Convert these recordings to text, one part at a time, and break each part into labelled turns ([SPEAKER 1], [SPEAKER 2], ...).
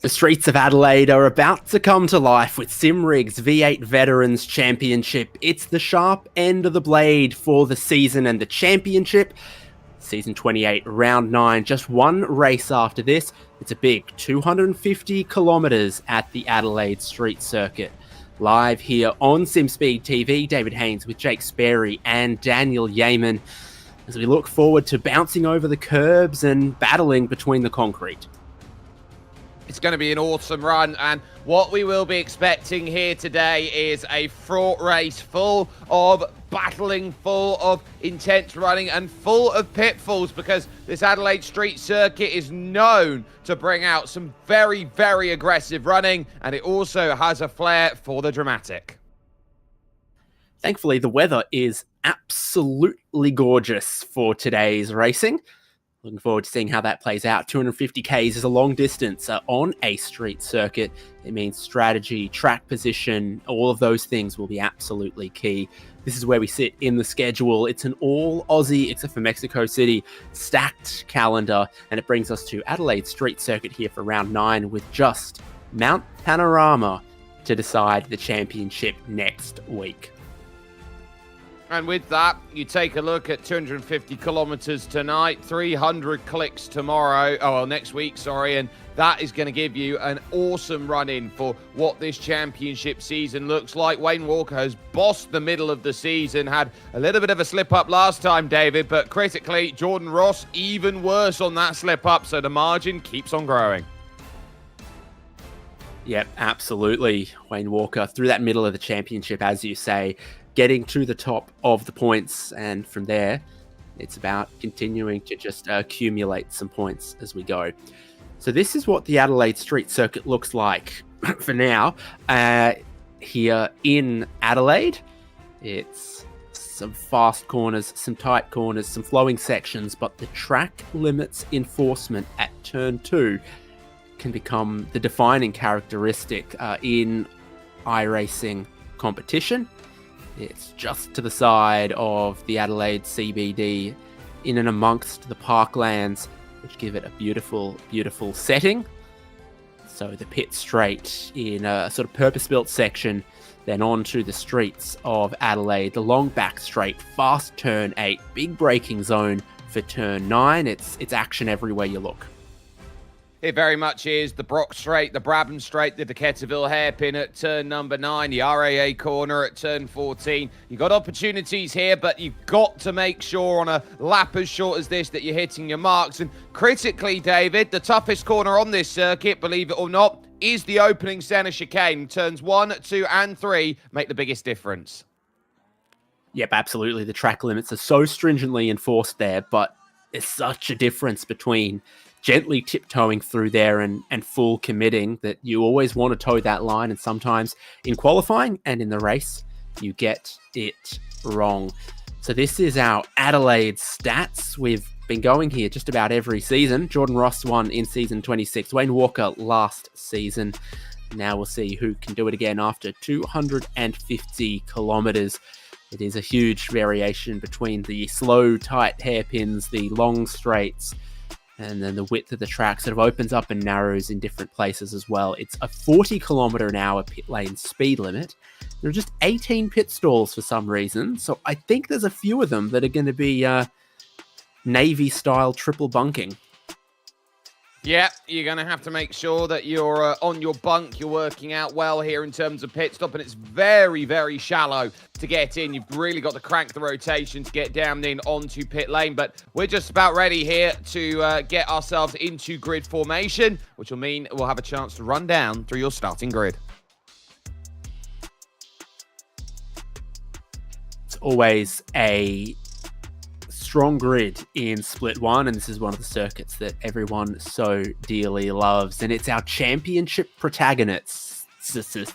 [SPEAKER 1] The streets of Adelaide are about to come to life with SimRigs V8 Veterans Championship. It's the sharp end of the blade for the season and the championship. Season 28, round 9, just one race after this. It's a big 250 kilometres at the Adelaide street circuit. Live here on SimSpeed TV, David Haynes with Jake Sperry and Daniel Yeaman as we look forward to bouncing over the curbs and battling between the concrete.
[SPEAKER 2] It's going to be an awesome run, and what we will be expecting here today is a fraught race full of battling, full of intense running, and full of pitfalls, because this Adelaide street circuit is known to bring out some very, very aggressive running, and it also has a flair for the dramatic.
[SPEAKER 1] Thankfully, the weather is absolutely gorgeous for today's racing. Looking forward to seeing how that plays out. 250 Ks is a long distance on a street circuit. It means strategy, track position, all of those things will be absolutely key. This is where we sit in the schedule. It's an all Aussie, except for Mexico City, stacked calendar, and it brings us to Adelaide street circuit here for round 9 with just Mount Panorama to decide the championship next week.
[SPEAKER 2] And with that, you take a look at 250 kilometres tonight, 300 clicks next week, and that is going to give you an awesome run-in for what this championship season looks like. Wayne Walker has bossed the middle of the season, had a little bit of a slip-up last time, David, but critically, Jordan Ross even worse on that slip-up, so the margin keeps on growing.
[SPEAKER 1] Yep, absolutely. Wayne Walker through that middle of the championship, as you say, getting to the top of the points, and from there, it's about continuing to just accumulate some points as we go. So this is what the Adelaide street circuit looks like for now. Here in Adelaide, it's some fast corners, some tight corners, some flowing sections, but the track limits enforcement at turn 2 can become the defining characteristic in iRacing competition. It's just to the side of the Adelaide CBD, in and amongst the parklands, which give it a beautiful, beautiful setting. So the pit straight in a sort of purpose-built section, then on to the streets of Adelaide, the long back straight, fast turn 8, big braking zone for turn 9. It's action everywhere you look.
[SPEAKER 2] It very much is. The Brock Straight, the Brabham Straight, the Decaturville hairpin at turn number 9, the RAA corner at turn 14. You've got opportunities here, but you've got to make sure on a lap as short as this that you're hitting your marks. And critically, David, the toughest corner on this circuit, believe it or not, is the opening centre chicane. Turns 1, 2, and 3 make the biggest difference.
[SPEAKER 1] Yep, absolutely. The track limits are so stringently enforced there, but there's such a difference between gently tiptoeing through there and full committing that you always want to toe that line, and sometimes in qualifying and in the race you get it wrong. So this is our Adelaide stats. We've been going here just about every season. Jordan Ross won in season 26, Wayne Walker last season. Now we'll see who can do it again after 250 kilometers. It is a huge variation between the slow tight hairpins, the long straights, and then the width of the track sort of opens up and narrows in different places as well. It's a 40 kilometer an hour pit lane speed limit. There are just 18 pit stalls for some reason, so I think there's a few of them that are going to be Navy-style triple bunking.
[SPEAKER 2] Yeah, you're going to have to make sure that you're on your bunk, you're working out well here in terms of pit stop, and it's very, very shallow to get in. You've really got to crank the rotation to get down in onto pit lane, but we're just about ready here to get ourselves into grid formation, which will mean we'll have a chance to run down through your starting grid.
[SPEAKER 1] It's always a strong grid in Split 1, and this is one of the circuits that everyone so dearly loves, and it's our championship protagonists.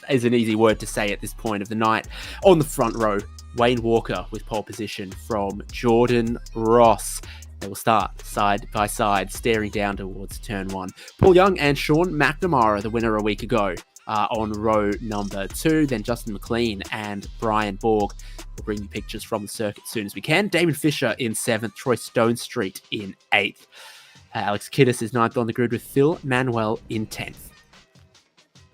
[SPEAKER 1] Is an easy word to say at this point of the night. On the front row, Wayne Walker with pole position from Jordan Ross. They will start side by side, staring down towards turn 1. Paul Young and Sean McNamara, the winner a week ago, on row number 2. Then Justin McLean and Brian Borg. We'll bring you pictures from the circuit as soon as we can. Damon Fisher in 7th, Troy Stonestreet in 8th. Alex Kiddis is 9th on the grid with Phil Manuel in 10th.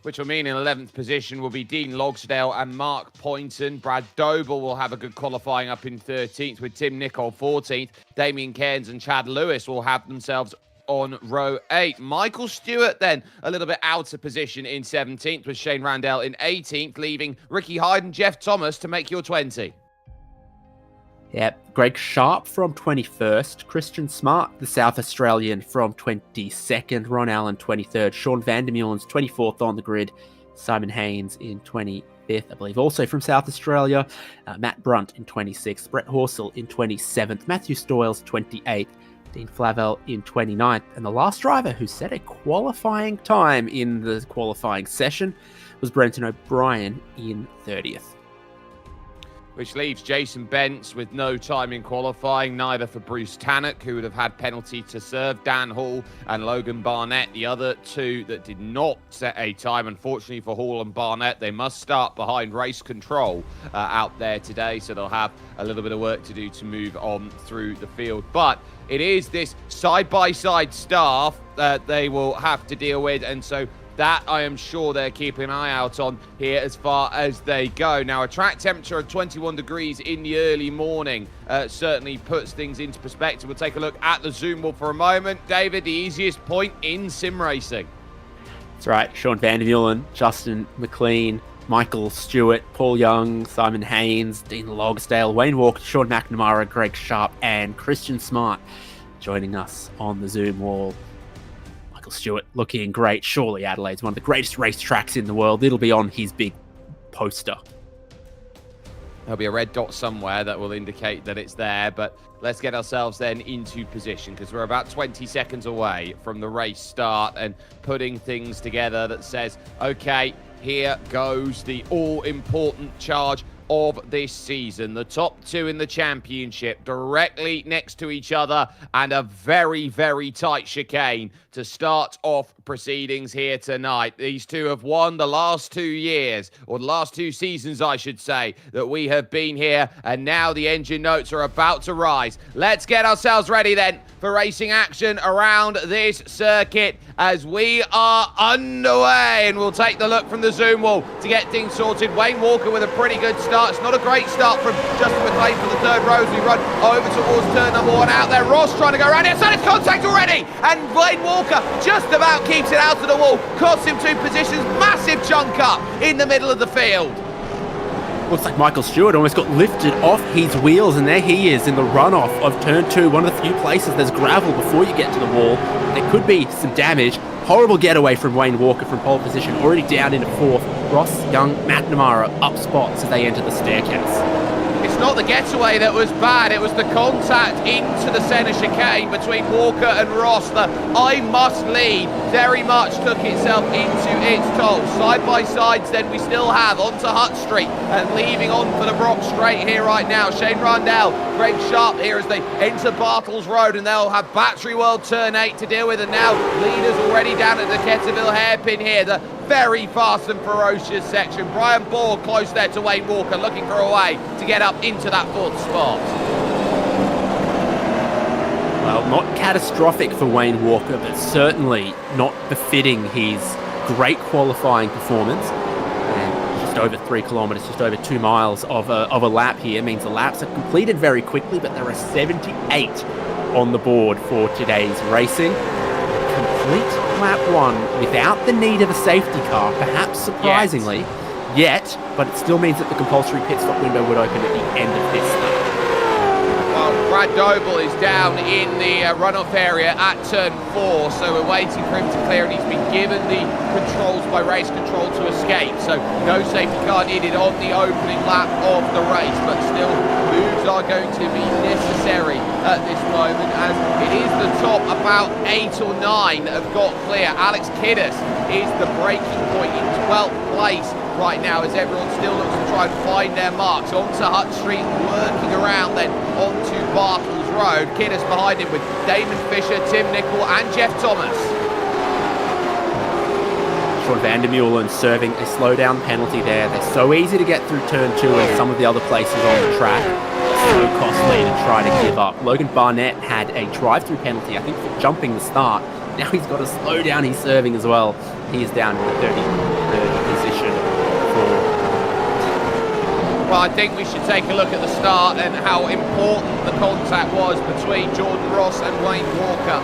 [SPEAKER 2] which will mean in 11th position will be Dean Logsdale and Mark Poynton. Brad Doble will have a good qualifying up in 13th, with Tim Nicol 14th. Damien Cairns and Chad Lewis will have themselves on row 8. Michael Stewart then a little bit out of position in 17th, with Shane Randell in 18th, leaving Ricky Hyde and Jeff Thomas to make your 20.
[SPEAKER 1] Yep, Greg Sharp from 21st, Christian Smart, the South Australian, from 22nd, Ron Allen 23rd, Sean Vandermeulen's 24th on the grid, Simon Haynes in 25th, I believe, also from South Australia, Matt Brunt in 26th, Brett Horsell in 27th, Matthew Stoyles 28th, Dean Flavel in 29th, and the last driver who set a qualifying time in the qualifying session was Brenton O'Brien in 30th.
[SPEAKER 2] Which leaves Jason Bentz with no time in qualifying, neither for Bruce Tannock, who would have had penalty to serve, Dan Hall and Logan Barnett, the other two that did not set a time. Unfortunately for Hall and Barnett, they must start behind race control out there today, so they'll have a little bit of work to do to move on through the field. But it is this side-by-side staff that they will have to deal with, and so that I am sure they're keeping an eye out on here as far as they go. Now, a track temperature of 21 degrees in the early morning certainly puts things into perspective. We'll take a look at the zoom wall for a moment. David, the easiest point in sim racing.
[SPEAKER 1] That's right. Sean Vandermeulen, Justin McLean, Michael Stewart, Paul Young, Simon Haynes, Dean Logsdale, Wayne Walker, Sean McNamara, Greg Sharp, and Christian Smart joining us on the zoom wall. Stewart looking great. Surely Adelaide's one of the greatest racetracks in the world. It'll be on his big poster.
[SPEAKER 2] There'll be a red dot somewhere that will indicate that it's there, but let's get ourselves then into position, because we're about 20 seconds away from the race start and putting things together that says, okay, here goes the all-important charge of this season. The top two in the championship directly next to each other, and a very, very tight chicane to start off proceedings here tonight. These two have won the last 2 years, or the last 2 seasons, I should say, that we have been here, and now the engine notes are about to rise. Let's get ourselves ready then for racing action around this circuit as we are underway, and we'll take the look from the zoom wall to get things sorted. Wayne Walker with a pretty good start. It's not a great start from Justin McLean for the third row as we run over towards turn number 1 out there. Ross trying to go around the outside. It's contact already, and Wayne Walker just about keeps it out of the wall. Costs him 2 positions. Massive chunk up in the middle of the field.
[SPEAKER 1] Looks like Michael Stewart almost got lifted off his wheels, and there he is in the runoff of turn 2, one of the few places there's gravel before you get to the wall. There could be some damage. Horrible getaway from Wayne Walker from pole position, already down into 4th. Ross, Young, McNamara up spots as they enter the staircase.
[SPEAKER 2] It's not the getaway that was bad, it was the contact into the centre chicane between Walker and Ross. The I must lead very much took itself into its toll. Side by sides then we still have onto Hutt Street, and leaving on for the Brock Straight here right now. Shane Rundell, Greg Sharp here as they enter Bartles Road, and they'll have Battery World turn 8 to deal with, and now leaders already down at the Ketterville hairpin here. The very fast and ferocious section. Brian Ball close there to Wayne Walker, looking for a way to get up into that 4th spot.
[SPEAKER 1] Well, not catastrophic for Wayne Walker, but certainly not befitting his great qualifying performance. And just over 3 kilometres, just over 2 miles of a lap here means the laps are completed very quickly, but there are 78 on the board for today's racing. Complete lap 1 without the need of a safety car, perhaps surprisingly, yet, but it still means that the compulsory pit stop window would open at the end of this lap.
[SPEAKER 2] Well, Brad Doble is down in the runoff area at turn 4, so we're waiting for him to clear, and he's been given the controls by race control to escape, so no safety car needed on the opening lap of the race, but still moves are going to be necessary at this moment, as it is the top about 8 or 9 have got clear. Alex Kiddis is the breaking point in 12th place right now, as everyone still looks to try and find their marks. Onto Hutt Street, working around then onto Bartles Road. Kiddis behind him with Damon Fisher, Tim Nicol and Jeff Thomas.
[SPEAKER 1] Sean Vandermeulen serving a slowdown penalty there. They're so easy to get through turn 2 and some of the other places on the track. So costly to try to give up. Logan Barnett had a drive-through penalty, I think, for jumping the start. Now he's got to slow down his serving as well. He is down to the 33rd
[SPEAKER 2] Well, I think we should take a look at the start and how important the contact was between Jordan Ross and Wayne Walker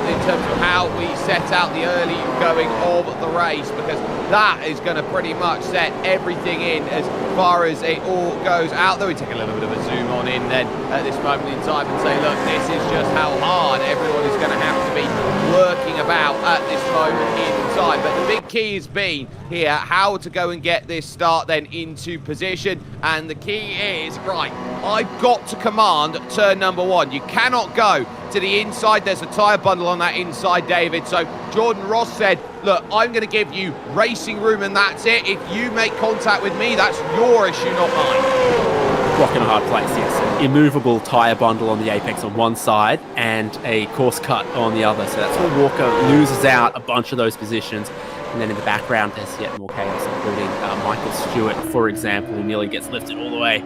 [SPEAKER 2] in terms of how we set out the early going of the race, because that is going to pretty much set everything in as far as it all goes out there. We take a little bit of a zoom on in then at this moment in time and say, look, this is just how hard everyone is going to have to be working about at this moment in time. But the big key has been here how to go and get this start then into position, and the key is, right, I've got to command turn number 1. You cannot go to the inside. There's a tyre bundle on that inside, David. So Jordan Ross said, look, I'm going to give you racing room and that's it. If you make contact with me, that's your issue, not mine.
[SPEAKER 1] Rock in a hard place, yes. An immovable tyre bundle on the apex on one side and a course cut on the other. So that's where Walker loses out a bunch of those positions. And then in the background, there's yet more chaos, including Michael Stewart, for example, who nearly gets lifted all the way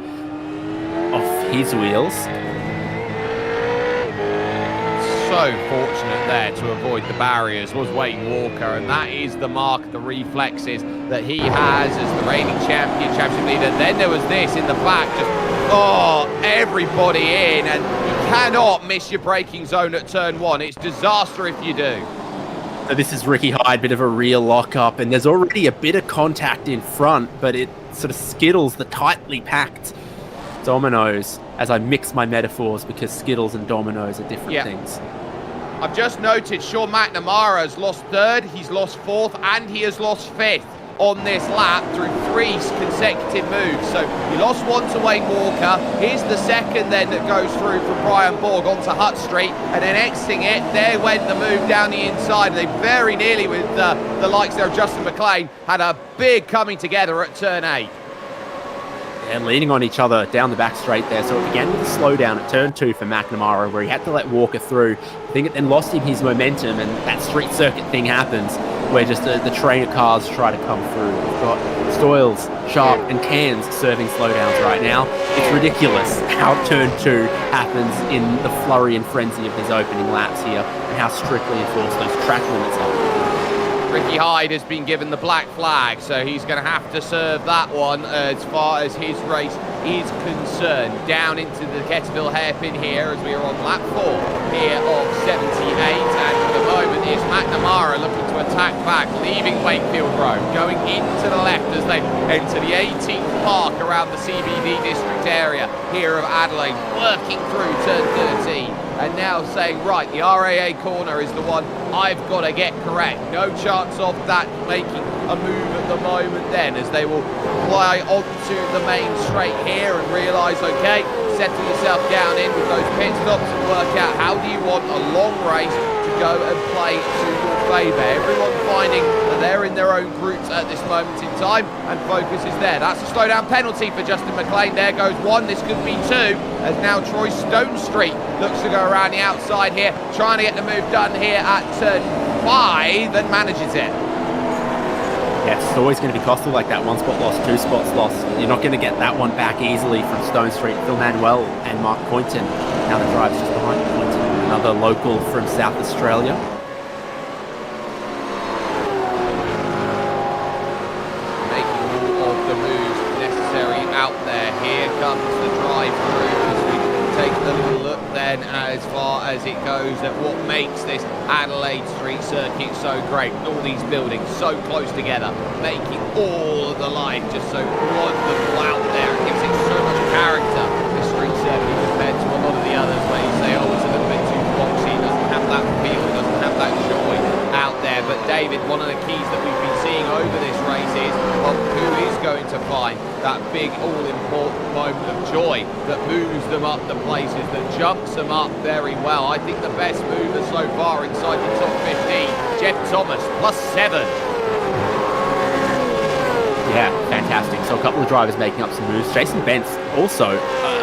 [SPEAKER 1] off his wheels.
[SPEAKER 2] So fortunate there to avoid the barriers was Wayne Walker, and that is the mark, the reflexes that he has as the reigning championship leader. Then there was this in the back, just everybody in, and you cannot miss your braking zone at turn 1. It's disaster if you do.
[SPEAKER 1] So this is Ricky Hyde, bit of a rear lockup, and there's already a bit of contact in front, but it sort of skittles the tightly packed dominoes, as I mix my metaphors, because Skittles and dominoes are different things.
[SPEAKER 2] I've just noted Sean McNamara has lost 3rd, he's lost 4th, and he has lost 5th on this lap through 3 consecutive moves. So he lost 1 to Wayne Walker. Here's the second then that goes through from Brian Borg onto Hutt Street, and then exiting it, there went the move down the inside. They very nearly, with the likes there of Justin McLean, had a big coming together at turn 8.
[SPEAKER 1] And leaning on each other down the back straight there. So it began with a slowdown at turn 2 for McNamara, where he had to let Walker through. I think it then lost him his momentum, and that street circuit thing happens, where just the train of cars try to come through. We've got Stoyles, Sharp, and Cairns serving slowdowns right now. It's ridiculous how turn 2 happens in the flurry and frenzy of his opening laps here, and how strictly enforced those track limits are.
[SPEAKER 2] Ricky Hyde has been given the black flag, so he's going to have to serve that one as far as his race is concerned. Down into the Kettleville hairpin here as we are on lap 4 here of 78, and for the moment is McNamara looking to attack back, leaving Wakefield Road, going into the left as they enter the 18th park around the CBD district area here of Adelaide, working through turn 13. And now saying, right, the RAA corner is the one I've got to get correct. No chance of that making a move at the moment then, as they will fly onto the main straight here and realise, okay, settle yourself down in with those pit stops and work out how do you want a long race to go and play to your favour. Everyone finding that they're in their own groups at this moment in time, and focus is there. That's a slowdown penalty for Justin McLean. There goes 1, this could be 2, as now Troy Stonestreet looks to go around the outside here, trying to get the move done here at turn 5, and manages it.
[SPEAKER 1] Yeah, it's always going to be costly like that. 1 spot lost, 2 spots lost. You're not going to get that one back easily from Stone Street. Phil Manuel and Mark Poynton. Now the drive's just behind Poynton, another local from South Australia.
[SPEAKER 2] Making all of the moves necessary out there. Here comes the drive through as we take a little look then as far as it goes at what makes this Adelaide street circuit so great. All these buildings so close together, making all of the life just so wonderful out there. It gives it so much character, this street circuit, compared to a lot of the others where you say, oh, it's a little bit too boxy, it doesn't have that feel, it doesn't have that joy out there. But David, one of the keys that we've been seeing over this race is who is going to find that big all-important moment of joy that moves them up the places, that jumps them up very well. I think the best mover so far inside the top 15, Jeff Thomas, +7.
[SPEAKER 1] Yeah, fantastic. So a couple of drivers making up some moves. Jason Bentz also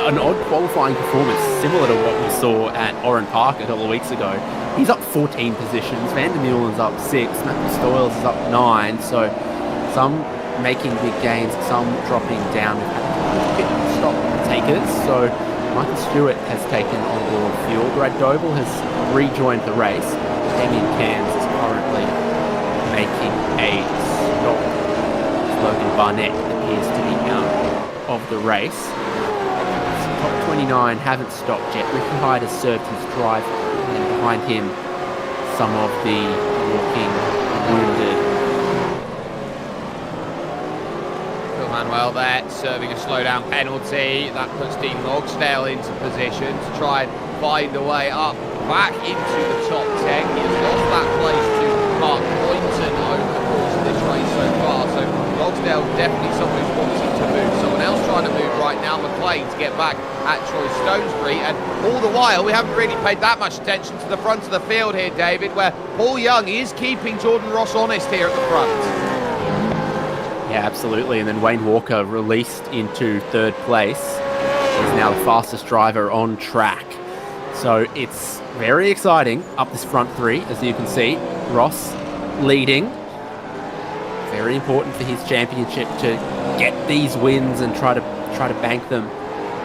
[SPEAKER 1] an odd qualifying performance, similar to what we saw at Oran Park a couple of weeks ago. He's up 14 positions. Van der Meulen's up 6. Matthew Stoyles is up 9. So some making big gains, some dropping down. We've had pit stop takers. So Michael Stewart has taken on board fuel. Brad Doble has rejoined the race. Damien Cairns is currently making a stop. Logan Barnett appears to be of the race. Top 29 haven't stopped yet. Ricky Hyde has served his drive, and behind him, some of the walking wounded.
[SPEAKER 2] Manuel there, serving a slowdown penalty. That puts Dean Logsdale into position to try and find a way up, back into the top 10. He has lost that place to Mark Boynton over the course of this race so far. So Logsdale definitely someone who's wanting to move. Someone else trying to move right now, McLean, to get back at Troy Stonesbury. And all the while, we haven't really paid that much attention to the front of the field here, David, where Paul Young is keeping Jordan Ross honest here at the front.
[SPEAKER 1] Yeah, absolutely. And then Wayne Walker released into third place. He's now the fastest driver on track. So it's very exciting up this front three, as you can see. Ross leading. Very important for his championship to get these wins and try to bank them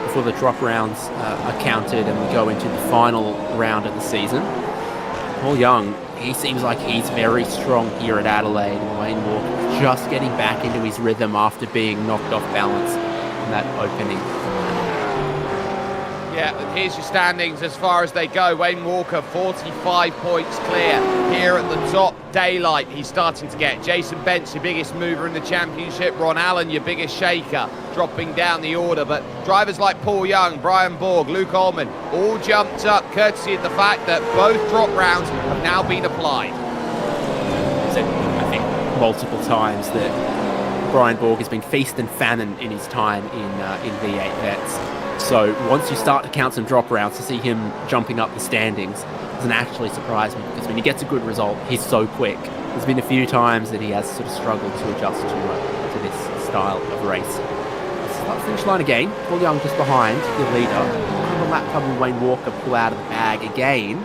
[SPEAKER 1] before the drop rounds are counted and we go into the final round of the season. Paul Young, he seems like he's very strong here at Adelaide. And Wayne Walker just getting back into his rhythm after being knocked off balance in that opening.
[SPEAKER 2] Yeah, and here's your standings as far as they go. Wayne Walker, 45 points clear here at the top. Daylight, he's starting to get. Jason Bentz, your biggest mover in the championship. Ron Allen, your biggest shaker, dropping down the order. But drivers like Paul Young, Brian Borg, Luke Ullman, all jumped up courtesy of the fact that both drop rounds have now been applied.
[SPEAKER 1] So I think multiple times that Brian Borg has been feast and famine in his time in V8 Vets. So once you start to count some drop rounds, to see him jumping up the standings doesn't actually surprise me, because when he gets a good result, he's so quick. There's been a few times that he has sort of struggled to adjust to this style of race. Start the finish line again. Paul Young just behind the leader. On the lap time, will Wayne Walker pull out of the bag again?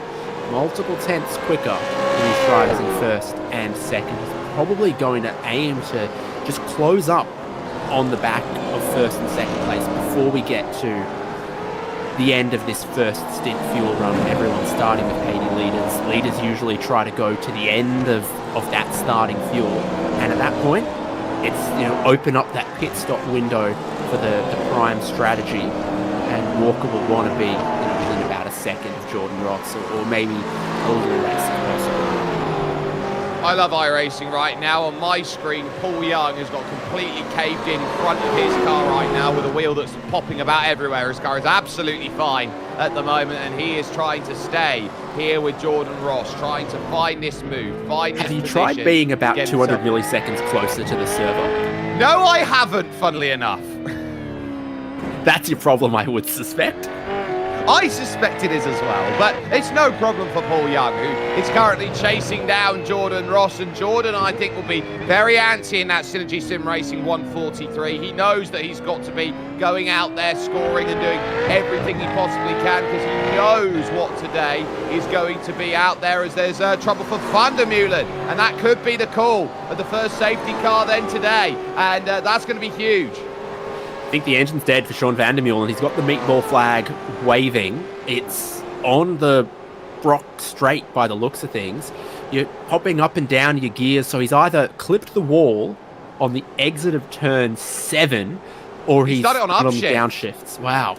[SPEAKER 1] Multiple tenths quicker than his drivers in first and second. He's probably going to aim to just close up on the back of first and second place before we get to the end of this first stint fuel run. Everyone's starting with 80 litres. Leaders usually try to go to the end of that starting fuel, and at that point it's, open up that pit stop window for the prime strategy, and Walker will want to be within about a second of Jordan Ross, or maybe a little less if possible.
[SPEAKER 2] I love iRacing right now. On my screen, Paul Young has got completely caved in front of his car right now with a wheel that's popping about everywhere. His car is absolutely fine at the moment, and he is trying to stay here with Jordan Ross, trying to find this move, find this position.
[SPEAKER 1] Have you tried being about 200 milliseconds closer to the server?
[SPEAKER 2] No, I haven't, funnily enough.
[SPEAKER 1] That's your problem, I would suspect.
[SPEAKER 2] I suspect it is as well, but it's no problem for Paul Young, who is currently chasing down Jordan Ross, and Jordan, I think, will be very antsy in that Synergy Sim Racing 143. He knows that he's got to be going out there, scoring and doing everything he possibly can, because he knows what today is going to be out there, as there's trouble for Van der Meulen, and that could be the call of the first safety car then today, and that's going to be huge.
[SPEAKER 1] I think the engine's dead for Sean Van der Meulen. He's got the meatball flag waving. It's on the Brock straight by the looks of things. You're popping up and down your gears, so he's either clipped the wall on the exit of turn 7, or he's
[SPEAKER 2] done it on
[SPEAKER 1] the downshifts. Wow.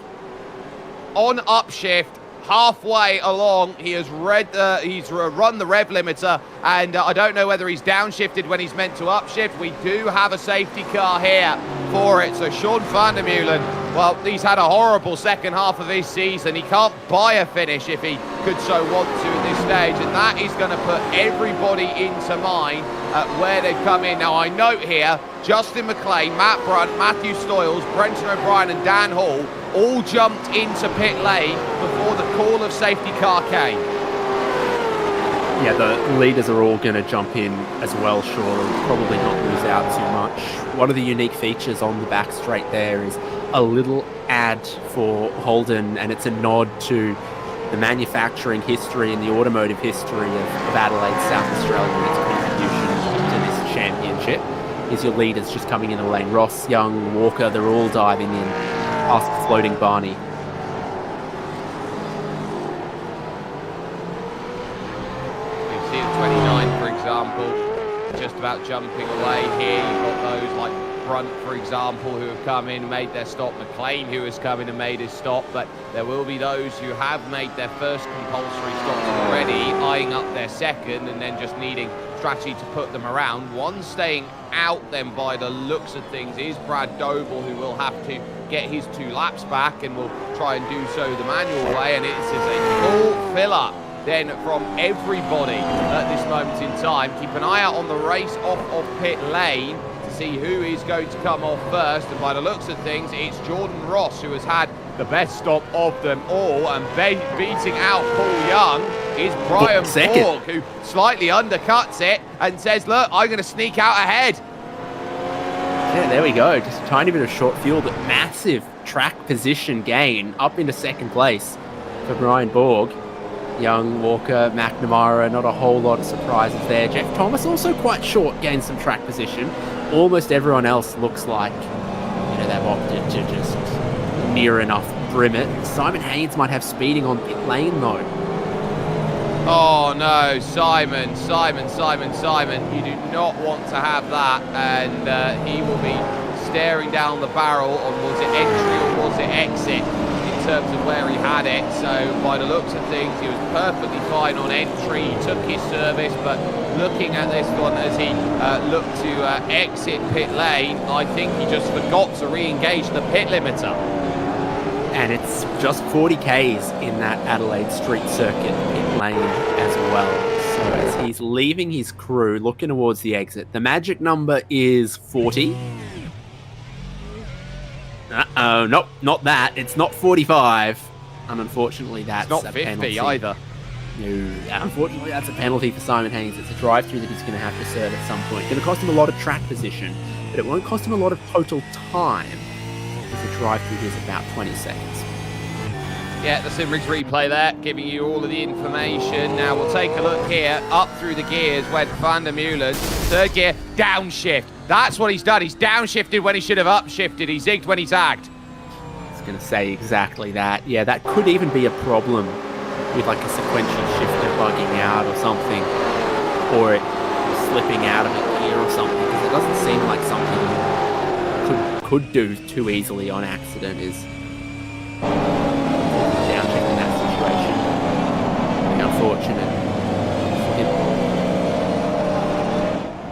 [SPEAKER 2] On upshift, halfway along, he has run the rev limiter, and I don't know whether he's downshifted when he's meant to upshift. We do have a safety car here for it. So Sean Van der Meulen, well, he's had a horrible second half of his season. He can't buy a finish if he could so want to at this stage, and that is going to put everybody into mind where they've come in. Now, I note here, Justin McLean, Matt Brunt, Matthew Stoyles, Brenton O'Brien and Dan Hall all jumped into pit lane before the call of safety car came.
[SPEAKER 1] Yeah, the leaders are all going to jump in as well, sure, and probably not lose out too much. One of the unique features on the back straight there is a little ad for Holden, and it's a nod to the manufacturing history and the automotive history of Adelaide, South Australia, and its contribution to this championship. Here's your leaders just coming in the lane. Ross, Young, Walker, they're all diving in past the floating Barney.
[SPEAKER 2] You see the 29, for example, just about jumping away here. You've got those like Brunt, for example, who have come in and made their stop, McLean, who has come in and made his stop, but there will be those who have made their first compulsory stops already, eyeing up their second, and then just needing strategy to put them around. One staying out then by the looks of things is Brad Doble, who will have to get his 2 laps back and will try and do so the manual way, and it is a full fill-up then from everybody at this moment in time. Keep an eye out on the race off of pit lane to see who is going to come off first, and by the looks of things, it's Jordan Ross who has had the best stop of them all, and beating out Paul Young is Brian Borg, who slightly undercuts it and says, look, I'm going to sneak out ahead.
[SPEAKER 1] Yeah, there we go. Just a tiny bit of short fuel, but massive track position gain up into second place for Brian Borg. Young, Walker, McNamara, not a whole lot of surprises there. Jeff Thomas also quite short, gained some track position. Almost everyone else looks like, they've opted to just near enough brim it. Simon Haynes might have speeding on pit lane though.
[SPEAKER 2] Oh no, Simon. You do not want to have that, and he will be staring down the barrel on, was it entry or was it exit, in terms of where he had it. So by the looks of things, he was perfectly fine on entry. He took his service, but looking at this one as he looked to exit pit lane, I think he just forgot to re-engage the pit limiter.
[SPEAKER 1] And it's just 40 Ks in that Adelaide street circuit pit lane as well. So as he's leaving his crew, looking towards the exit, the magic number is 40. Uh-oh, nope, not that. It's not 45. And unfortunately, that's
[SPEAKER 2] not
[SPEAKER 1] a
[SPEAKER 2] 50
[SPEAKER 1] penalty.
[SPEAKER 2] either.
[SPEAKER 1] No, unfortunately, that's a penalty for Simon Haynes. It's a drive-through that he's going to have to serve at some point. It's going to cost him a lot of track position, but it won't cost him a lot of total time, because the drive-through is about 20 seconds.
[SPEAKER 2] Yeah, the SimRigs replay there, giving you all of the information. Now we'll take a look here. Up through the gears went Van der Meulen. Third gear, downshift. That's what he's done. He's downshifted when he should have upshifted. He zigged when he zagged.
[SPEAKER 1] I was going to say exactly that. Yeah, that could even be a problem with like a sequential shifter bugging out or something, or it slipping out of a gear or something, because it doesn't seem like something you could do too easily on accident is downshift in that situation. Very unfortunate for him.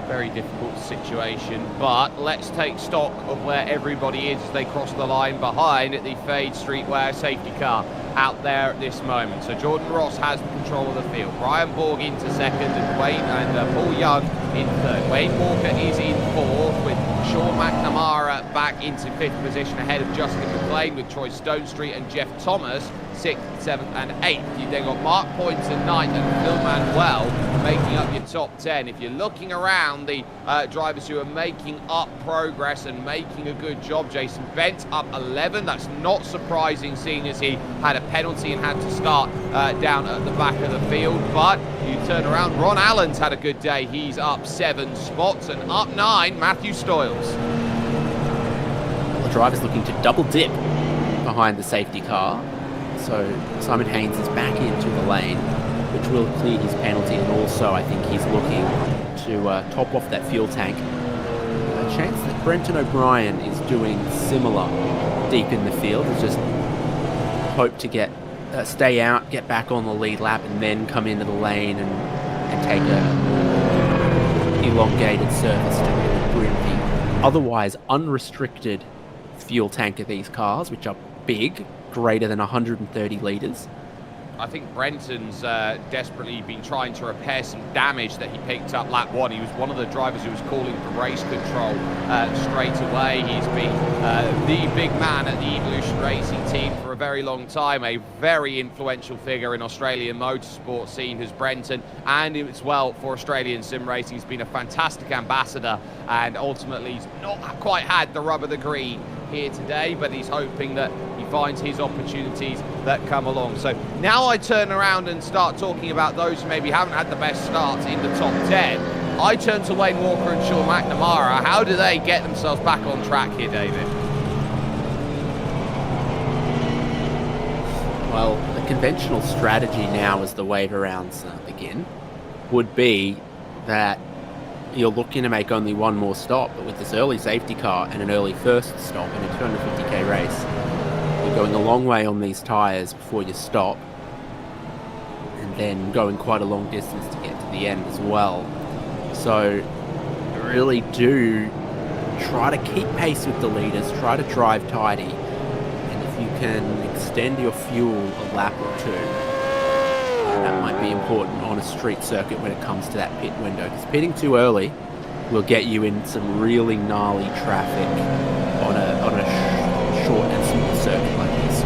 [SPEAKER 2] Very difficult situation, but let's take stock of where everybody is as they cross the line behind at the Fade Streetwear safety car out there at this moment. So Jordan Ross has control of the field. Brian Borg into second, and Wayne and Paul Young in third. Wayne Walker is in fourth, with Sean McNamara back into fifth position ahead of Justin McLean, with Troy Stonestreet and Jeff Thomas 6th, 7th and 8th. You've then got Mark Points in 9th and Phil Manuel making up your top 10. If you're looking around the drivers who are making up progress and making a good job, Jason Bent up 11. That's not surprising, seeing as he had a penalty and had to start down at the back of the field. But you turn around, Ron Allen's had a good day. He's up 7 spots, and up 9, Matthew Stoyles.
[SPEAKER 1] The driver's looking to double dip behind the safety car. So Simon Haynes is back into the lane, which will clear his penalty, and also I think he's looking to top off that fuel tank. A chance that Brenton O'Brien is doing similar deep in the field. He's just hope to get stay out, get back on the lead lap, and then come into the lane and take a elongated surface to really bring the otherwise unrestricted fuel tank of these cars, which are big, greater than 130 litres.
[SPEAKER 2] I think Brenton's desperately been trying to repair some damage that he picked up lap 1. He was one of the drivers who was calling for race control straight away. He's been the big man at the Evolution Racing team for a very long time. A very influential figure in Australian motorsport scene has Brenton, and as well for Australian sim racing. He's been a fantastic ambassador, and ultimately he's not quite had the rub of the green here today, but he's hoping that he finds his opportunities that come along. So now I turn around and start talking about those who maybe haven't had the best starts in the top 10. I turn to Wayne Walker and Sean McNamara. How do they get themselves back on track here, David?
[SPEAKER 1] Well, the conventional strategy now as the wave arounds begin would be that you're looking to make only one more stop, but with this early safety car and an early first stop in a 250k race, you're going a long way on these tyres before you stop, and then going quite a long distance to get to the end as well. So really do try to keep pace with the leaders, try to drive tidy, and if you can extend your fuel a lap or two, that might be important on a street circuit when it comes to that pit window, because pitting too early will get you in some really gnarly traffic on a short and small circuit like this.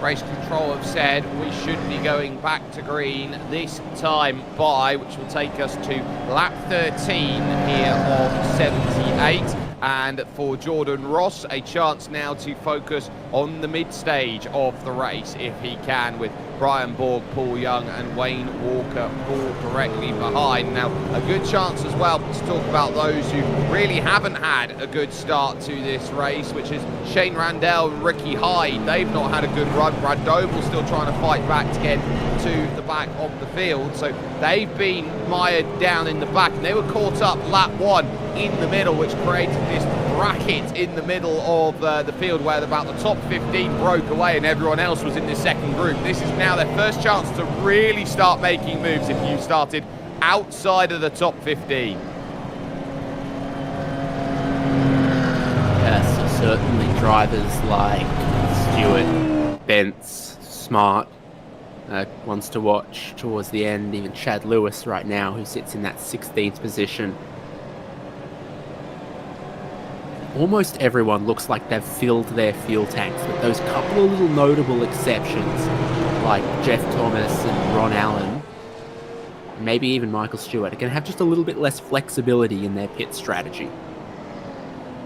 [SPEAKER 2] Race control have said we should be going back to green this time which will take us to lap 13 here of 78. And for Jordan Ross, a chance now to focus on the mid-stage of the race, if he can, with Brian Borg, Paul Young and Wayne Walker all directly behind. Now, a good chance as well to talk about those who really haven't had a good start to this race, which is Shane Randell and Ricky Hyde. They've not had a good run. Brad Doble still trying to fight back to get to the back of the field. So they've been mired down in the back, and they were caught up lap 1 in the middle, which created this bracket in the middle of the field where about the top 15 broke away and everyone else was in this second group. This is now their first chance to really start making moves if you started outside of the top 15.
[SPEAKER 1] Yes, so certainly drivers like Stewart, Bentz, Smart, ones to watch towards the end, even Chad Lewis right now, who sits in that 16th position. Almost everyone looks like they've filled their fuel tanks, with those couple of little notable exceptions like Jeff Thomas and Ron Allen, and maybe even Michael Stewart, are going to have just a little bit less flexibility in their pit strategy.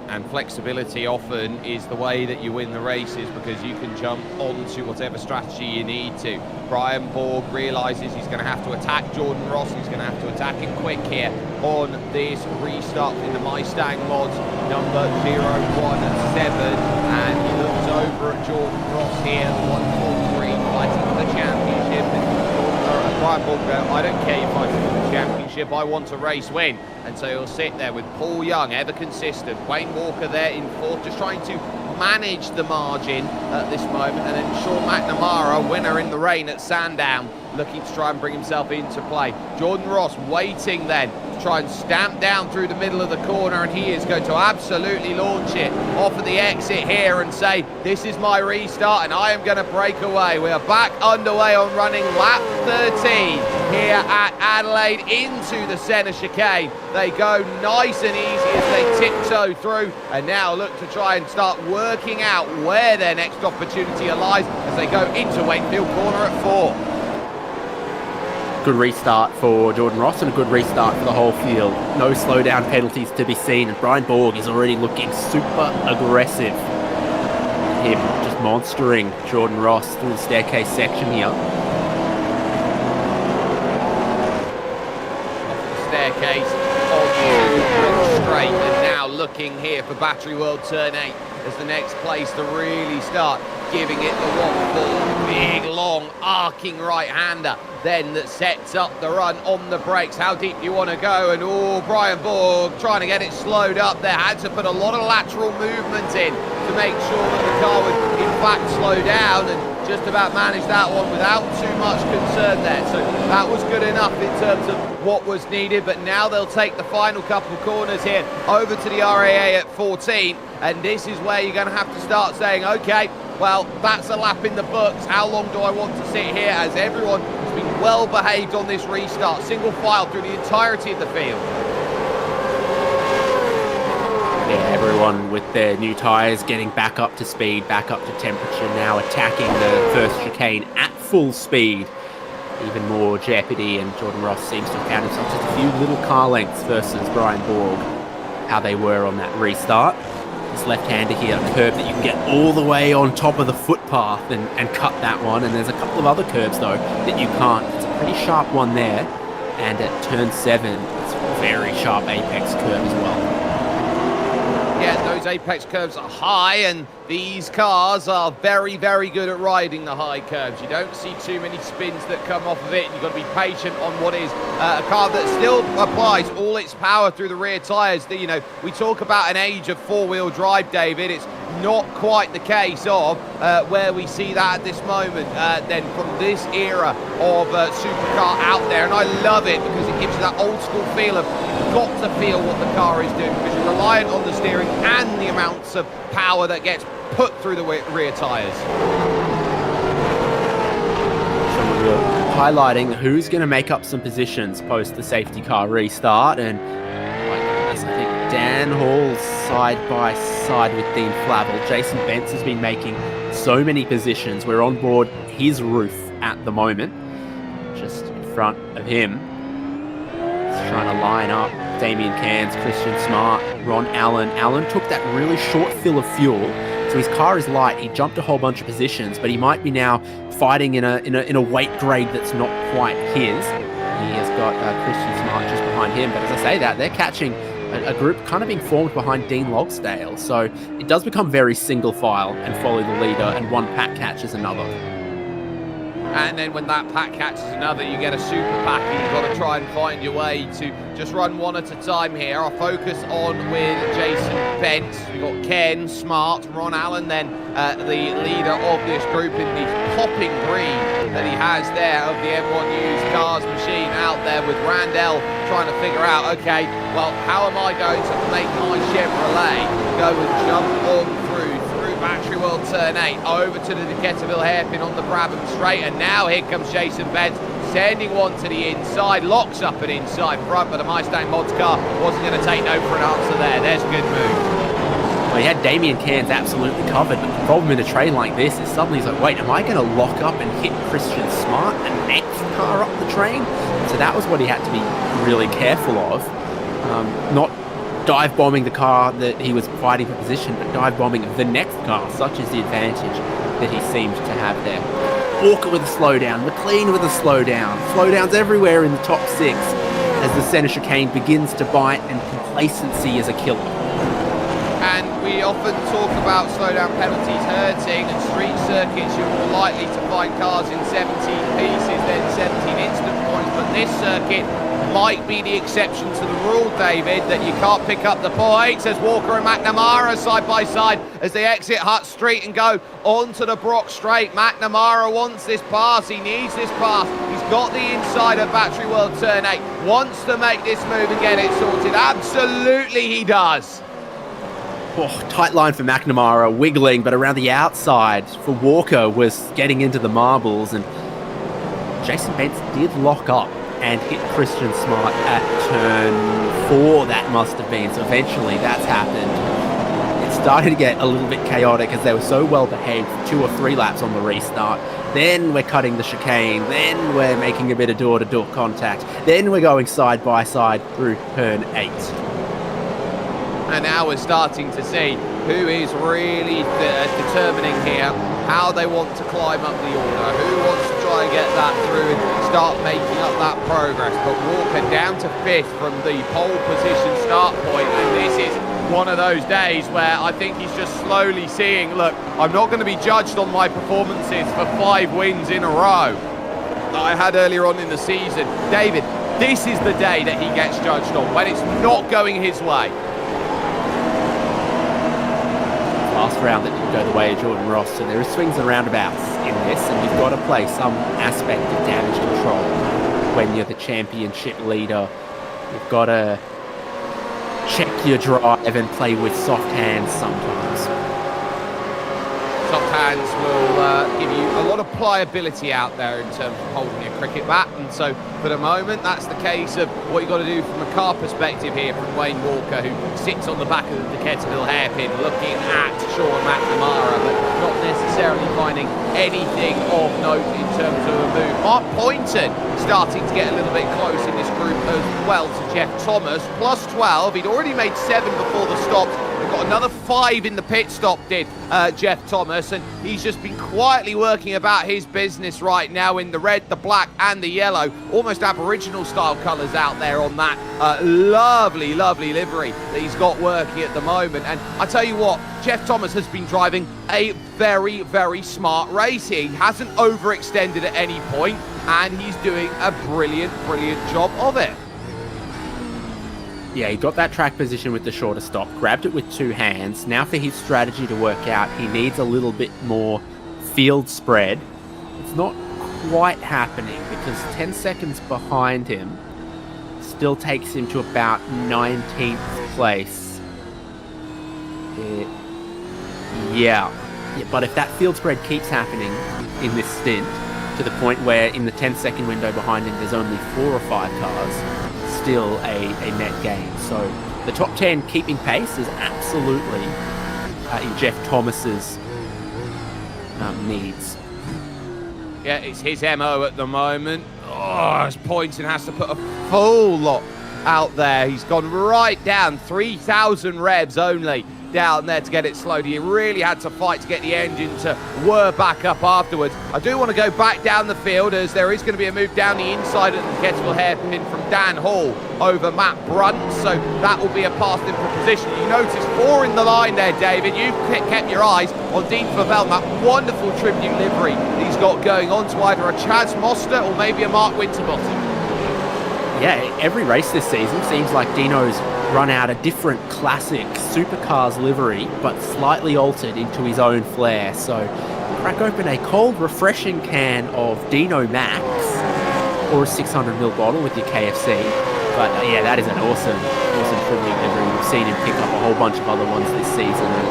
[SPEAKER 2] And flexibility often is the way that you win the races, because you can jump onto whatever strategy you need to. Brian Borg realises he's going to have to attack Jordan Ross. He's going to have to attack him quick here on this restart in the Mustang mods, number 017. And he looks over at Jordan Ross here, 143, fighting for the championship. Brian Borg goes, I don't care if I win the championship, I want a race win. And so he'll sit there with Paul Young, ever consistent, Wayne Walker there in fourth, just trying to manage the margin at this moment. And then Sean McNamara, winner in the rain at Sandown, looking to try and bring himself into play. Jordan Ross waiting then to try and stamp down through the middle of the corner, and he is going to absolutely launch it off of the exit here and say, this is my restart and I am going to break away. We are back underway on running lap 13 here at Adelaide into the centre chicane. They go nice and easy as they tiptoe through, and now look to try and start working out where their next opportunity lies as they go into Wakefield corner at 4.
[SPEAKER 1] Good restart for Jordan Ross and a good restart for the whole field. No slowdown penalties to be seen, and Brian Borg is already looking super aggressive. Him just monstering Jordan Ross through the staircase section here.
[SPEAKER 2] Off the staircase, on straight, and now looking here for Battery World Turn 8 as the next place to really start giving it the one-ball, big, long, arcing right-hander then that sets up the run on the brakes. How deep do you want to go? And Brian Borg trying to get it slowed up there. Had to put a lot of lateral movement in to make sure that the car would in fact slow down, and just about managed that one without too much concern there. So that was good enough in terms of what was needed, but now they'll take the final couple of corners here over to the RAA at 14, and this is where you're going to have to start saying, okay, well, that's a lap in the books. How long do I want to sit here? As everyone has been well behaved on this restart, single file through the entirety of the field.
[SPEAKER 1] Yeah, everyone with their new tyres getting back up to speed, back up to temperature, now attacking the first chicane at full speed. Even more jeopardy, and Jordan Ross seems to have found himself just a few little car lengths versus Brian Borg, how they were on that restart. This left-hander here, a curb that you can get all the way on top of the footpath and cut that one, and there's a couple of other curbs though that you can't. It's a pretty sharp one there, and at turn 7 it's a very sharp apex curve as well.
[SPEAKER 2] Yeah, those apex curves are high, and These cars are very, very good at riding the high curves. You don't see too many spins that come off of it. You've got to be patient on what is a car that still applies all its power through the rear tyres. You know, we talk about an age of four-wheel drive, David. It's not quite the case of where we see that at this moment. Then from this era of supercar out there, and I love it because it gives you that old school feel of you've got to feel what the car is doing because you're reliant on the steering and the amounts of power that gets put through the rear tyres.
[SPEAKER 1] So we're highlighting who's going to make up some positions post the safety car restart, and my goodness, I think Dan Hall's side by side with Dean Flavel. Jason Bentz has been making so many positions. We're on board his roof at the moment, just in front of him. He's trying to line up Damien Cairns, Christian Smart, Ron Allen. Allen took that really short fill of fuel, so his car is light. He jumped a whole bunch of positions, but he might be now fighting in a weight grade that's not quite his. He has got Christian Smart just behind him, but as I say that, they're catching a group kind of being formed behind Dean Logsdale, so it does become very single file and follow the leader, and one pack catches another.
[SPEAKER 2] And then when that pack catches another, you get a super pack, and you've got to try and find your way to just run one at a time here. I'll focus on with Jason Bentz. We've got Ken, Smart, Ron Allen, then the leader of this group in the popping green that he has there of the M1 Used Cars machine out there with Randell trying to figure out, okay, well, how am I going to make my Chevrolet go and jump on through Battery World Turn 8 over to the Decaturville hairpin on the Brabham Straight, and now here comes Jason Bentz sending one to the inside, locks up an inside front, but the Mustang Mods car wasn't going to take no for an answer there. There's a good move.
[SPEAKER 1] Well, he had Damien Cairns absolutely covered, but the problem in a train like this is suddenly he's like, wait, am I going to lock up and hit Christian Smart, the next car up the train? So that was what he had to be really careful of. Not dive bombing the car that he was fighting for position, but dive bombing the next car. Such is the advantage that he seemed to have there. Walker with a slowdown, McLean with a slowdown. Slowdowns everywhere in the top six as the centre chicane begins to bite, and complacency is a killer.
[SPEAKER 2] And we often talk about slowdown penalties hurting, and street circuits you're more likely to find cars in 17 pieces than 17 instant points, but this circuit might be the exception to the rule, David, that you can't pick up the points as Walker and McNamara side by side as they exit Hutt Street and go onto the Brock Straight. McNamara wants this pass, he needs this pass, he's got the inside of Battery World Turn 8, wants to make this move and get it sorted. Absolutely he does.
[SPEAKER 1] Oh, tight line for McNamara, wiggling, but around the outside for Walker was getting into the marbles, and Jason Bentz did lock up and hit Christian Smart at turn 4, that must have been. So eventually that's happened. It started to get a little bit chaotic as they were so well behaved for 2 or 3 laps on the restart. Then we're cutting the chicane. Then we're making a bit of door-to-door contact. Then we're going side by side through turn 8.
[SPEAKER 2] And now we're starting to see who is really determining here how they want to climb up the order, who wants to try and get that through and start making up that progress. But Walker down to 5th from the pole position start point, and this is one of those days where I think he's just slowly seeing, look, I'm not going to be judged on my performances for 5 wins in a row that I had earlier on in the season. David, this is the day that he gets judged on, when it's not going his way.
[SPEAKER 1] Last round that didn't go the way of Jordan Ross, so there are swings and roundabouts in this, and you've got to play some aspect of damage control when you're the championship leader. You've got to check your drive and play with soft hands sometimes.
[SPEAKER 2] Soft hands will give you a lot of pliability out there in terms of holding a cricket bat, and so for the moment that's the case of what you've got to do from a car perspective here from Wayne Walker, who sits on the back of the Decaturville hairpin looking at Sean McNamara, but not necessarily finding anything of note in terms of a move. Mark Poynton starting to get a little bit close in this group as well to Jeff Thomas, plus 12. He'd already made 7 before the stops. They've got another 5 in the pit stop, did Jeff Thomas, and he's just been quietly working about his business right now in the red, the black, and the yellow. Almost Aboriginal style colours out there on that lovely, lovely livery that he's got working at the moment. And I tell you what, Jeff Thomas has been driving a very, very smart race here. He hasn't overextended at any point, and he's doing a brilliant, brilliant job of it.
[SPEAKER 1] Yeah, he got that track position with the shorter stop, grabbed it with 2 hands. Now for his strategy to work out, he needs a little bit more field spread. It's not quite happening because 10 seconds behind him still takes him to about 19th place. Yeah, but if that field spread keeps happening in this stint, to the point where in the 10-second window behind him there's only 4 or 5 cars, still a net gain. So the top 10 keeping pace is absolutely in Jeff Thomas's needs.
[SPEAKER 2] Yeah, it's his MO at the moment. Oh, Poynton has to put a full lot out there. He's gone right down, 3,000 revs only down there to get it slowed. He really had to fight to get the engine to whir back up afterwards. I do want to go back down the field as there is going to be a move down the inside at the Kettleville hairpin from Dan Hall over Matt Brunt, so that will be a pass in for position. You notice 4 in the line there, David. You've kept your eyes on Dean Favell, that wonderful tribute livery he's got going on to either a Chaz Moster or maybe a Mark Winterbottom.
[SPEAKER 1] Yeah, every race this season seems like Dino's run out a different classic supercars livery, but slightly altered into his own flair. So crack open a cold, refreshing can of Dino Max or a 600ml bottle with your KFC. But yeah, that is an awesome tribute livery. We've seen him pick up a whole bunch of other ones this season, and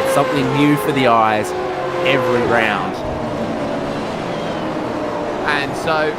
[SPEAKER 1] it's something new for the eyes every round.
[SPEAKER 2] And so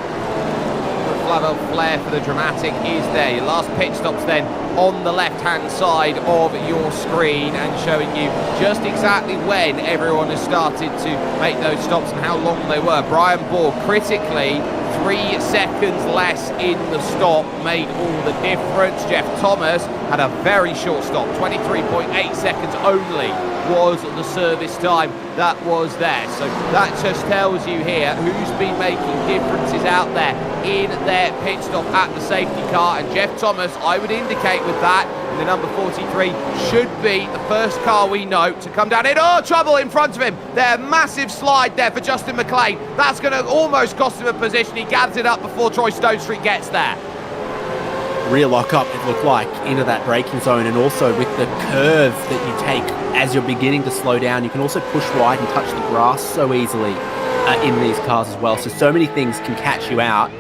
[SPEAKER 2] Flavel flair for the dramatic is there. Your last pit stop's then on the left-hand side of your screen and showing you just exactly when everyone has started to make those stops and how long they were. Brian Borg, critically, 3 seconds less in the stop made all the difference. Jeff Thomas had a very short stop, 23.8 seconds only was the service time that was there. So that just tells you here who's been making differences out there in their pit stop at the safety car. And Jeff Thomas, I would indicate with that, in the number 43, should be the first car we know to come down in. Oh, trouble in front of him. There, massive slide there for Justin McLean. That's going to almost cost him a position. He gathers it up before Troy Stonestreet gets there.
[SPEAKER 1] Rear lock up, it looked like, into that braking zone, and also with the curve that you take as you're beginning to slow down, you can also push wide and touch the grass so easily in these cars as well. So many things can catch you out.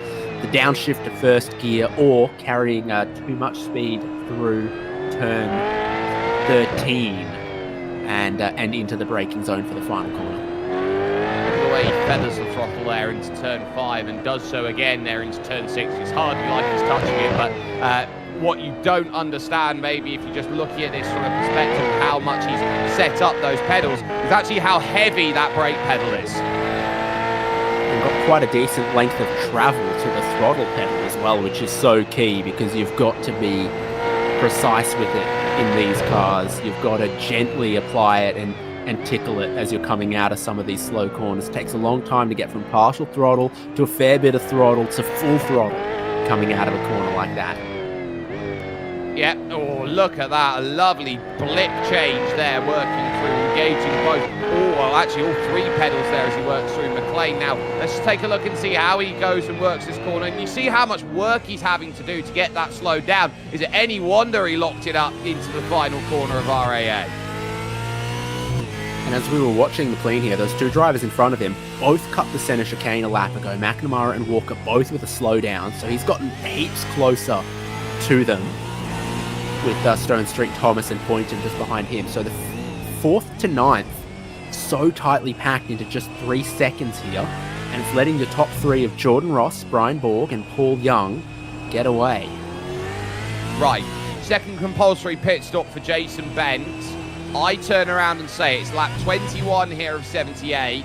[SPEAKER 1] The downshift to first gear or carrying too much speed through turn 13 and into the braking zone for the final corner.
[SPEAKER 2] The way he feathers the throttle there into turn 5 and does so again there into turn 6. It's hardly like he's touching it, but what you don't understand maybe if you're just looking at this from a perspective of how much he's set up those pedals is actually how heavy that brake pedal is.
[SPEAKER 1] And got quite a decent length of travel to the throttle pedal as well, which is so key because you've got to be precise with it in these cars. You've got to gently apply it and tickle it as you're coming out of some of these slow corners. It takes a long time to get from partial throttle to a fair bit of throttle to full throttle coming out of a corner like that.
[SPEAKER 2] Yeah, oh, look at that. A lovely blip change there, working through, engaging both, actually all 3 pedals there as he works through McLean. Now, let's take a look and see how he goes and works this corner. And you see how much work he's having to do to get that slowed down. Is it any wonder he locked it up into the final corner of RAA?
[SPEAKER 1] And as we were watching McLean here, those 2 drivers in front of him both cut the centre chicane a lap ago. McNamara and Walker both with a slowdown, so he's gotten heaps closer to them, with Stonestreet, Thomas and Poynton just behind him. So the 4th to 9th, so tightly packed into just 3 seconds here, and it's letting the top 3 of Jordan Ross, Brian Borg and Paul Young get away.
[SPEAKER 2] Right, second compulsory pit stop for Jason Bent. I turn around and say it's lap 21 here of 78.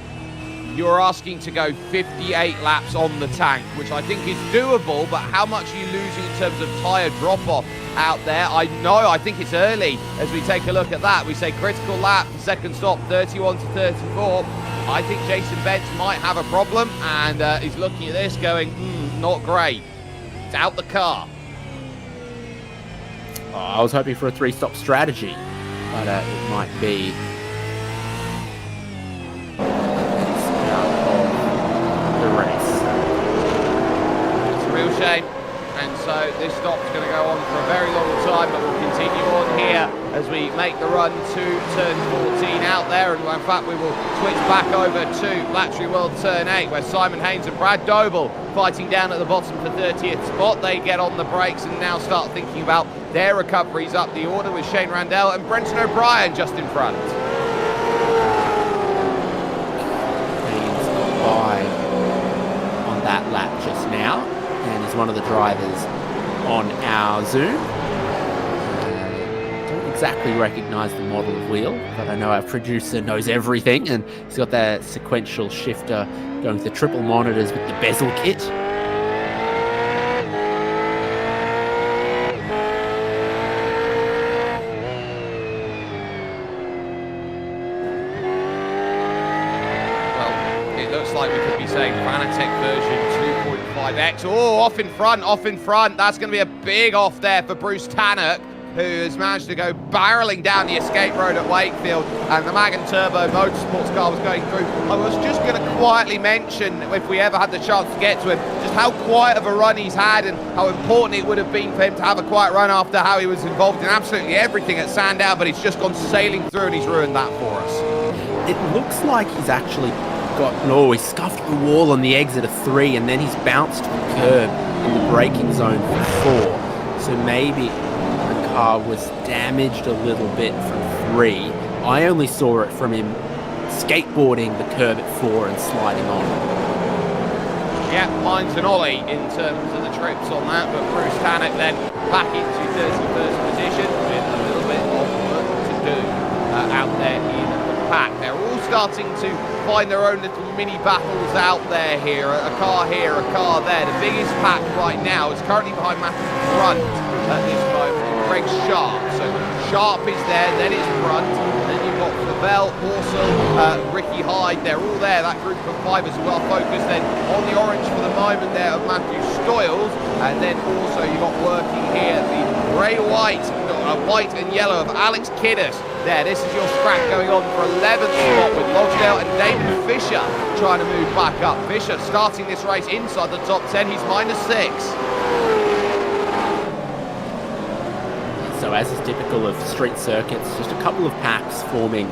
[SPEAKER 2] you're asking to go 58 laps on the tank, which I think is doable, but how much are you losing in terms of tyre drop-off out there? I think it's early as we take a look at that. We say critical lap, second stop, 31 to 34. I think Jason Vents might have a problem, and he's looking at this going, not great. It's out the car.
[SPEAKER 1] Oh, I was hoping for a 3-stop strategy, but it might be. It's out of the race.
[SPEAKER 2] It's a real shame. And so this stop's going to go on for a very long time, but we'll continue on here as we make the run to turn 14 out there. And in fact, we will switch back over to Latchery World turn 8, where Simon Haynes and Brad Doble fighting down at the bottom for 30th spot. They get on the brakes and now start thinking about their recoveries up the order, with Shane Randell and Brenton O'Brien just in front.
[SPEAKER 1] Haynes got by on that lap just now, and is one of the drivers on our Zoom. Don't exactly recognise the model of wheel, but I know our producer knows everything, and he's got that sequential shifter going with the triple monitors with the bezel kit.
[SPEAKER 2] Like we could be saying Fanatec version 2.5X. Oh, off in front. That's going to be a big off there for Bruce Tannock, who has managed to go barreling down the escape road at Wakefield, and the Magan Turbo Motorsports car was going through. I was just going to quietly mention, if we ever had the chance to get to him, just how quiet of a run he's had and how important it would have been for him to have a quiet run after how he was involved in absolutely everything at Sandown, but he's just gone sailing through and he's ruined that for us.
[SPEAKER 1] It looks like he's actually he scuffed the wall on the exit of 3, and then he's bounced to the curb in the braking zone for 4. So maybe the car was damaged a little bit from 3. I only saw it from him skateboarding the curb at 4 and sliding on.
[SPEAKER 2] Yeah, mine's an ollie in terms of the trips on that, but Bruce Tannock then back into 31st position with a little bit of work to do out there in the pack. They're all starting to find their own little mini battles out there here. A car here, a car there. The biggest pack right now is currently behind Matthew Front at this moment. Greg Sharp. So Sharp is there, then it's Front. Then you've got Flavel, Horsell, Ricky Hyde. They're all there. That group of 5 is well focused then on the orange for the moment there of Matthew Stoyles. And then also you've got working here the grey-white, white and yellow of Alex Kiddis. There, this is your scrap going on for 11th spot with Lodgedale and Damon Fisher trying to move back up. Fisher starting this race inside the top 10. He's -6.
[SPEAKER 1] So as is typical of street circuits, just a couple of packs forming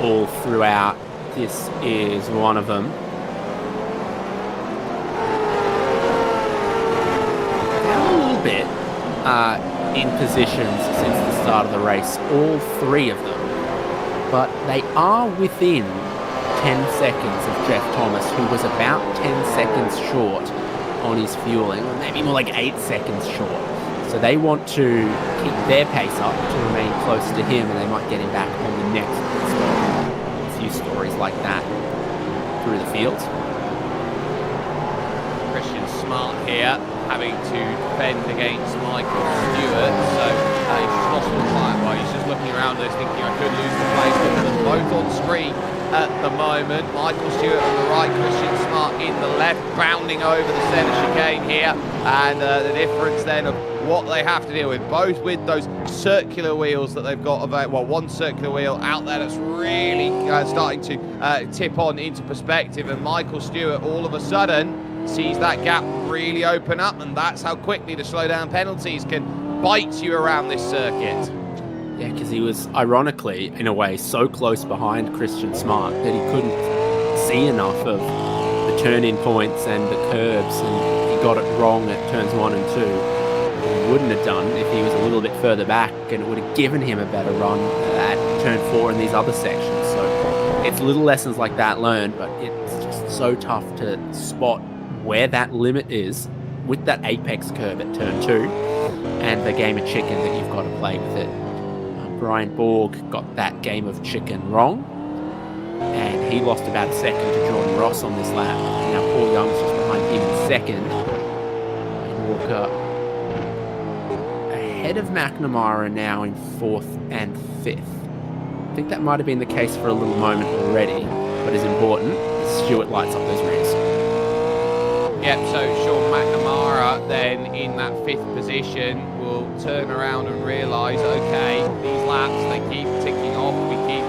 [SPEAKER 1] all throughout. This is one of them. Down a little bit in positions since the start of the race, all 3 of them, but they are within 10 seconds of Jeff Thomas, who was about 10 seconds short on his fueling, or maybe more like 8 seconds short. So they want to keep their pace up to remain close to him, and they might get him back on the next stop. A few stories like that through the field.
[SPEAKER 2] Christian Smart here, having to defend against Michael Stewart, so he's just lost all quiet while he's just looking around this thinking I could lose the place, but they're both on screen at the moment. Michael Stewart on the right, Christian Smart in the left, bounding over the centre chicane here, and the difference then of what they have to deal with, both with those circular wheels that they've got about, well, one circular wheel out there that's really starting to tip on into perspective, and Michael Stewart all of a sudden sees that gap really open up, and that's how quickly the slowdown penalties can bite you around this circuit.
[SPEAKER 1] Yeah, because he was, ironically, in a way, so close behind Christian Smart that he couldn't see enough of the turn-in points and the curbs, and he got it wrong at turns 1 and 2. He wouldn't have done if he was a little bit further back, and it would have given him a better run at turn 4 in these other sections. So it's little lessons like that learned, but it's just so tough to spot where that limit is with that apex curve at turn 2 and the game of chicken that you've got to play with it. Brian Borg got that game of chicken wrong, and he lost about a second to Jordan Ross on this lap. Now Paul Young's just behind him in second. And Walker ahead of McNamara now in 4th and 5th. I think that might have been the case for a little moment already, but is important. Stewart lights up those rears.
[SPEAKER 2] Yep, so Sean McNamara then in that 5th position will turn around and realise, okay, these laps, they keep ticking off, we keep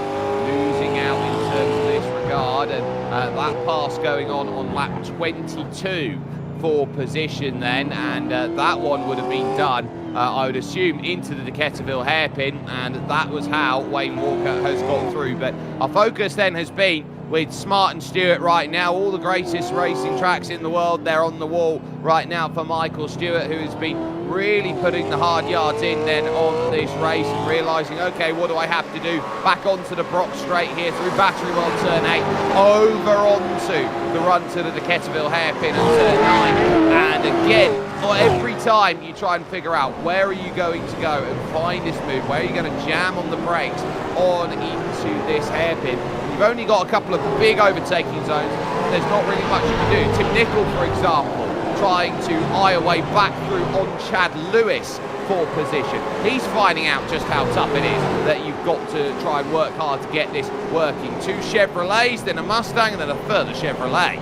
[SPEAKER 2] losing out in terms of this regard, and that pass going on lap 22 for position then, and that one would have been done, I would assume, into the Decaturville hairpin, and that was how Wayne Walker has gone through. But our focus then has been with Smart and Stewart right now. All the greatest racing tracks in the world, they're on the wall right now for Michael Stewart, who has been really putting the hard yards in then on this race and realising, okay, what do I have to do? Back onto the Brock straight here through Battery World turn 8, over onto the run to the Decaturville hairpin and turn 9. And again, every time you try and figure out where are you going to go and find this move, where are you going to jam on the brakes on into this hairpin, you've only got a couple of big overtaking zones. There's not really much you can do. Tim Nicol, for example, trying to eye away back through on Chad Lewis for position. He's finding out just how tough it is that you've got to try and work hard to get this working. 2 Chevrolets, then a Mustang, and then a further Chevrolet.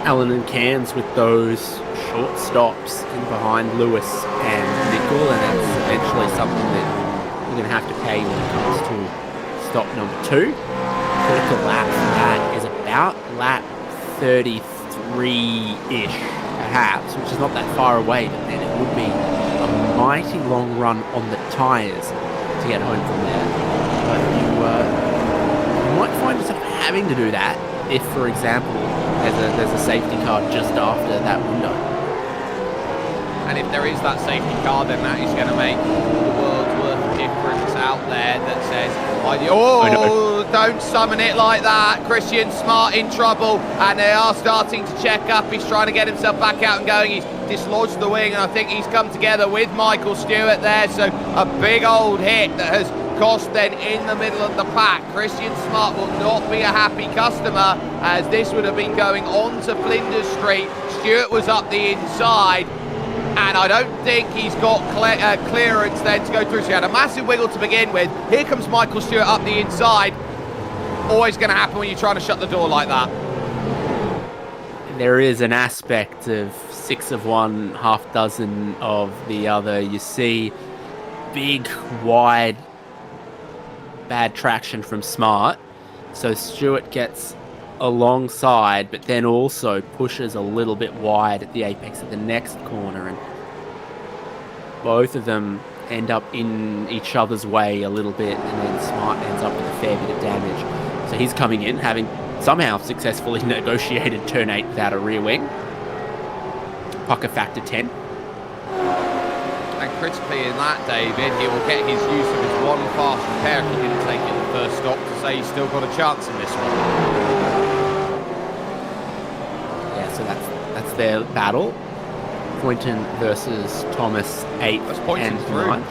[SPEAKER 1] Allen and Cairns with those short stops in behind Lewis and Nicol, and that's eventually something that you're going to have to pay when it comes to stop number 2. Critical lap for that is about lap 33-ish, perhaps, which is not that far away, but then it would be a mighty long run on the tyres to get home from there. But you might find yourself having to do that if, for example, there's a safety car just after that window.
[SPEAKER 2] And if there is that safety car, then that is going to make the world's worth of difference out there that says, oh, don't summon it like that. Christian Smart in trouble, and they are starting to check up. He's trying to get himself back out and going. He's dislodged the wing, and I think he's come together with Michael Stewart there. So a big old hit that has cost then in the middle of the pack. Christian Smart will not be a happy customer, as this would have been going on to Flinders Street. Stewart was up the inside, and I don't think he's got clearance then to go through. So he had a massive wiggle to begin with. Here comes Michael Stewart up the inside. Always going to happen when you're trying to shut the door like that.
[SPEAKER 1] There is an aspect of 6 of one, half dozen of the other. You see big, wide, bad traction from Smart. So Stewart gets alongside, but then also pushes a little bit wide at the apex of the next corner, and both of them end up in each other's way a little bit, and then Smart ends up with a fair bit of damage. So he's coming in, having somehow successfully negotiated turn 8 without a rear wing. Pucker factor 10.
[SPEAKER 2] And critically in that, David, he will get his use of his one fast repair if he didn't take it the first stop, to say he's still got a chance in this one.
[SPEAKER 1] So that's their battle. Poynton versus Thomas, 8th and 9th.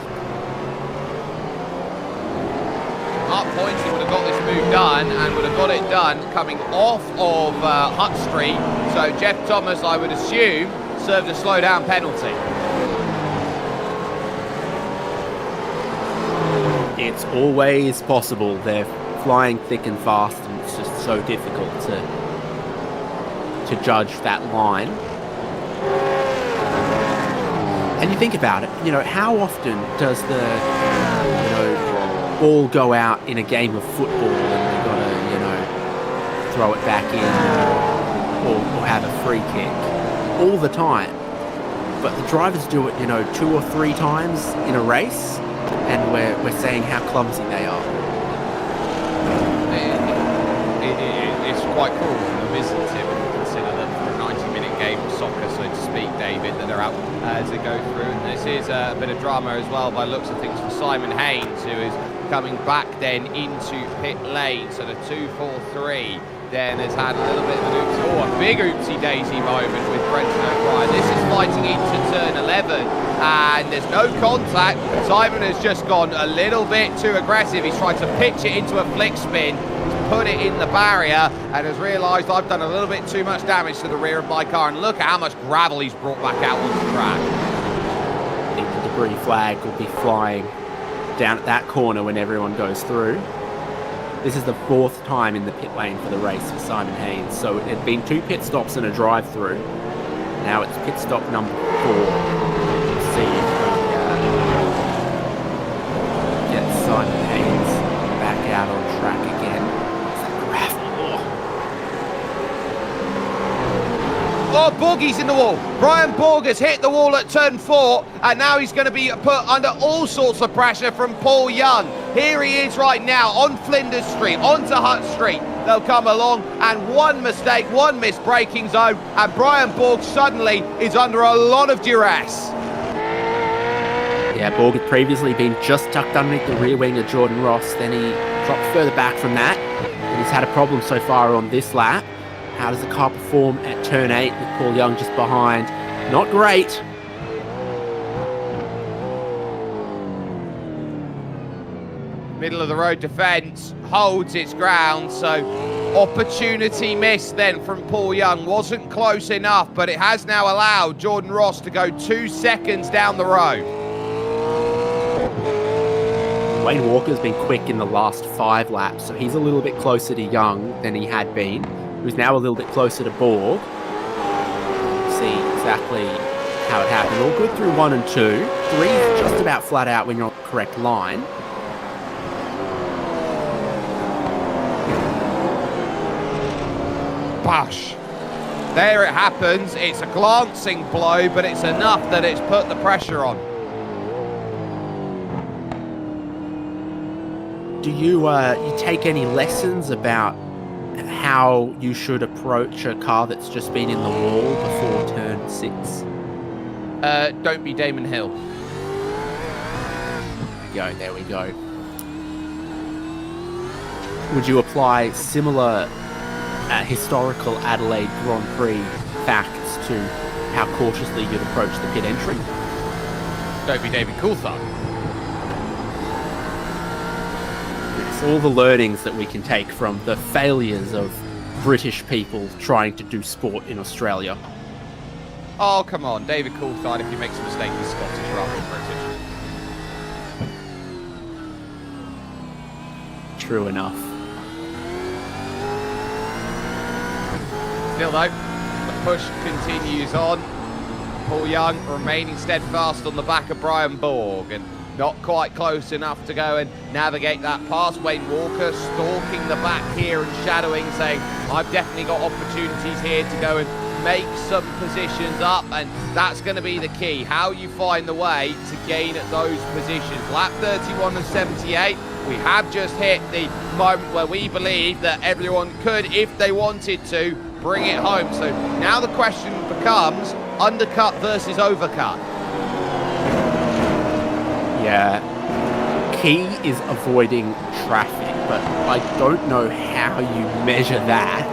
[SPEAKER 2] Mark Poynton would have got this move done, and would have got it done coming off of Hutt Street. So Jeff Thomas, I would assume, served a slow down penalty.
[SPEAKER 1] It's always possible. They're flying thick and fast, and it's just so difficult to judge that line. And you think about it, how often does the, ball go out in a game of football and they've got to, throw it back in or have a free kick? All the time. But the drivers do it, 2 or 3 times in a race, and we're saying how clumsy they are.
[SPEAKER 2] It's quite cool from the isn't it? Game of soccer, so to speak, David, that are out as they go through. And this is a bit of drama as well by looks of things for Simon Haynes, who is coming back then into pit lane. So the 2-4-3 then has had a little bit of an oopsie, a big oopsie-daisy moment with Brenton O'Brien. This is fighting into turn 11, and there's no contact. Simon has just gone a little bit too aggressive. He's tried to pitch it into a flick spin, he's put it in the barrier, and has realised I've done a little bit too much damage to the rear of my car, and look at how much gravel he's brought back out on the track.
[SPEAKER 1] I think the debris flag will be flying down at that corner when everyone goes through. This is the 4th time in the pit lane for the race for Simon Haynes. So it had been 2 pit stops and a drive-through. Now it's pit stop number 4. Let's see if we get Simon Haynes back out on track again. It's that gravel.
[SPEAKER 2] Oh, Borgie's in the wall. Brian Borg has hit the wall at turn 4, and now he's going to be put under all sorts of pressure from Paul Young. Here he is right now on Flinders Street, onto Hutt Street. They'll come along, and one mistake, one missed braking zone, and Brian Borg suddenly is under a lot of duress.
[SPEAKER 1] Yeah, Borg had previously been just tucked underneath the rear wing of Jordan Ross, then he dropped further back from that, and he's had a problem so far on this lap. How does the car perform at turn 8 with Paul Young just behind? Not great.
[SPEAKER 2] Middle of the road defence holds its ground, so opportunity missed then from Paul Young. Wasn't close enough, but it has now allowed Jordan Ross to go 2 seconds down the road.
[SPEAKER 1] Wayne Walker's been quick in the last 5 laps, so he's a little bit closer to Young than he had been, who's now a little bit closer to Borg. See exactly how it happened. All good through 1 and 2. 3 is just about flat out when you're on the correct line.
[SPEAKER 2] Bosh. There it happens. It's a glancing blow, but it's enough that it's put the pressure on.
[SPEAKER 1] Do you take any lessons about how you should approach a car that's just been in the wall before turn 6?
[SPEAKER 2] Don't be Damon Hill.
[SPEAKER 1] There we go. Would you apply similar historical Adelaide Grand Prix facts to how cautiously you'd approach the pit entry?
[SPEAKER 2] Don't be David Coulthard.
[SPEAKER 1] It's all the learnings that we can take from the failures of British people trying to do sport in Australia.
[SPEAKER 2] Oh, come on. David Coulthard, if he makes a mistake, he's Scottish rather than British.
[SPEAKER 1] True enough.
[SPEAKER 2] Still though, the push continues on. Paul Young remaining steadfast on the back of Brian Borg, and not quite close enough to go and navigate that past. Wayne Walker stalking the back here and shadowing, saying, I've definitely got opportunities here to go and make some positions up, and that's going to be the key. How you find the way to gain at those positions. Lap 31 of 78. We have just hit the moment where we believe that everyone could, if they wanted to, bring it home. So now the question becomes undercut versus overcut.
[SPEAKER 1] Yeah, key is avoiding traffic, but I don't know how you measure that,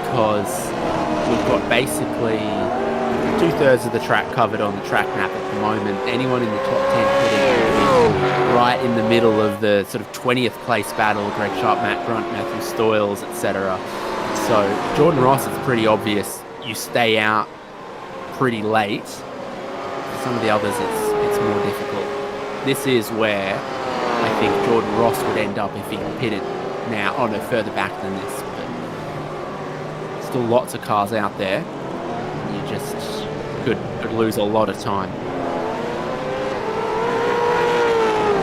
[SPEAKER 1] because we've got basically 2/3 of the track covered on the track map at the moment. Anyone in the top 10 pitting right in the middle of the sort of 20th place battle, Greg Sharp, Matt Grunt, Matthew Stoyles, etc. So Jordan Ross, it's pretty obvious you stay out pretty late. For some of the others, it's more difficult. This is where I think Jordan Ross would end up if he pitted now. Oh no, further back than this. But still lots of cars out there. You just could lose a lot of time.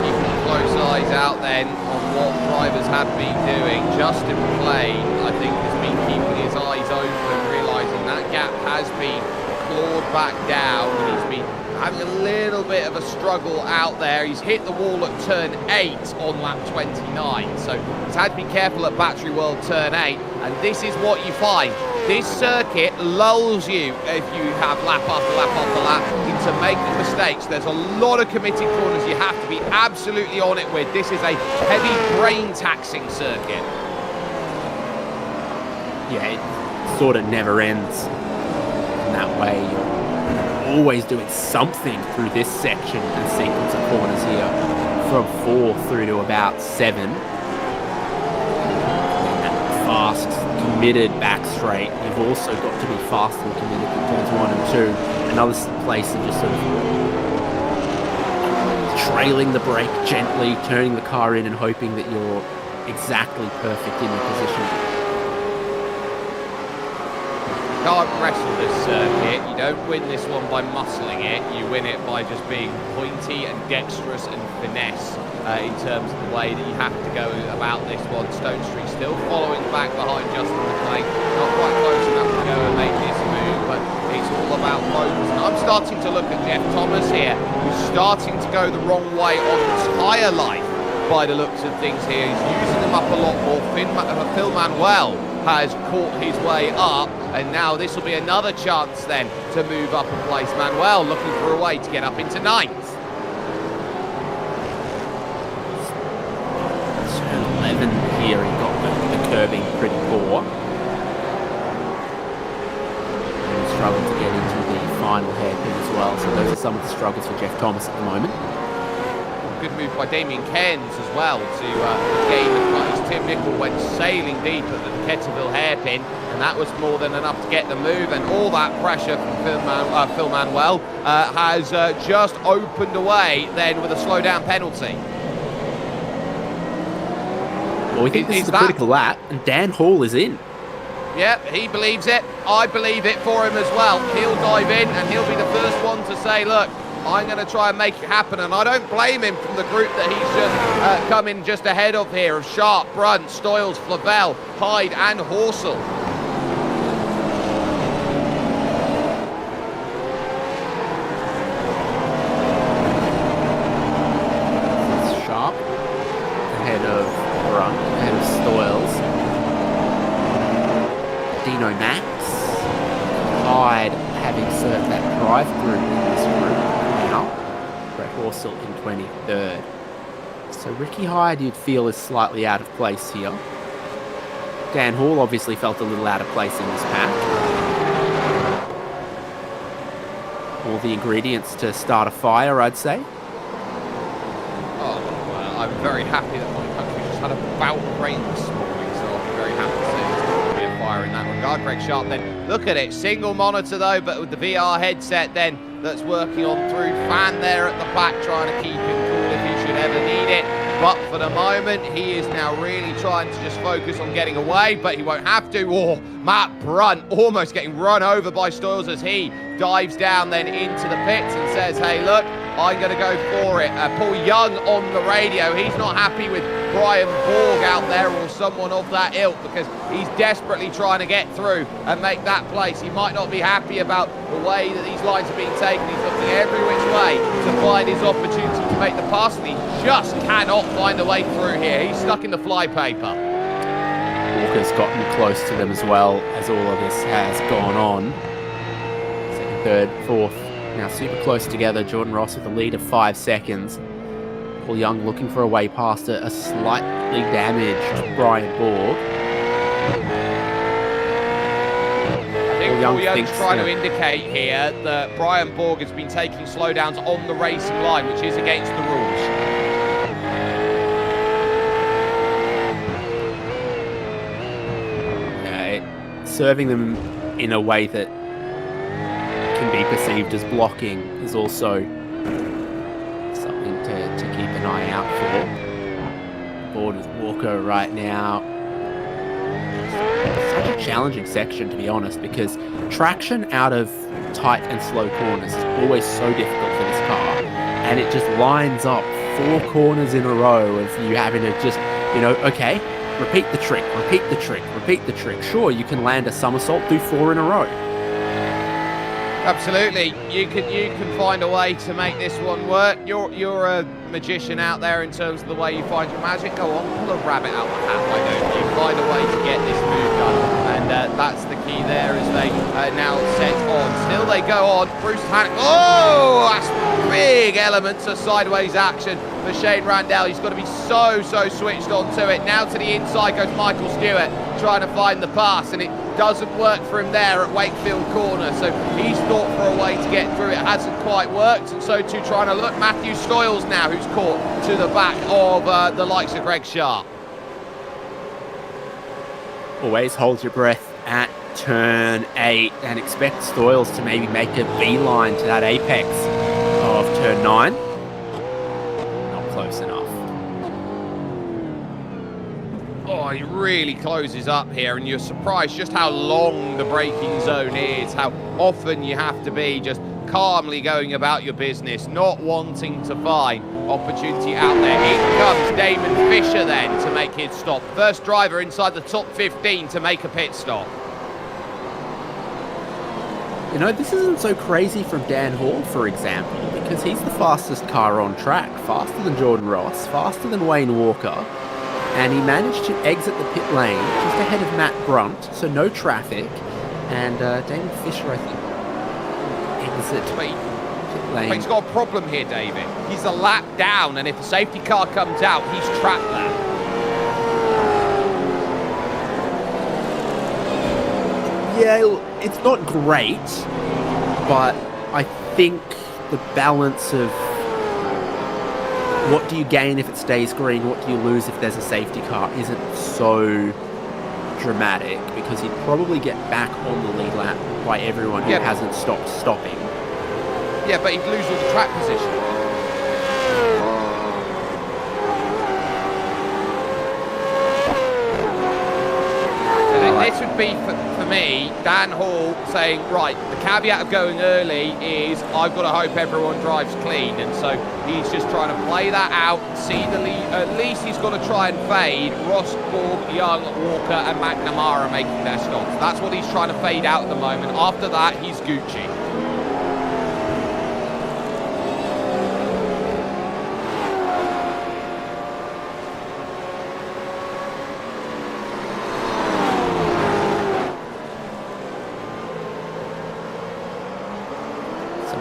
[SPEAKER 2] Keeping close eyes out then on what drivers have been doing. Justin McLean, I think, has been keeping his eyes open, realising that gap has been clawed back down, and he's been having a little bit of a struggle out there. He's hit the wall at turn 8 on lap 29, so he's had to be careful at Battery World turn 8, and this is what you find. This circuit lulls you if you have lap after lap after lap into making mistakes. There's a lot of committed corners you have to be absolutely on it with. This is a heavy brain taxing circuit.
[SPEAKER 1] yeah, it sort of never ends in that way. You're always doing something through this section and sequence of corners here, from 4 through to about 7. And that fast, committed back straight. You've also got to be fast and committed in turns 1 and 2. Another place of just sort of trailing the brake gently, turning the car in and hoping that you're exactly perfect in your position.
[SPEAKER 2] You can't wrestle this circuit. You don't win this one by muscling it. You win it by just being pointy and dexterous and finesse in terms of the way that you have to go about this one. Stone Street still following back behind Justin McLean. Not quite close enough to go and make this move, but it's all about focus. And I'm starting to look at Jeff Thomas here, who's starting to go the wrong way on tyre life by the looks of things here. He's using them up a lot more. Phil Manuel has caught his way up, and now this will be another chance then to move up a place. Manuel looking for a way to get up into 9th.
[SPEAKER 1] Turn 11 here, he got the curbing pretty poor. And struggled to get into the final hairpin as well, so those are some of the struggles for Jeff Thomas at the moment.
[SPEAKER 2] Good move by Damien Cairns as well to gain the place. Tim Nicol went sailing deep at the Kettleville hairpin, and that was more than enough to get the move, and all that pressure from Phil Manuel has just opened away then with a slow down penalty.
[SPEAKER 1] Well, we think this is a critical lap, and Dan Hall is in.
[SPEAKER 2] Yep, he believes it. I believe it for him as well. He'll dive in, and he'll be the first one to say, look, I'm going to try and make it happen, and I don't blame him from the group that he's just come in just ahead of here, of Sharp, Brunt, Stoyles, Flavel, Hyde and Horsell.
[SPEAKER 1] Sharp ahead of Brunt, ahead of Stoyles. Dino Max, Hyde having served that drive-through in this group. Brett Horsell in 23rd. So Ricky Hyde, you'd feel, is slightly out of place here. Dan Hall obviously felt a little out of place in this pack. All the ingredients to start a fire, I'd say.
[SPEAKER 2] Oh, well, I'm very happy that my country just had a bout of rain this morning, so I'll be very happy to see there's going to be a fire in that regard. Greg Sharp then, look at it, single monitor though, but with the VR headset then, that's working on through. Fan there at the back trying to keep him cool if he should ever need it. But for the moment, he is now really trying to just focus on getting away, but he won't have to. Oh, Matt Brunt almost getting run over by Stoyles as he dives down then into the pits and says, hey, look, I'm going to go for it. Paul Young on the radio. He's not happy with Brian Borg out there or someone of that ilk because he's desperately trying to get through and make that place. He might not be happy about the way that these lines are being taken. He's looking every which way to find his opportunity to make the pass, and he just cannot find a way through here. He's stuck in the flypaper.
[SPEAKER 1] Walker's gotten close to them as well as all of this has gone on. Second, third, fourth. Now super close together. Jordan Ross with a lead of 5 seconds. Paul Young looking for a way past a slightly damaged Brian Borg.
[SPEAKER 2] I think Paul Young's trying to indicate here that Brian Borg has been taking slowdowns on the racing line, which is against the rules.
[SPEAKER 1] Serving them in a way that can be perceived as blocking is also something to keep an eye out for. Board with Walker right now. Such a challenging section, to be honest, because traction out of tight and slow corners is always so difficult for this car, and it just lines up 4 corners in a row of you having to just, okay, repeat the trick, repeat the trick, repeat the trick. Sure, you can land a somersault, do 4 in a row.
[SPEAKER 2] Absolutely, you can find a way to make this one work. You're a magician out there in terms of the way you find your magic. Go on, pull a rabbit out of the hat, why don't you? Find a way to get this move done, and that's the key there as they now set on. Still they go on. Bruce Hannock, oh, that's big elements of sideways action for Shane Randell. He's got to be so switched on to it. Now to the inside goes Michael Stewart, trying to find the pass, and it doesn't work for him there at Wakefield Corner. So he's thought for a way to get through. It hasn't quite worked, and so too trying to look Matthew Stoyles now, who's caught to the back of the likes of Greg Sharp.
[SPEAKER 1] Always hold your breath at turn 8 and expect Stoyles to maybe make a beeline to that apex of turn 9. Not close enough.
[SPEAKER 2] Oh, he really closes up here, and you're surprised just how long the braking zone is, how often you have to be just calmly going about your business, not wanting to find opportunity out there. In comes Damon Fisher then to make his stop. First driver inside the top 15 to make a pit stop.
[SPEAKER 1] You know, this isn't so crazy from Dan Hall, for example, because he's the fastest car on track, faster than Jordan Ross, faster than Wayne Walker, and he managed to exit the pit lane just ahead of Matt Brunt, so no traffic, and Damon Fisher, I think, exit pit lane.
[SPEAKER 2] But he's got a problem here, David. He's a lap down, and if a safety car comes out, he's trapped there.
[SPEAKER 1] Yeah, it's not great, but I think the balance of what do you gain if it stays green, what do you lose if there's a safety car isn't so dramatic, because he'd probably get back on the lead lap by everyone who hasn't stopped stopping.
[SPEAKER 2] Yeah, but he'd lose all the track position. This would be, for me, Dan Hall saying, right, the caveat of going early is I've got to hope everyone drives clean. And so he's just trying to play that out, see the lead. At least he's got to try and fade Ross, Borg, Young, Walker and McNamara making their stops. That's what he's trying to fade out at the moment. After that, he's Gucci.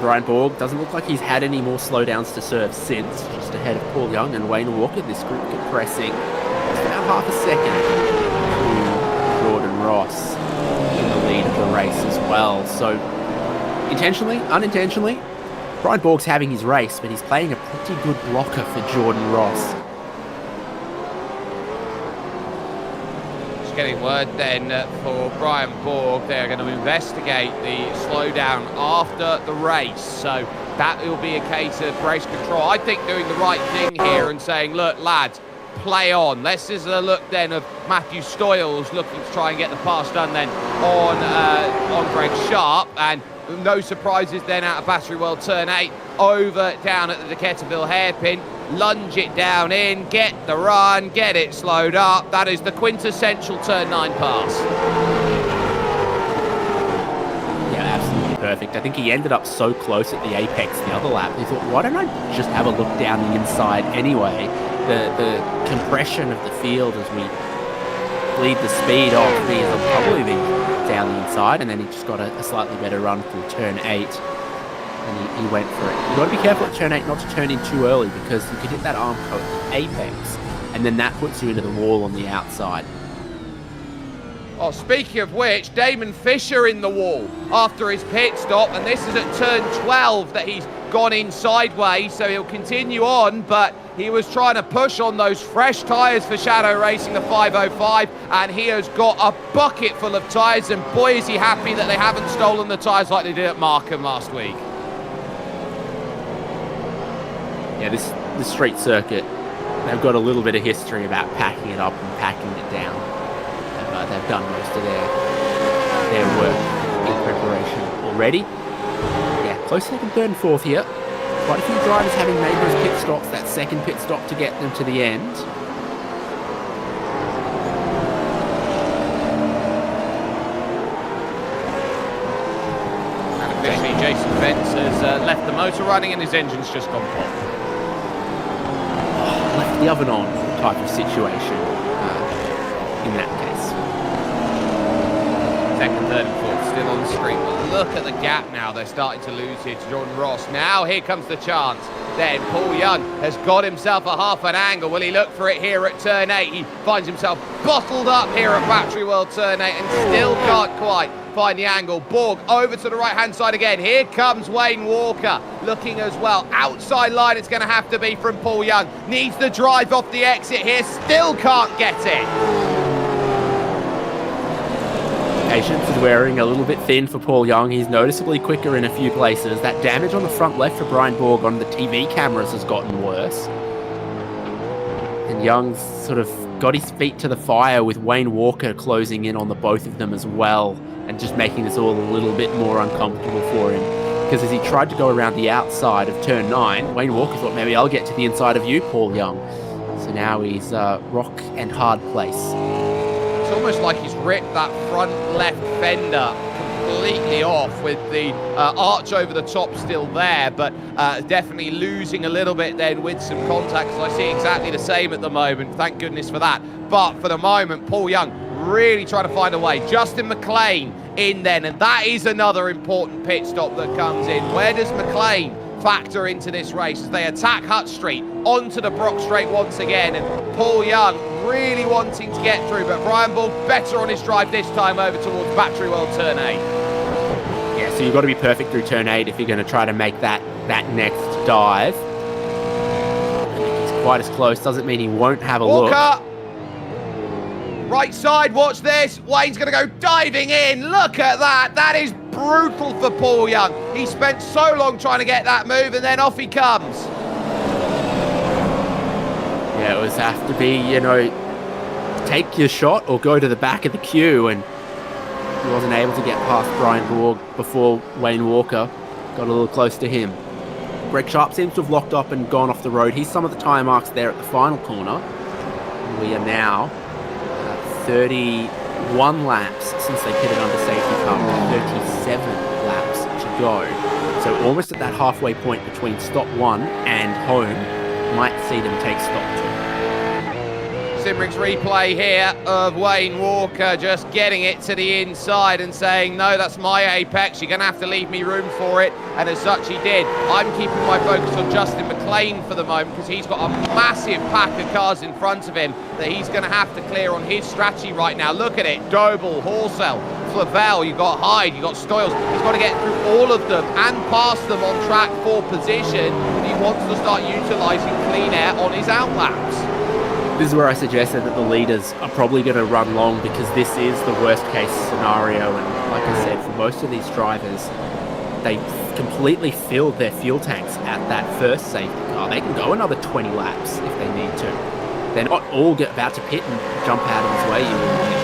[SPEAKER 1] Brian Borg doesn't look like he's had any more slowdowns to serve since, just ahead of Paul Young and Wayne Walker. This group compressing just about half a second to Jordan Ross in the lead of the race as well. So intentionally, unintentionally, Brian Borg's having his race, but he's playing a pretty good blocker for Jordan Ross.
[SPEAKER 2] Getting word then for Brian Borg, they're going to investigate the slowdown after the race, so that will be a case of race control. I think doing the right thing here and saying, look lads, play on. This is a look then of Matthew Stoyles looking to try and get the pass done then on Greg Sharp, and no surprises then out of Battery World turn 8 over down at the Decateville hairpin. Lunge it down in, get the run, get it slowed up. That is the quintessential turn 9 pass.
[SPEAKER 1] Yeah, absolutely perfect. I think he ended up so close at the apex the other lap. He thought, why don't I just have a look down the inside anyway? The compression of the field as we bleed the speed off means I'll probably be down the inside, and then he just got a slightly better run through turn 8. And he went for it. You've got to be careful at turn 8 not to turn in too early, because you could hit that arm coat at the apex, and then that puts you into the wall on the outside.
[SPEAKER 2] Oh, speaking of which, Damon Fisher in the wall after his pit stop, and this is at turn 12 that he's gone in sideways, so he'll continue on, but he was trying to push on those fresh tyres for Shadow Racing, the 505, and he has got a bucket full of tyres, and boy is he happy that they haven't stolen the tyres like they did at Markham last week. Yeah, this street circuit, they've got a little bit of history about packing it up and packing it down. They've done most of their work in preparation already. Yeah, close second, third and fourth here. Quite a few drivers having made those pit stops, that second pit stop to get them to the end. And officially Jason Vence has left the motor running and his engine's just gone pop.
[SPEAKER 1] Left the oven on type of situation in that case.
[SPEAKER 2] second, third, and fourth, still on the street. But look at the gap now. They're starting to lose here to Jordan Ross. Now here comes the chance. Then Paul Young has got himself a half an angle. Will he look for it here at turn 8? He finds himself bottled up here at Battery World turn 8 and still can't quite find the angle. Borg over to the right-hand side again. Here comes Wayne Walker looking as well. Outside line it's going to have to be from Paul Young. Needs the drive off the exit here. Still can't get it.
[SPEAKER 1] Patience is wearing a little bit thin for Paul Young. He's noticeably quicker in a few places. That damage on the front left for Brian Borg on the TV cameras has gotten worse. And Young's sort of got his feet to the fire with Wayne Walker closing in on the both of them as well, and just making this all a little bit more uncomfortable for him. Because as he tried to go around the outside of turn 9, Wayne Walker thought, maybe I'll get to the inside of you, Paul Young. So now he's rock and hard place.
[SPEAKER 2] It's almost like he's ripped that front left fender completely off with the arch over the top still there, but definitely losing a little bit then with some contact, because I see exactly the same at the moment. Thank goodness for that. But for the moment, Paul Young really trying to find a way. Justin McLean in then, and that is another important pit stop that comes in. Where does McLean factor into this race as they attack Hutt Street onto the Brock Straight once again, and Paul Young really wanting to get through, but Brian Borg better on his drive this time over towards Battery World turn 8.
[SPEAKER 1] Yeah, so you've got to be perfect through turn 8 if you're going to try to make that next dive. He's quite as close, doesn't mean he won't have a look.
[SPEAKER 2] Right side, watch this. Wayne's going to go diving in. Look at that. That is brutal for Paul Young. He spent so long trying to get that move, and then off he comes.
[SPEAKER 1] Yeah, it was have to be, you know, take your shot or go to the back of the queue, and he wasn't able to get past Brian Borg before Wayne Walker got a little close to him. Greg Sharp seems to have locked up and gone off the road. He's some of the tyre marks there at the final corner. And we are now 31 laps since they pitted under safety car, 37 laps to go. So almost at that halfway point between stop 1 and home, might see them take stop 2.
[SPEAKER 2] SimRigs replay here of Wayne Walker just getting it to the inside and saying, no, that's my apex, you're going to have to leave me room for it, and as such he did. I'm keeping my focus on Justin McLean for the moment because he's got a massive pack of cars in front of him that he's going to have to clear on his strategy right now. Look at it, Doble, Horsell, Flavel, you've got Hyde, you've got Stoyles. He's got to get through all of them and pass them on track for position, and he wants to start utilising clean air on his outlaps.
[SPEAKER 1] This is where I suggested that the leaders are probably going to run long, because this is the worst case scenario, and like I said, for most of these drivers, they completely filled their fuel tanks at that first safety car. They can go another 20 laps if they need to. They're not all about to pit and jump out of his way, you wouldn't think.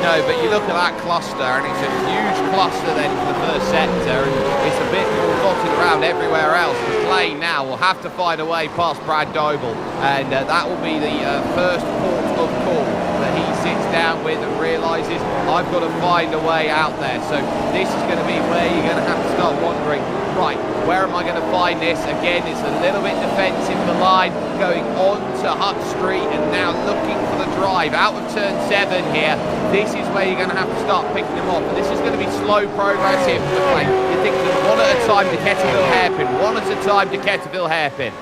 [SPEAKER 2] No, but you look at that cluster, and it's a huge cluster then for the first sector, and it's a bit more dotted around everywhere else. McLean now will have to find a way past Brad Doble, and that will be the first port of call that he sits down with and realises, I've got to find a way out there. So this is going to be where you're going to have to start wondering, right, where am I going to find this? Again, it's a little bit defensive, the line going on to Hutt Street, and now looking for the drive out of turn 7 here. This is where you're going to have to start picking them off, and this is going to be slow progress here for McLean. You're thinking one at a time to Kettleville hairpin, one at a time to Kettleville hairpin.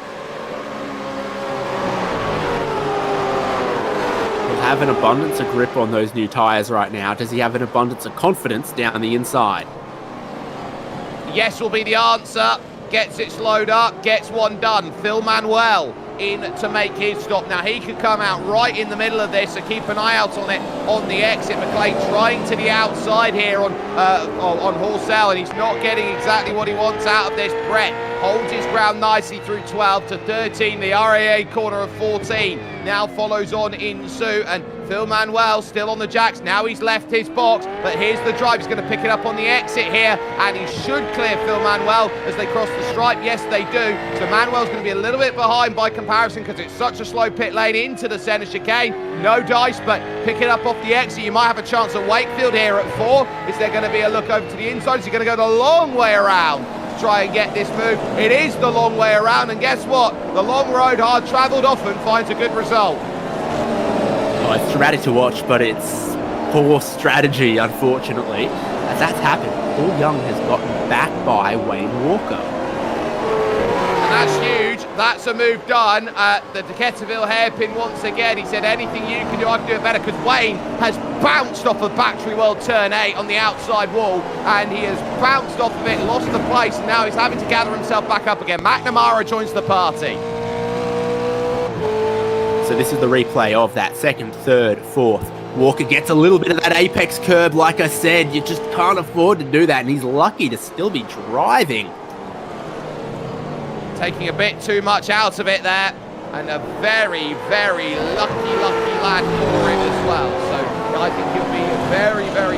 [SPEAKER 1] He'll have an abundance of grip on those new tyres right now. Does he have an abundance of confidence down the inside?
[SPEAKER 2] Yes will be the answer. Gets it slowed up, gets one done. Phil Manuel in to make his stop. Now he could come out right in the middle of this, so keep an eye out on it on the exit. McLean trying to the outside here on Horsell, and he's not getting exactly what he wants out of this. Brett holds his ground nicely through 12 to 13. The RAA corner of 14 now follows on in Sue, and Phil Manuel still on the jacks. Now he's left his box, but here's the drive. He's going to pick it up on the exit here, and he should clear Phil Manuel as they cross the stripe. Yes, they do. So Manuel's going to be a little bit behind by comparison because it's such a slow pit lane into the centre chicane. No dice, but pick it up off the exit. You might have a chance at Wakefield here at 4. Is there going to be a look over to the inside? Is he going to go the long way around to try and get this move? It is the long way around, and guess what? The long road, hard travelled, often finds a good result.
[SPEAKER 1] Well, it's dramatic to watch, but it's poor strategy, unfortunately. As that's happened, Paul Young has gotten back by Wayne Walker.
[SPEAKER 2] And that's huge. That's a move done at the Decaturville hairpin once again. He said, anything you can do, I can do it better, because Wayne has bounced off of Battery World Turn 8 on the outside wall, and he has bounced off of it, lost the place, and now he's having to gather himself back up again. McNamara joins the party.
[SPEAKER 1] So this is the replay of that second, third, fourth. Walker gets a little bit of that apex curb. Like I said, you just can't afford to do that, and he's lucky to still be driving.
[SPEAKER 2] Taking a bit too much out of it there, and a very, very lucky lad for him as well. So I think he'll be very, very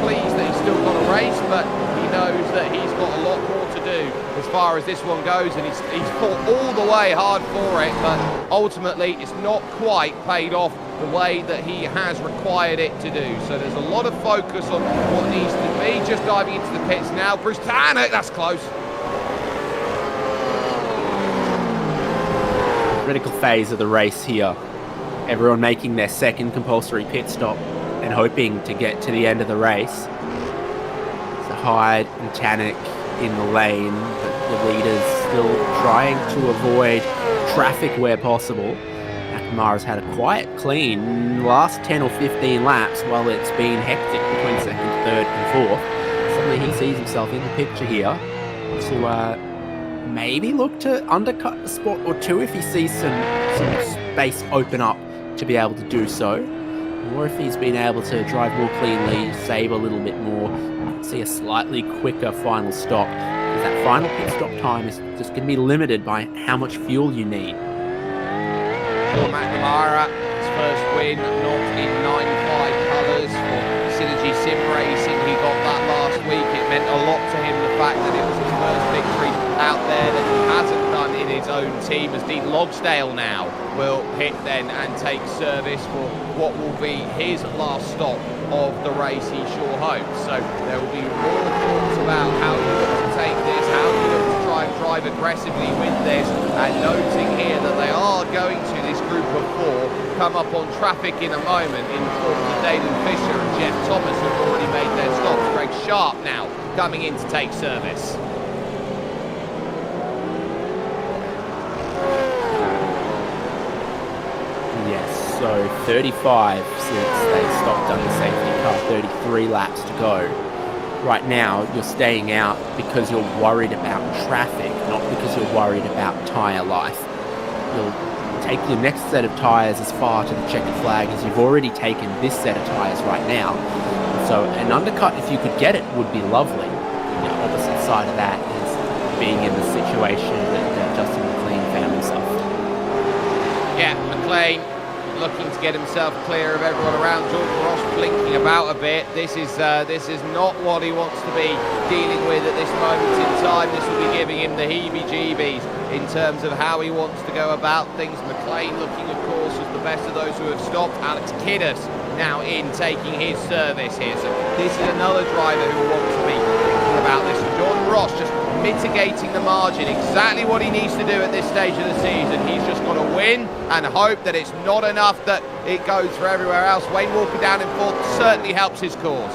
[SPEAKER 2] pleased that he's still got a race, but he knows that he's got a lot more to do as far as this one goes, and he's fought all the way hard for it, but ultimately it's not quite paid off the way that he has required it to do. So there's a lot of focus on what needs to be. Just diving into the pits now. Bruce Tanner, that's close.
[SPEAKER 1] Critical phase of the race here. Everyone making their second compulsory pit stop and hoping to get to the end of the race. So Hyde and Tannick in the lane, but the leaders still trying to avoid traffic where possible. McNamara's had a quiet, clean last 10 or 15 laps while it's been hectic between second, third and fourth. Suddenly he sees himself in the picture here to maybe look to undercut a spot or two if he sees some space open up to be able to do so. Or if he's been able to drive more cleanly, save a little bit more, see a slightly quicker final stop. Because that final pit stop time is just going to be limited by how much fuel you need.
[SPEAKER 2] For McNamara, his first win, not in 9.5 colours for Synergy Sim Racing. He got that last week. It meant a lot to him, the fact that it was his first victory out there that he hasn't done in his own team, as Dean Logsdale now will hit then and take service for what will be his last stop of the race, he sure hopes. So there will be more thoughts about how you look to take this, how you look to try and drive aggressively with this, and noting here that they are going to, this group of four, come up on traffic in a moment in the form of Dayton Fisher and Jeff Thomas, who've already made their stops. Greg Sharp now coming in to take service.
[SPEAKER 1] Yes, so 35 since they stopped under safety car, 33 laps to go. Right now, you're staying out because you're worried about traffic, not because you're worried about tyre life. You'll take your next set of tyres as far to the checkered flag as you've already taken this set of tyres right now. So an undercut, if you could get it, would be lovely. The opposite side of that is being in the situation that Justin McLean found himself.
[SPEAKER 2] Yeah, McLean looking to get himself clear of everyone around. Jordan Ross blinking about a bit. This is not what he wants to be dealing with at this moment in time. This will be giving him the heebie-jeebies in terms of how he wants to go about things. McLean looking, of course, as the best of those who have stopped. Alex Kiddas now in, taking his service here. So this is another driver who will want to be thinking about this. And Jordan Ross just mitigating the margin, exactly what he needs to do at this stage of the season. He's just got to win and hope that it's not enough that it goes for everywhere else. Wayne Walker down in fourth certainly helps his cause.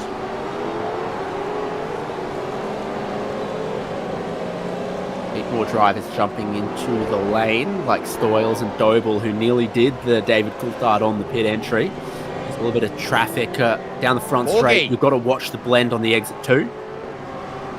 [SPEAKER 1] More drivers jumping into the lane, like Stoyles and Doble, who nearly did the David Coulthard on the pit entry. There's a little bit of traffic down the front straight. You've got to watch the blend on the exit too.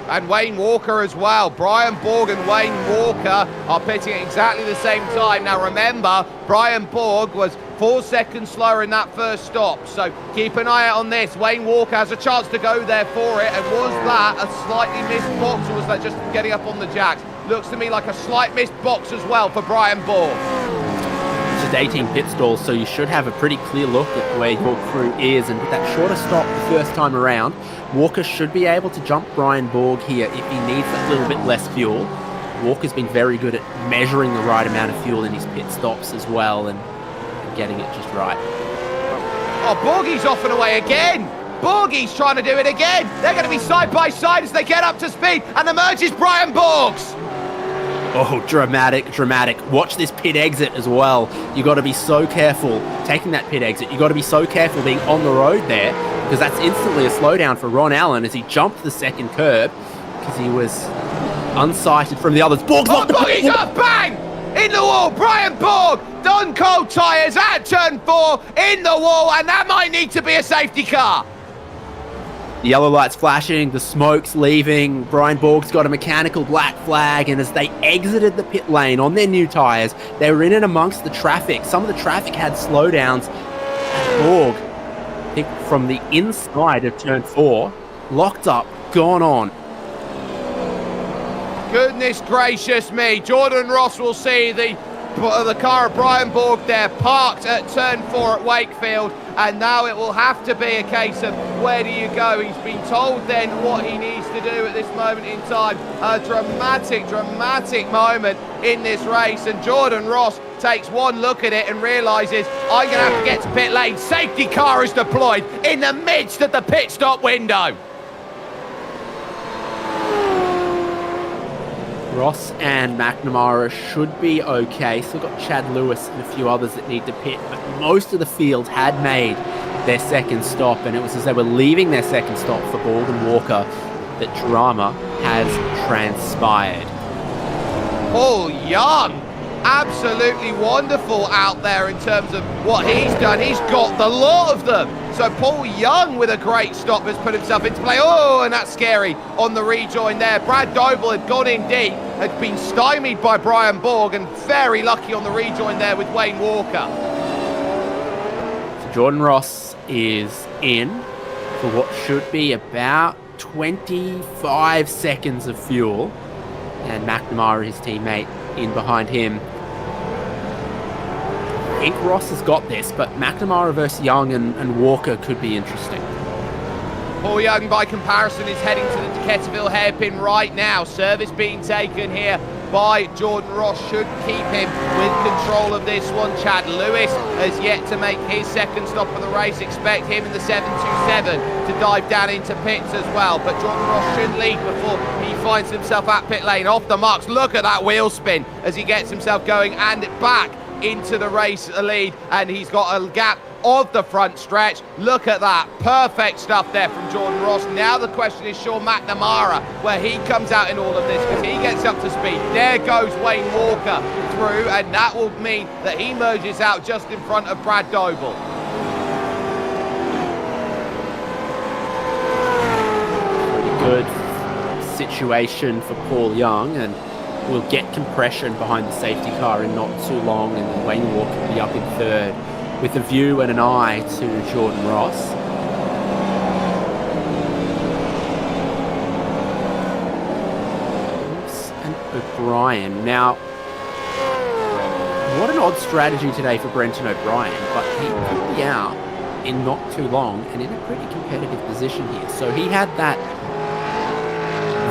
[SPEAKER 2] And Wayne Walker as well. Brian Borg and Wayne Walker are pitting at exactly the same time. Now remember, Brian Borg was 4 seconds slower in that first stop, so keep an eye out on this. Wayne Walker has a chance to go there for it, and was that a slightly missed box, or was that just getting up on the jacks? Looks to me like a slight missed box as well for Brian Borg.
[SPEAKER 1] It's just 18 pit stalls, so you should have a pretty clear look at where your crew is, and with that shorter stop the first time around, Walker should be able to jump Brian Borg here if he needs a little bit less fuel. Walker's been very good at measuring the right amount of fuel in his pit stops as well, and getting it just right.
[SPEAKER 2] Oh, Borgie's off and away again! Borgie's trying to do it again! They're going to be side by side as they get up to speed, and emerges Brian Borgs!
[SPEAKER 1] Oh, dramatic, dramatic. Watch this pit exit as well. You got to be so careful taking that pit exit. You got to be so careful being on the road there, because that's instantly a slowdown for Ron Allen as he jumped the second curb because he was unsighted from the others. Borg's
[SPEAKER 2] oh, Borg's up, bang! In the wall, Brian Borg, done cold tyres at turn 4, in the wall, and that might need to be a safety car.
[SPEAKER 1] The yellow light's flashing, the smoke's leaving, Brian Borg's got a mechanical black flag, and as they exited the pit lane on their new tyres, they were in and amongst the traffic. Some of the traffic had slowdowns. Borg, I think from the inside of turn 4, locked up, gone on.
[SPEAKER 2] Goodness gracious me, Jordan Ross will see the car of Brian Borg there parked at turn 4 at Wakefield, and now it will have to be a case of where do you go. He's been told then what he needs to do at this moment in time. A dramatic moment in this race, and Jordan Ross takes one look at it and realises, I'm going to have to get to pit lane. Safety car is deployed in the midst of the pit stop window.
[SPEAKER 1] Ross and McNamara should be okay. Still got Chad Lewis and a few others that need to pit, but most of the field had made their second stop, and it was as they were leaving their second stop for Borg and Walker that drama has transpired.
[SPEAKER 2] Paul Young, absolutely wonderful out there in terms of what he's done. He's got the lot of them. So Paul Young with a great stop has put himself into play. Oh, and that's scary on the rejoin there. Brad Doble had gone in deep, had been stymied by Brian Borg, and very lucky on the rejoin there with Wayne Walker.
[SPEAKER 1] So Jordan Ross is in for what should be about 25 seconds of fuel, and McNamara, his teammate, in behind him. I think Ross has got this, but McNamara versus Young and Walker could be interesting.
[SPEAKER 2] Paul Young, by comparison, is heading to the Kettleville hairpin right now. Service being taken here by Jordan Ross should keep him with control of this one. Chad Lewis has yet to make his second stop of the race. Expect him in the 727 to dive down into pits as well. But Jordan Ross should lead before he finds himself at pit lane. Off the marks. Look at that wheel spin as he gets himself going and back into the race lead, and he's got a gap of the front stretch. Look at that, perfect stuff there from Jordan Ross. Now the question is Sean McNamara, where he comes out in all of this, because he gets up to speed. There goes Wayne Walker through, and that will mean that he merges out just in front of Brad Doble.
[SPEAKER 1] Pretty good situation for Paul Young, and we'll get compression behind the safety car in not too long, and Wayne Walker will be up in third with a view and an eye to Jordan Ross. And O'Brien. Now, what an odd strategy today for Brenton O'Brien, but he could be out in not too long and in a pretty competitive position here. So he had that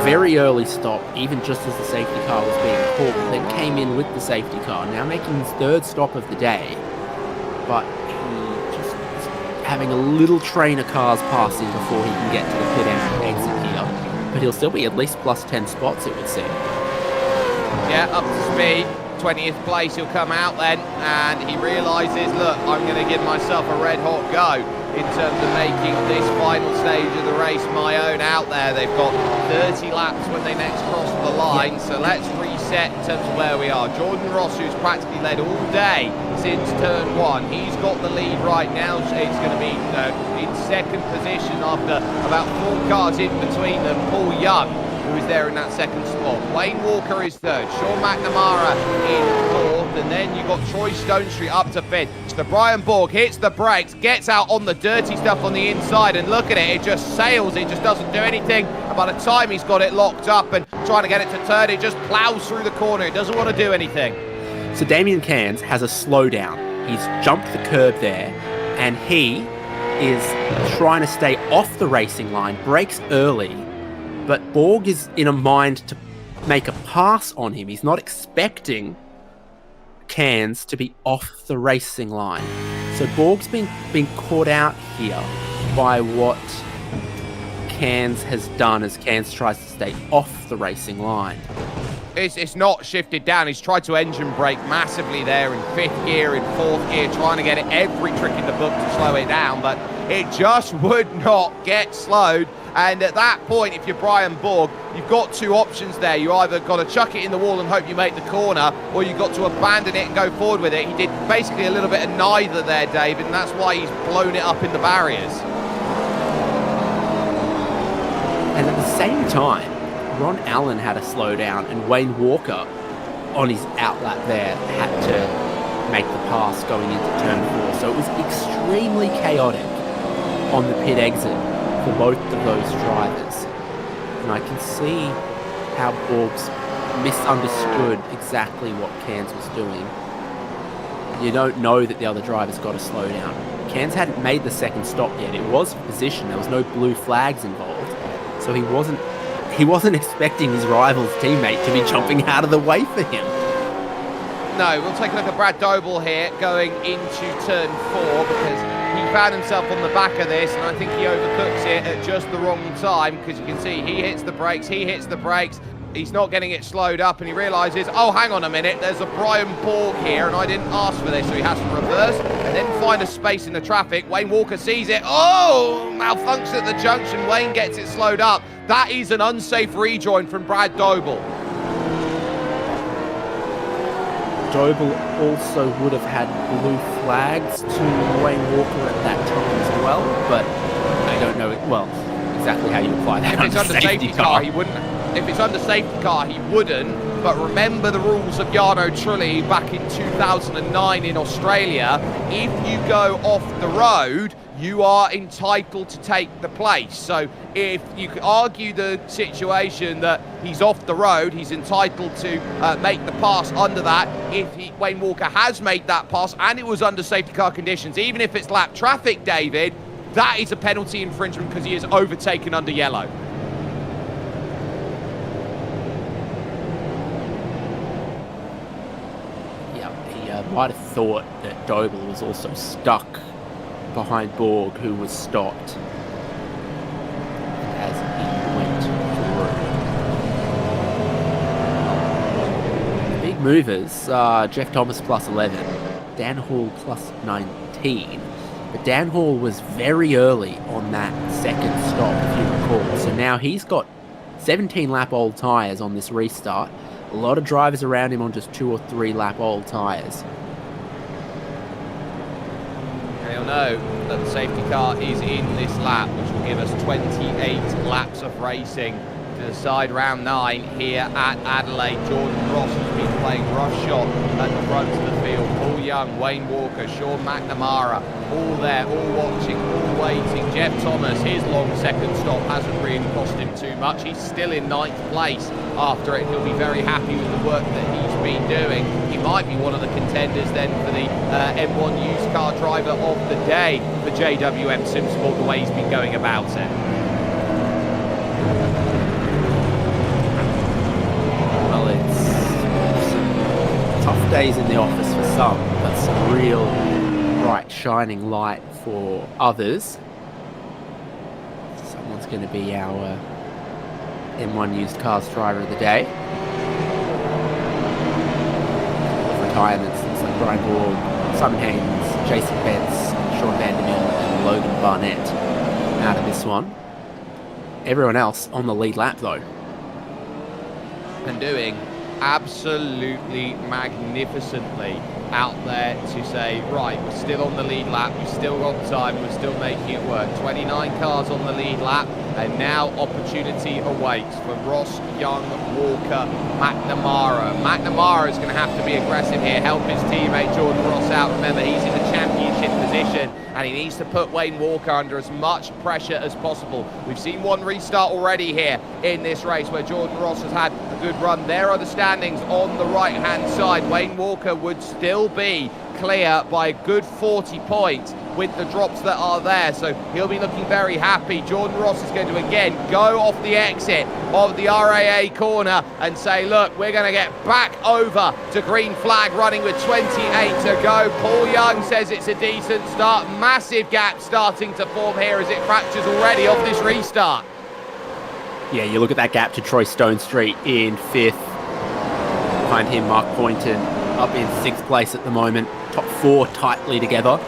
[SPEAKER 1] very early stop, even just as the safety car was being called, then came in with the safety car, now making his third stop of the day, but he just is having a little train of cars passing before he can get to the pit exit here, but he'll still be at least plus 10 spots, it would seem.
[SPEAKER 2] Yeah, up to speed, 20th place he'll come out then, and he realises, look, I'm going to give myself a red hot go in terms of making this final stage of the race my own out there. They've got 30 laps when they next cross the line, so let's reset in terms of where we are. Jordan Ross, who's practically led all day since turn 1, he's got the lead right now. It's going to be in second position after about 4 cars in between them. Paul Young, who is there in that second spot. Wayne Walker is third. Sean McNamara in fourth. And then you've got Troy Stonestreet up to fifth. So Brian Borg hits the brakes, gets out on the dirty stuff on the inside, and look at it, it just sails, it just doesn't do anything. And by the time he's got it locked up and trying to get it to turn, it just plows through the corner. It doesn't want to do anything.
[SPEAKER 1] So Damien Cairns has a slowdown. He's jumped the curb there, and he is trying to stay off the racing line, brakes early, but Borg is in a mind to make a pass on him. He's not expecting Cairns to be off the racing line. So Borg's been caught out here by what Cairns has done as Cairns tries to stay off the racing line.
[SPEAKER 2] It's not shifted down. He's tried to engine brake massively there in 5th gear, in 4th gear, trying to get it every trick in the book to slow it down, but it just would not get slowed. And at that point, if you're Brian Borg, you've got two options there. You either got to chuck it in the wall and hope you make the corner, or you've got to abandon it and go forward with it. He did basically a little bit of neither there, David, and that's why he's blown it up in the barriers.
[SPEAKER 1] And at the same time, Ron Allen had to slow down, and Wayne Walker, on his outlap there, had to make the pass going into turn 4. So it was extremely chaotic on the pit exit for both of those drivers. And I can see how Borg's misunderstood exactly what Cairns was doing. You don't know that the other driver's got to slow down. Cairns hadn't made the second stop yet. It was for position. There was no blue flags involved. So he wasn't expecting his rival's teammate to be jumping out of the way for him.
[SPEAKER 2] No, we'll take a look at Brad Doble here going into turn 4 because he found himself on the back of this, and I think he overcooks it at just the wrong time because you can see he hits the brakes, he's not getting it slowed up, and he realises, oh, hang on a minute, there's a Brian Borg here, and I didn't ask for this, so he has to reverse and then find a space in the traffic. Wayne Walker sees it. Oh, malfunction at the junction. Wayne gets it slowed up. That is an unsafe rejoin from Brad Doble.
[SPEAKER 1] Doble also would have had blue flags to Wayne Walker at that time as well, but I don't know, well, exactly how you apply that.
[SPEAKER 2] If it's under safety car, he wouldn't. If it's under safety car, he wouldn't. But remember the rules of Jarno Trulli back in 2009 in Australia. If you go off the road, you are entitled to take the place. So if you could argue the situation that he's off the road, he's entitled to make the pass under that. If Wayne Walker has made that pass and it was under safety car conditions, even if it's lap traffic, David, that is a penalty infringement because he is overtaken under yellow.
[SPEAKER 1] Might have thought that Doble was also stuck behind Borg, who was stopped as he went through. The big movers, Jeff Thomas plus 11, Dan Hall plus 19. But Dan Hall was very early on that second stop, if you recall. So now he's got 17 lap old tyres on this restart. A lot of drivers around him on just 2 or 3 lap old tyres.
[SPEAKER 2] You'll know that the safety car is in this lap, which will give us 28 laps of racing to decide round 9 here at Adelaide. Jordan Ross has been playing roughshod at the front of the field. Paul Young, Wayne Walker, Sean McNamara, all there, all watching, all waiting. Jeff Thomas, his long second stop hasn't really cost him too much. He's still in 9th place after it. He'll be very happy with the work that he's been doing. He might be one of the contenders then for the M1 used car driver of the day for JWM SimSport, the way he's been going about it.
[SPEAKER 1] Well, it's some tough days in the office for some, but some real bright shining light for others. Someone's going to be our M1 used cars driver of the day. Retirements, looks like Brian Borg, Simon Haynes, Jason Betts, Sean Vandermeer, and Logan Barnett out of this one. Everyone else on the lead lap though.
[SPEAKER 2] And doing absolutely magnificently out there to say, right, we're still on the lead lap, we've still got time, we're still making it work. 29 cars on the lead lap, and now opportunity awaits for Ross, Young, Walker, McNamara. McNamara is going to have to be aggressive here, help his teammate Jordan Ross out. Remember, he's in the championship position, and he needs to put Wayne Walker under as much pressure as possible. We've seen one restart already here in this race where Jordan Ross has had a good run. There are the standings on the right-hand side. Wayne Walker would still be clear by a good 40 points with the drops that are there, so he'll be looking very happy. Jordan Ross is going to again go off the exit of the RAA corner and say, look, we're going to get back over to green flag, running with 28 to go. Paul Young says it's a decent start. Massive gap starting to form here as it fractures already off this restart.
[SPEAKER 1] Yeah, you look at that gap to Troy Stone Street in 5th. behind him, Mark Poynton up in 6th place at the moment. Top 4 tightly together.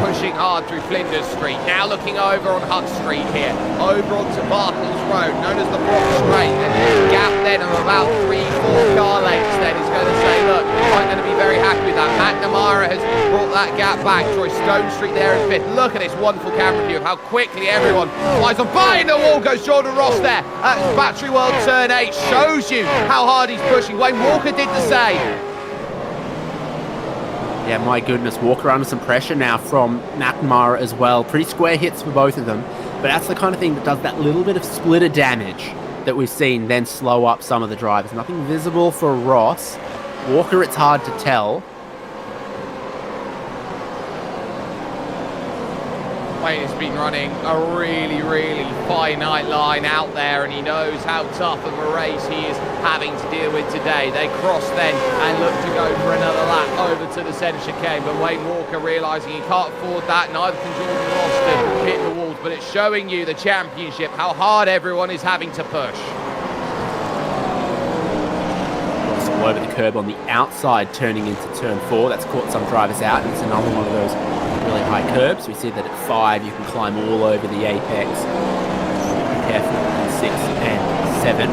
[SPEAKER 2] Pushing hard through Flinders Street, now looking over on Hutt Street here, over onto Bartles Road, known as the Brock Straight, and this gap then of about 3-4 car lengths then is going to say, look, I'm going to be very happy with that. McNamara has brought that gap back. Troy Stone Street there in 5th. Look at this wonderful camera view of how quickly everyone flies on by. In the wall goes Jordan Ross there at Battery World Turn 8, shows you how hard he's pushing. Wayne Walker did the same.
[SPEAKER 1] Yeah, my goodness, Walker under some pressure now from McNamara as well. Pretty square hits for both of them, but that's the kind of thing that does that little bit of splitter damage that we've seen then slow up some of the drivers. Nothing visible for Ross. Walker, it's hard to tell.
[SPEAKER 2] Wayne has been running a really, really finite line out there, and he knows how tough of a race he is having to deal with today. They cross then and look to go for another lap over to the centre chicane, but Wayne Walker realising he can't afford that, neither can Jordan Ross to hit the walls, but it's showing you the championship, how hard everyone is having to push.
[SPEAKER 1] Ross all over the curb on the outside, turning into turn 4. That's caught some drivers out, and it's another one of those really high curbs. We see that at 5 you can climb all over the apex. Be careful at 6 and 7.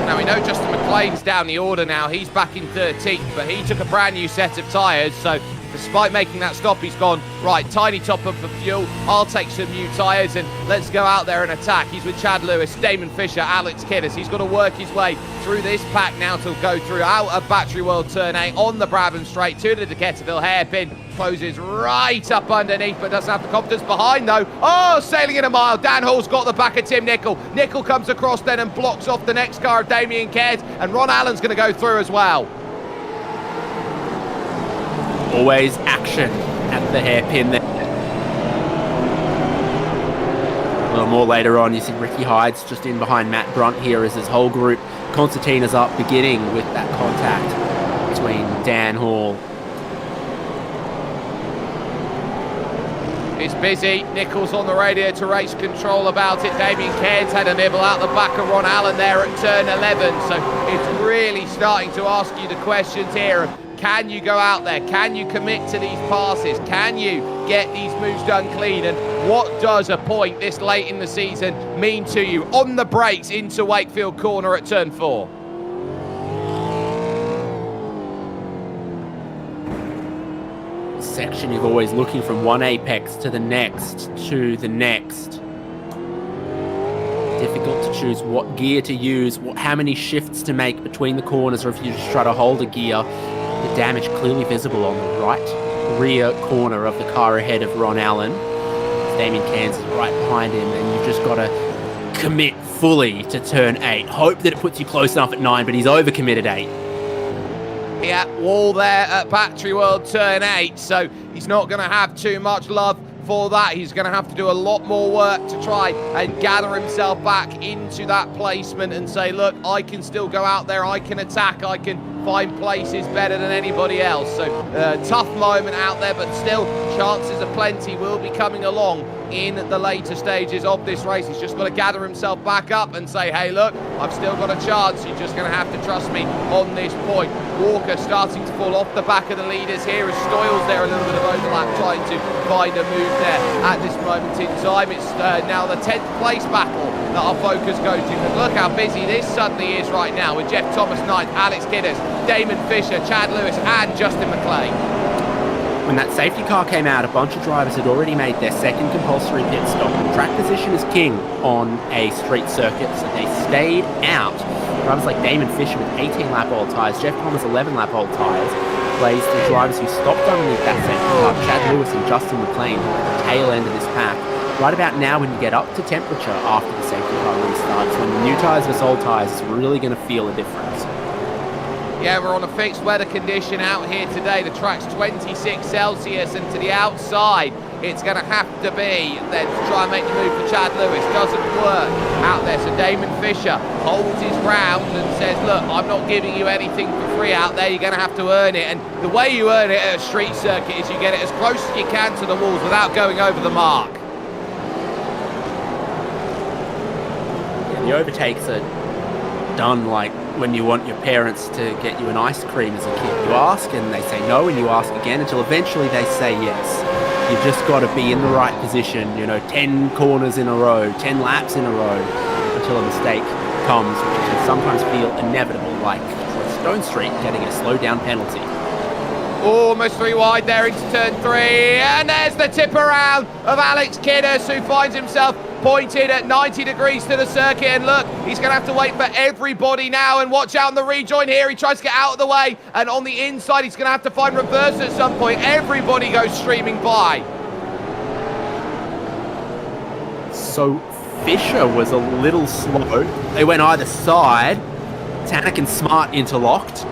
[SPEAKER 2] Now we know Justin McLean's down the order now. He's back in 13th, but he took a brand new set of tyres, so despite making that stop, he's gone, right, tiny top up for fuel, I'll take some new tyres and let's go out there and attack. He's with Chad Lewis, Damon Fisher, Alex Kiddis. He's got to work his way through this pack now to go through out of Battery World Turn 8 on the Brabham Straight to the Decaturville hairpin. Closes right up underneath, but doesn't have the confidence behind though. Oh, sailing in a mile. Dan Hall's got the back of Tim Nicol. Nicol comes across then and blocks off the next car of Damien Caird, and Ron Allen's going to go through as well.
[SPEAKER 1] Always action at the hairpin there. A little more later on, you see Ricky Hyde's just in behind Matt Brunt here as his whole group. Constantina's up, beginning with that contact between Dan Hall.
[SPEAKER 2] It's busy. Nichols on the radio to race control about it. Damien Cairns had a nibble out the back of Ron Allen there at turn 11. So it's really starting to ask you the questions here. Can you go out there? Can you commit to these passes? Can you get these moves done clean? And what does a point this late in the season mean to you? On the brakes into Wakefield Corner at turn 4.
[SPEAKER 1] Section you're always looking from one apex to the next, Difficult to choose what gear to use, how many shifts to make between the corners, or if you just try to hold a gear. The damage clearly visible on the right rear corner of the car ahead of Ron Allen. Damien Cairns is right behind him, and you've just got to commit fully to turn 8. Hope that it puts you close enough at 9, but he's overcommitted 8.
[SPEAKER 2] Yeah, wall there at Battery World Turn 8, so he's not going to have too much love for that. He's going to have to do a lot more work to try and gather himself back into that placement and say, look, I can still go out there, I can attack, I can find places better than anybody else. So tough moment out there, but still chances of plenty will be coming along in the later stages of this race. He's just got to gather himself back up and say, hey, look, I've still got a chance. You're just going to have to trust me on this point. Walker starting to fall off the back of the leaders here as Stoyles there, a little bit of overlap, trying to find a move there at this moment in time. It's now the 10th place battle that our focus goes to. But look how busy this suddenly is right now with Jeff Thomas 9th, Alex Kiddis, Damon Fisher, Chad Lewis and Justin McLean.
[SPEAKER 1] When that safety car came out, a bunch of drivers had already made their second compulsory pit stop. Track position is king on a street circuit, so they stayed out. Drivers like Damon Fisher with 18-lap old tyres, Jeff Thomas 11-lap old tyres, plays the drivers who stopped underneath that safety car, Chad Lewis and Justin McLean, at the tail end of this pack. Right about now, when you get up to temperature after the safety car restarts, when the new tyres versus old tyres is really going to feel a difference.
[SPEAKER 2] Yeah, we're on a fixed weather condition out here today. The track's 26 Celsius, and to the outside, it's going to have to be then to try and make the move for Chad Lewis. Doesn't work out there. So Damon Fisher holds his ground and says, look, I'm not giving you anything for free out there. You're going to have to earn it. And the way you earn it at a street circuit is you get it as close as you can to the walls without going over the mark.
[SPEAKER 1] Yeah, the overtakes are done like when you want your parents to get you an ice cream as a kid. You ask and they say no, and you ask again until eventually they say yes. You've just got to be in the right position, 10 corners in a row, 10 laps in a row, until a mistake comes, which can sometimes feel inevitable, like Stone Street getting a slow down penalty.
[SPEAKER 2] Almost 3 wide there into turn 3, and there's the tip around of Alex Kiddes, who finds himself pointed at 90 degrees to the circuit, and look, he's going to have to wait for everybody now, and watch out on the rejoin here. He tries to get out of the way, and on the inside he's going to have to find reverse at some point. Everybody goes streaming by.
[SPEAKER 1] So Fisher was a little slow. They went either side. Tanak and Smart interlocked.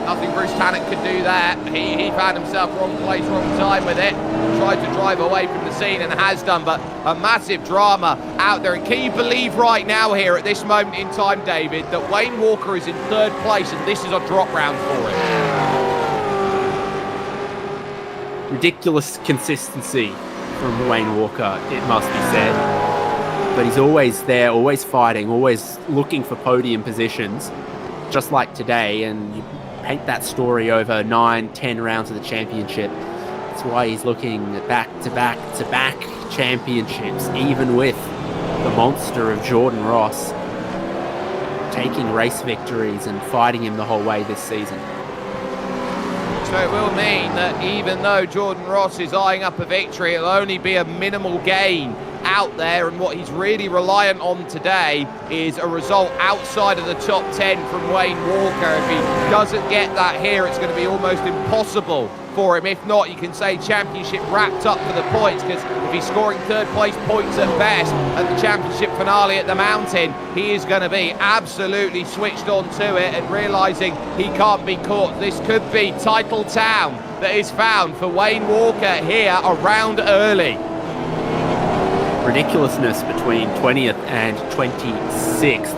[SPEAKER 2] Nothing Bruce Tanak could do there. He found himself wrong place, wrong time with it. Tried to drive away from the scene and has done, but a massive drama out there. And can you believe right now here at this moment in time, David, that Wayne Walker is in 3rd place and this is a drop round for him?
[SPEAKER 1] Ridiculous consistency from Wayne Walker, it must be said. But he's always there, always fighting, always looking for podium positions, just like today. And you paint that story over 9-10 rounds of the championship. That's why he's looking at back-to-back championships, even with the monster of Jordan Ross taking race victories and fighting him the whole way this season.
[SPEAKER 2] So it will mean that even though Jordan Ross is eyeing up a victory, it'll only be a minimal gain out there, and what he's really reliant on today is a result outside of the top 10 from Wayne Walker. If he doesn't get that here, it's going to be almost impossible for him. If not, you can say championship wrapped up for the points, because if he's scoring 3rd place points at best at the championship finale at the Mountain, he is going to be absolutely switched on to it and realising he can't be caught. This could be title town that is found for Wayne Walker here around early.
[SPEAKER 1] Ridiculousness between 20th and 26th.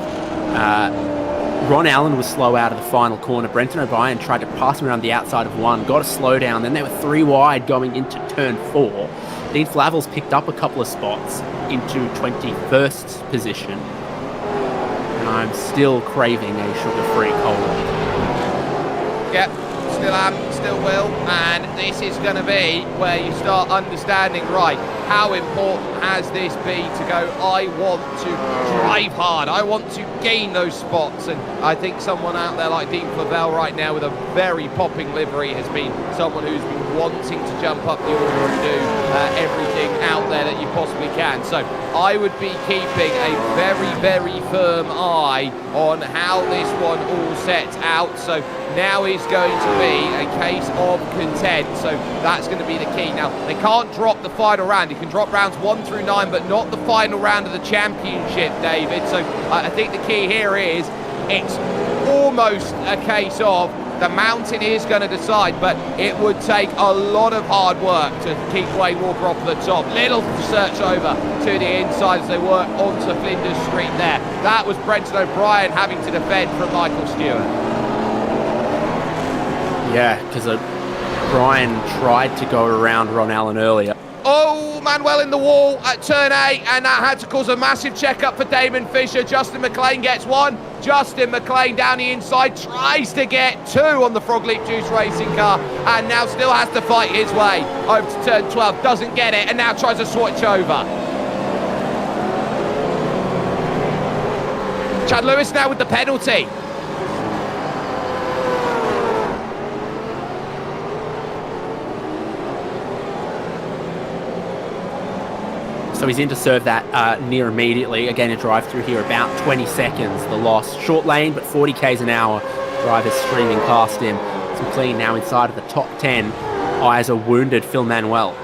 [SPEAKER 1] Ron Allen was slow out of the final corner. Brenton O'Brien tried to pass him around the outside of 1, got a slowdown, then they were 3 wide going into turn 4. Dean Flavels picked up a couple of spots into 21st position. And I'm still craving a sugar-free cola.
[SPEAKER 2] Yep, still am, still will, and this is going to be where you start understanding, right, how important has this been to go, I want to drive hard, I want to gain those spots. And I think someone out there like Dean Flavell right now with a very popping livery has been someone who's been wanting to jump up the order and do everything out there that you possibly can. So I would be keeping a very, very firm eye on how this one all sets out. So now is going to be a case of content, so that's going to be the key. Now, they can't drop the final round. You can drop rounds 1 through 9, but not the final round of the championship, David. So I think the key here is it's almost a case of the Mountain is going to decide, but it would take a lot of hard work to keep Wayne Walker off the top. Little search over to the inside as they work onto Flinders Street there. That was Brenton O'Brien having to defend from Michael Stewart.
[SPEAKER 1] Yeah, because Brian tried to go around Ron Allen earlier.
[SPEAKER 2] Oh, Manuel in the wall at turn 8, and that had to cause a massive check-up for Damon Fisher. Justin McLean gets 1. Justin McLean down the inside tries to get 2 on the Frog Leap Juice racing car, and now still has to fight his way over to turn 12. Doesn't get it, and now tries to switch over. Chad Lewis now with the penalty.
[SPEAKER 1] So he's in to serve that near immediately. Again, a drive through here, about 20 seconds. The loss. Short lane, but 40 k's an hour. Drivers streaming past him. It's McLean now inside of the top 10. Eyes a wounded Phil Manuel.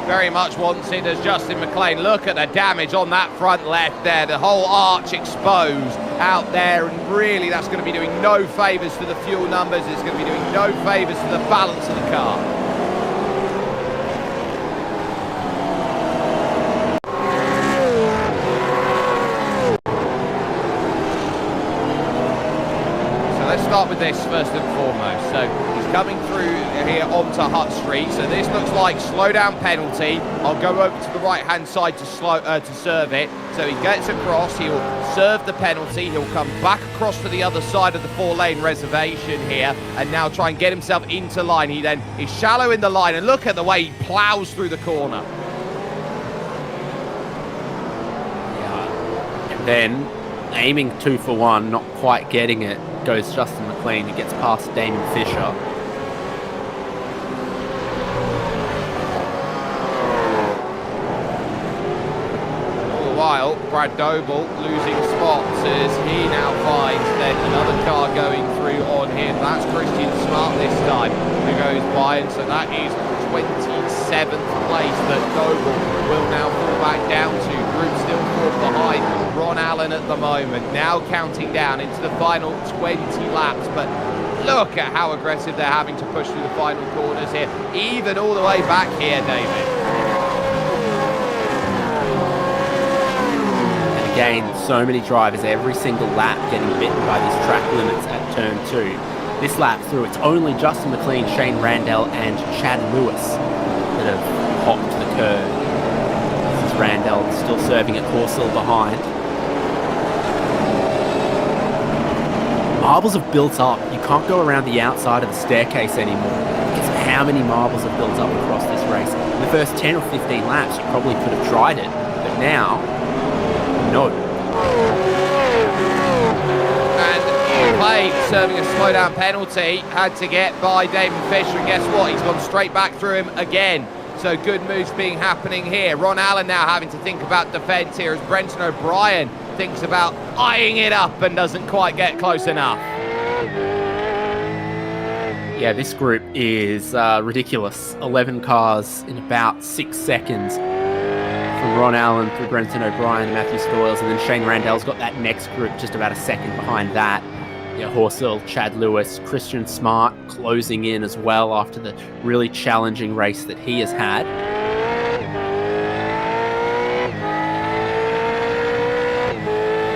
[SPEAKER 2] very much wants it, as Justin McLean. Look at the damage on that front left there, the whole arch exposed out there, and really that's going to be doing no favours to the fuel numbers. It's going to be doing no favours to the balance of the car. Start with this first and foremost. So he's coming through here onto Hutt Street. So this looks like slow down penalty. I'll go over to the right hand side to serve it. So he gets across, he'll serve the penalty, he'll come back across to the other side of the 4-lane reservation here and now try and get himself into line. He then is shallow in the line, and look at the way he plows through the corner.
[SPEAKER 1] Yeah. And then aiming 2 for 1, not quite getting it, goes Justin McLean, who gets past Damon Fisher.
[SPEAKER 2] All the while, Brad Doble losing spots as he now finds then another car going through on him. That's Christian Smart this time who goes by, and so that is 27th place that Doble will now fall back down to. Group still 4 behind Ron Allen at the moment, now counting down into the final 20 laps, but look at how aggressive they're having to push through the final corners here, even all the way back here, David.
[SPEAKER 1] And again, so many drivers every single lap getting bitten by these track limits at turn 2. This lap through, it's only Justin McLean, Shane Randall and Chad Lewis that have hopped the curve. This is Randall still serving at Horsell behind. Marbles have built up. You can't go around the outside of the staircase anymore because of how many marbles have built up across this race. In the first 10 or 15 laps, you probably could have tried it, but now, no.
[SPEAKER 2] Play serving a slowdown penalty, had to get by Damon Fisher, and guess what? He's gone straight back through him again. So good moves happening here. Ron Allen now having to think about defence here as Brenton O'Brien thinks about eyeing it up and doesn't quite get close enough.
[SPEAKER 1] Yeah, this group is ridiculous. 11 cars in about 6 seconds. From Ron Allen through Brenton O'Brien and Matthew Stoyles, and then Shane Randall's got that next group just about a second behind that. Yeah, Horsell, Chad Lewis, Christian Smart closing in as well after the really challenging race that he has had.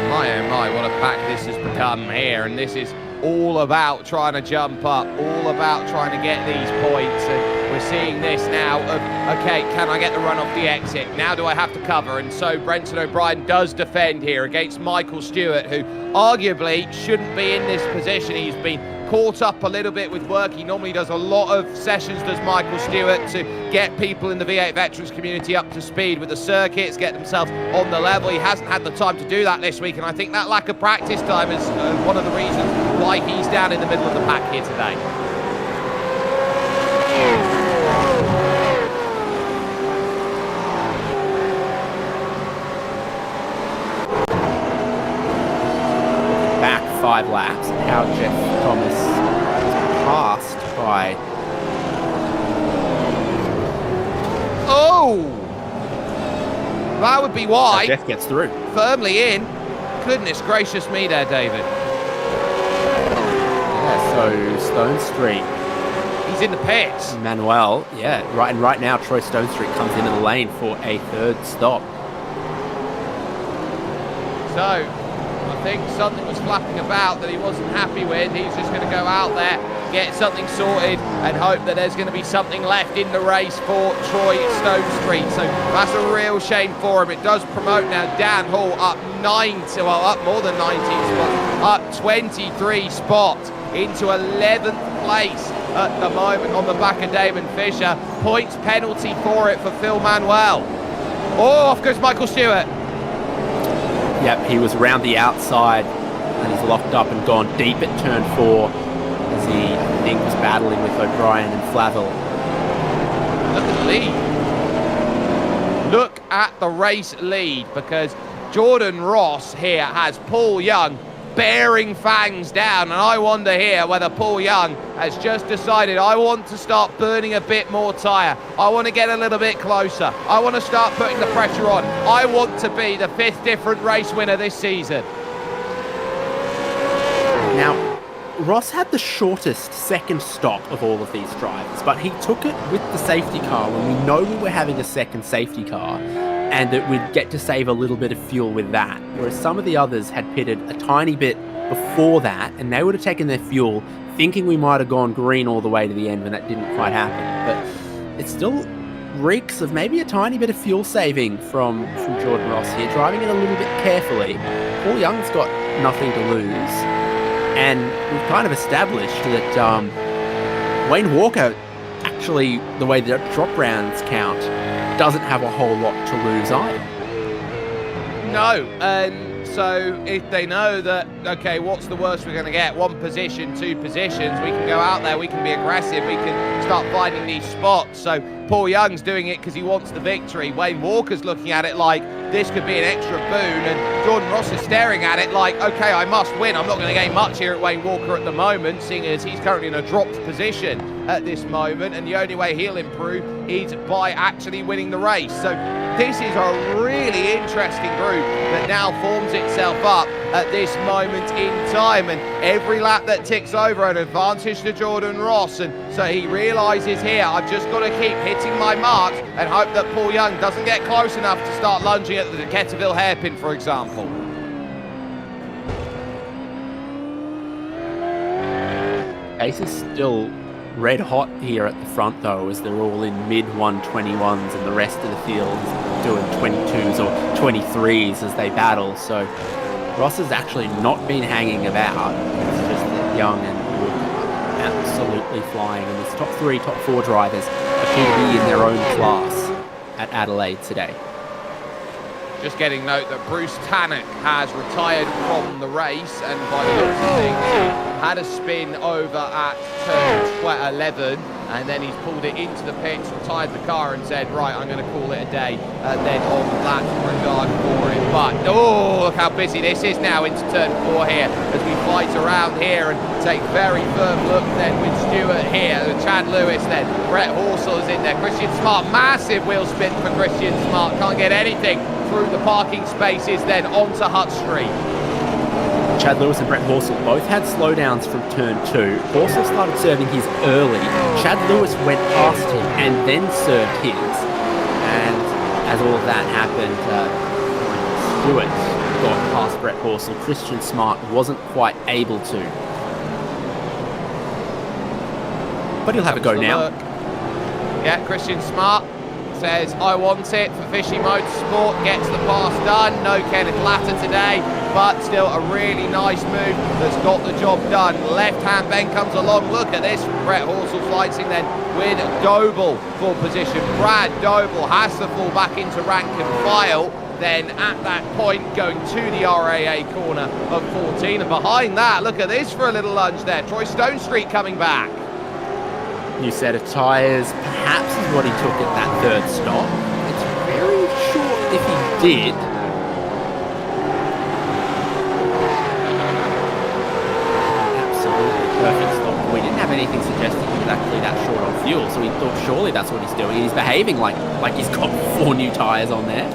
[SPEAKER 2] My oh my, what a pack this has become here, and this is all about trying to jump up, all about trying to get these points, and we're seeing this now of, okay, can I get the run off the exit? Now do I have to cover? And so Brenton O'Brien does defend here against Michael Stewart, who arguably shouldn't be in this position. He's been caught up a little bit with work. He normally does a lot of sessions, does Michael Stewart, to get people in the V8 veterans community up to speed with the circuits, get themselves on the level. He hasn't had the time to do that this week, and I think that lack of practice time is one of the reasons why he's down in the middle of the pack here today.
[SPEAKER 1] Back 5 laps, how Jeff Thomas passed by.
[SPEAKER 2] Oh! That would be why.
[SPEAKER 1] Jeff gets through.
[SPEAKER 2] Firmly in. Goodness gracious me there, David.
[SPEAKER 1] Yeah, so Stone Street.
[SPEAKER 2] He's in the pits.
[SPEAKER 1] Manuel, yeah, right now Troy Stone Street comes into the lane for a 3rd stop.
[SPEAKER 2] So, I think something was flapping about that he wasn't happy with. He's just going to go out there, get something sorted, and hope that there's going to be something left in the race for Troy Stone Street. So that's a real shame for him. It does promote now Dan Hall up up more than 19 spots, up 23 spots into 11th place at the moment on the back of Damon Fisher. Points penalty for it for Phil Manuel. Oh, off goes Michael Stewart.
[SPEAKER 1] Yep, he was around the outside and he's locked up and gone deep at turn 4 as he, I think, was battling with O'Brien and Flavel.
[SPEAKER 2] Look at the lead. Look at the race lead, because Jordan Ross here has Paul Young bearing fangs down, and I wonder here whether Paul Young has just decided, I want to start burning a bit more tyre. I want to get a little bit closer. I want to start putting the pressure on. I want to be the 5th different race winner this season.
[SPEAKER 1] Now, Ross had the shortest second stop of all of these drivers, but he took it with the safety car when we know we were having a second safety car and that we'd get to save a little bit of fuel with that, whereas some of the others had pitted a tiny bit before that and they would have taken their fuel thinking we might have gone green all the way to the end when that didn't quite happen. But it still reeks of maybe a tiny bit of fuel saving from Jordan Ross here, driving it a little bit carefully. Paul Young's got nothing to lose. And we've kind of established that Wayne Walker, actually, the way the drop rounds count, doesn't have a whole lot to lose either.
[SPEAKER 2] No, and so if they know that, okay, what's the worst we're going to get? 1 position, 2 positions, we can go out there, we can be aggressive, we can start finding these spots. So Paul Young's doing it because he wants the victory. Wayne Walker's looking at it like this could be an extra boon, and Jordan Ross is staring at it like, okay, I must win. I'm not going to gain much here at Wayne Walker at the moment, seeing as he's currently in a dropped position at this moment, and the only way he'll improve is by actually winning the race. So this is a really interesting group that now forms itself up at this moment in time, and every lap that ticks over an advantage to Jordan Ross, and so he realises here, I've just got to keep hitting my marks and hope that Paul Young doesn't get close enough to start lunging at the Ketterville hairpin, for example.
[SPEAKER 1] Pace is still red hot here at the front though, as they're all in mid 121s and the rest of the field is doing 22s or 23s as they battle. So Ross has actually not been hanging about. It's just that Young and Wood are absolutely flying, and these top 3, top 4 drivers appear to be in their own class at Adelaide today.
[SPEAKER 2] Just getting note that Bruce Tannock has retired from the race, and by the looks of things, he had a spin over at turn 11, and then he's pulled it into the pits, retired the car, and said, right, I'm going to call it a day, then on that regard for him. But, oh, look how busy this is now into turn 4 here, as we fight around here and take very firm look then with Stewart here, Chad Lewis then, Brett Horsell is in there, Christian Smart, massive wheel spin for Christian Smart, can't get anything through the parking spaces, then onto Hutt Street.
[SPEAKER 1] Chad Lewis and Brett Horsell both had slowdowns from turn 2. Horsell started serving his early. Chad Lewis went past him and then served his. And as all of that happened, Stewart got past Brett Horsell. Christian Smart wasn't quite able to. But he'll have a go now.
[SPEAKER 2] Yeah, Christian Smart says, I want it for Fishy Motorsport, gets the pass done. No Kenneth Latter today, but still a really nice move that's got the job done. Left-hand Ben comes along. Look at this. Brett Horsell fighting then with Doble for position. Brad Doble has to fall back into rank and file. Then at that point, going to the RAA corner of 14. And behind that, look at this for a little lunge there. Troy Stonestreet coming back.
[SPEAKER 1] New set of tyres, perhaps is what he took at that third stop. It's very short if he did. Absolutely perfect stop. We didn't have anything suggesting he was actually that short on fuel, so we thought surely that's what he's doing. He's behaving like he's got 4 new tyres on there.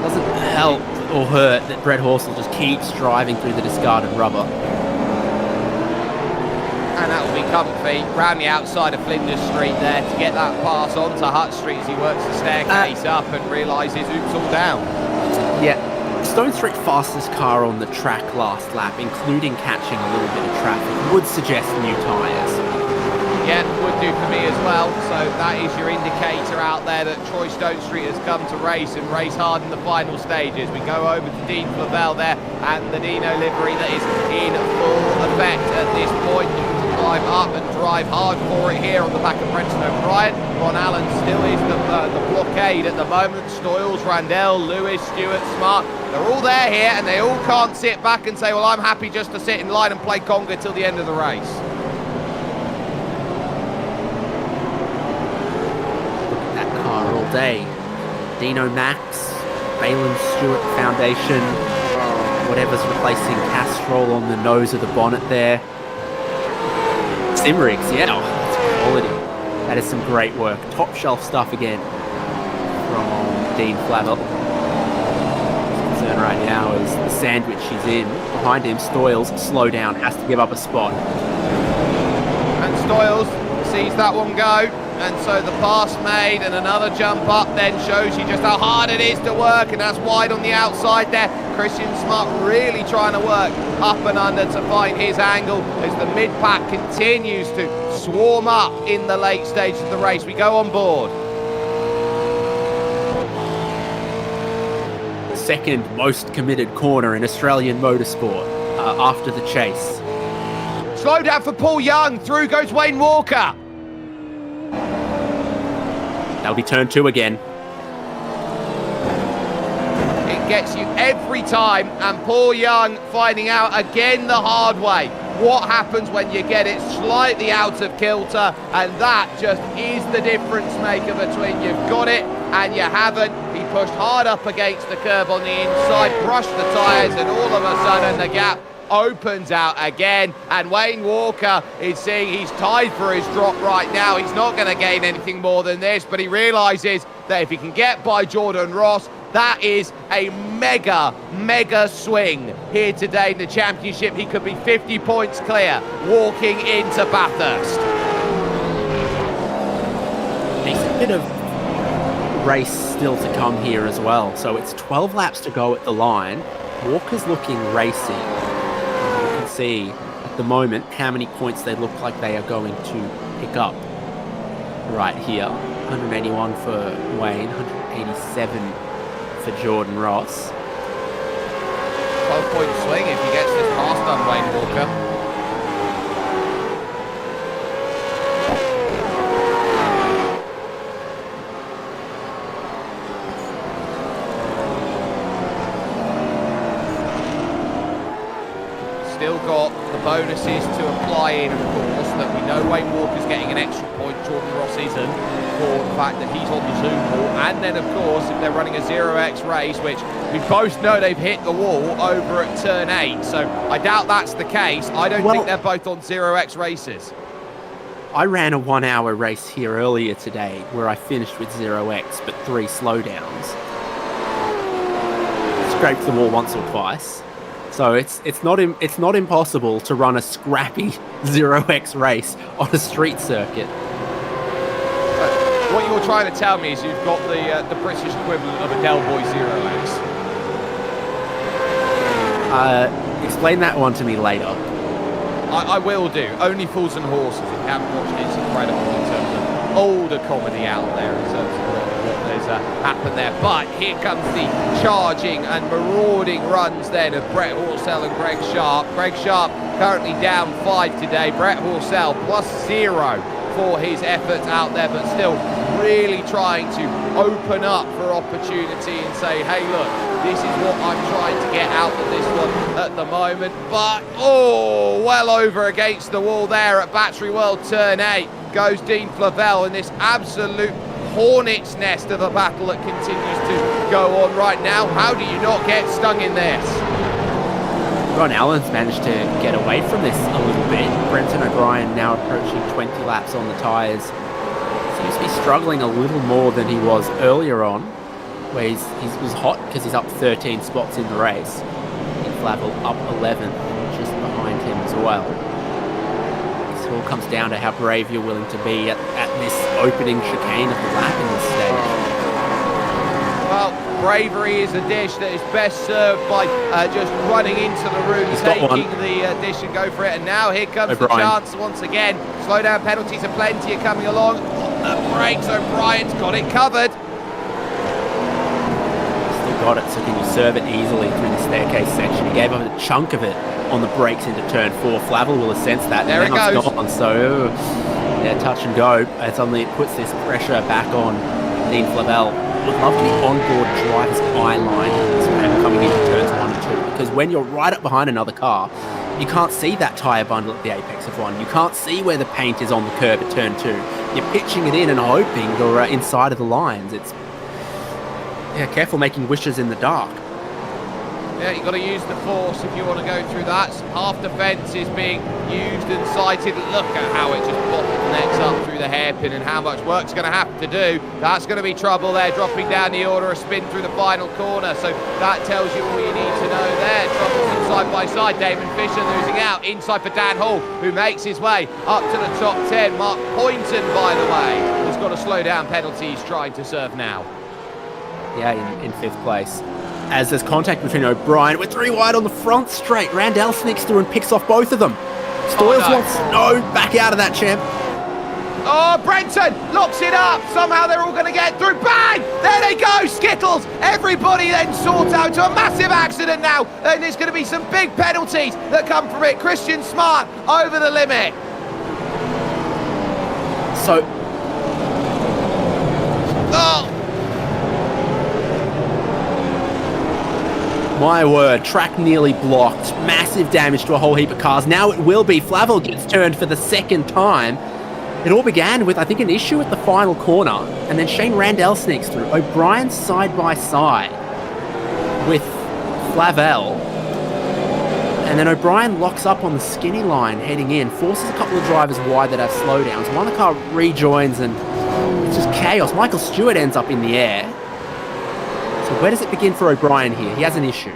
[SPEAKER 1] Doesn't help or hurt that Brett Horsell just keeps driving through the discarded rubber.
[SPEAKER 2] And that will be comfy round the outside of Flinders Street there to get that pass onto Hutt Street as he works the staircase up and realises oops, all down.
[SPEAKER 1] Yeah, Stonestreet fastest car on the track last lap, including catching a little bit of traffic, would suggest new tyres.
[SPEAKER 2] Yeah, would do for me as well. So that is your indicator out there that Troy Stonestreet has come to race and race hard in the final stages. We go over to Dean Flavelle there and the Dino livery that is in full effect at this point. Climb up and drive hard for it here on the back of Brenton O'Brien. Ron Allen still is the blockade at the moment. Stoyles, Randell, Lewis, Stewart, Smart, they're all there here and they all can't sit back and say, well, I'm happy just to sit in line and play conga till the end of the race.
[SPEAKER 1] Look at that car all day. Dino Max, Balin Stewart Foundation. whatever's replacing Castrol on the nose of the bonnet there. SimRigs, yeah, oh, that's quality. That is some great work. Top shelf stuff again from Dean Flavel. His concern right now is the sandwich he's in. Behind him, Stoyles, slow down, has to give up a spot.
[SPEAKER 2] And Stoyles sees that one go. And so the pass made and another jump up then shows you just how hard it is to work, and that's wide on the outside there. Christian Smart really trying to work up and under to find his angle as the mid-pack continues to swarm up in the late stages of the race. We go on board.
[SPEAKER 1] Second most committed corner in Australian motorsport after the chase.
[SPEAKER 2] Slow down for Paul Young, through goes Wayne Walker.
[SPEAKER 1] That'll be turn 2 again.
[SPEAKER 2] It gets you every time, and Paul Young finding out again the hard way what happens when you get it slightly out of kilter, and that just is the difference maker between you've got it and you haven't. He pushed hard up against the curb on the inside, brushed the tyres, and all of a sudden the gap opens out again, and Wayne Walker is seeing he's tied for his drop right now. He's not going to gain anything more than this, but he realises that if he can get by Jordan Ross, that is a mega swing here today in the championship. He could be 50 points clear walking into Bathurst.
[SPEAKER 1] Decent bit of race still to come here as well. So it's 12 laps to go at the line. Walker's looking racy. See at the moment how many points they look like they are going to pick up right here. 181 for Wayne, 187 for Jordan Ross.
[SPEAKER 2] 12-point swing if he gets this pass done, Wayne Walker. Still got the bonuses to apply in, of course, that we know Wayne Walker's getting an extra point, Jordan Ross isn't, for the fact that he's on the zoom wall. And then, of course, if they're running a 0x race, which we both know they've hit the wall over at turn 8, so I doubt that's the case. I don't think they're both on 0x races.
[SPEAKER 1] I ran a 1 hour race here earlier today where I finished with 0x, but 3 slowdowns. Scraped the wall once or twice. So it's not impossible to run a scrappy 0x race on a street circuit.
[SPEAKER 2] What you're trying to tell me is you've got the British equivalent of a Del Boy 0x.
[SPEAKER 1] Explain that one to me later.
[SPEAKER 2] I will do. Only Fools and Horses. If you haven't watched it, it's incredible in terms of older comedy out there in terms of what has happened there. But here comes the charging and marauding runs then of Brett Horsell and Greg Sharp. Greg Sharp currently down 5 today. Brett Horsell +0 for his efforts out there, but still really trying to open up for opportunity and say, hey, look, this is what I'm trying to get out of this one at the moment. But, oh, well over against the wall there at Battery World Turn 8 goes Dean Flavel in this absolute hornet's nest of a battle that continues to go on right now. How do you not get stung in this?
[SPEAKER 1] Ron Allen's managed to get away from this a little bit. Brenton O'Brien now approaching 20 laps on the tyres. Seems to be struggling a little more than he was earlier on, where he was hot because he's up 13 spots in the race. And Flavel up 11, just behind him as well. This all comes down to how brave you're willing to be at this opening chicane of the lap in this stage.
[SPEAKER 2] Well, bravery is a dish that is best served by just running into the room, taking the dish and go for it. And now here comes the chance once again. Slow down penalties are plenty are coming along. On the brakes, O'Brien's got it covered.
[SPEAKER 1] Still got it, so can you serve it easily through the staircase section? He gave up a chunk of it on the brakes into turn 4. Flavel will have sensed that.
[SPEAKER 2] There it goes.
[SPEAKER 1] So, yeah, touch and go. And suddenly it puts this pressure back on Dean Flavel. Would love to be on-board driver's eye line coming into turns 1 and 2, because when you're right up behind another car, you can't see that tyre bundle at the apex of 1. You can't see where the paint is on the curb at turn 2. You're pitching it in and hoping you're inside of the lines. It's careful making wishes in the dark.
[SPEAKER 2] Yeah, you've got to use the force if you want to go through that. Half the fence is being used and sighted. Look at how it just bottlenecks up through the hairpin and how much work's going to have to do. That's going to be trouble there, dropping down the order, a spin through the final corner. So that tells you all you need to know there. Trouble side by side. Damon Fisher losing out. Inside for Dan Hall, who makes his way up to the top 10. Mark Poynton, by the way, has got a slow down penalty he's trying to serve now.
[SPEAKER 1] Yeah, in 5th place. As there's contact between O'Brien, we're 3 wide on the front straight. Randell sneaks through and picks off both of them. Stoyles wants back out of that, champ.
[SPEAKER 2] Oh, Brenton locks it up. Somehow they're all going to get through. Bang! There they go, Skittles. Everybody then sorts out to a massive accident now. And there's going to be some big penalties that come from it. Christian Smart over the limit.
[SPEAKER 1] So...
[SPEAKER 2] Oh!
[SPEAKER 1] My word, track nearly blocked. Massive damage to a whole heap of cars. Now it will be. Flavel gets turned for the 2nd time. It all began with, I think, an issue at the final corner, and then Shane Randell sneaks through. O'Brien side by side with Flavel. And then O'Brien locks up on the skinny line heading in, forces a couple of drivers wide that have slowdowns. One car rejoins, and it's just chaos. Michael Stewart ends up in the air. So where does it begin for O'Brien here? He has an issue.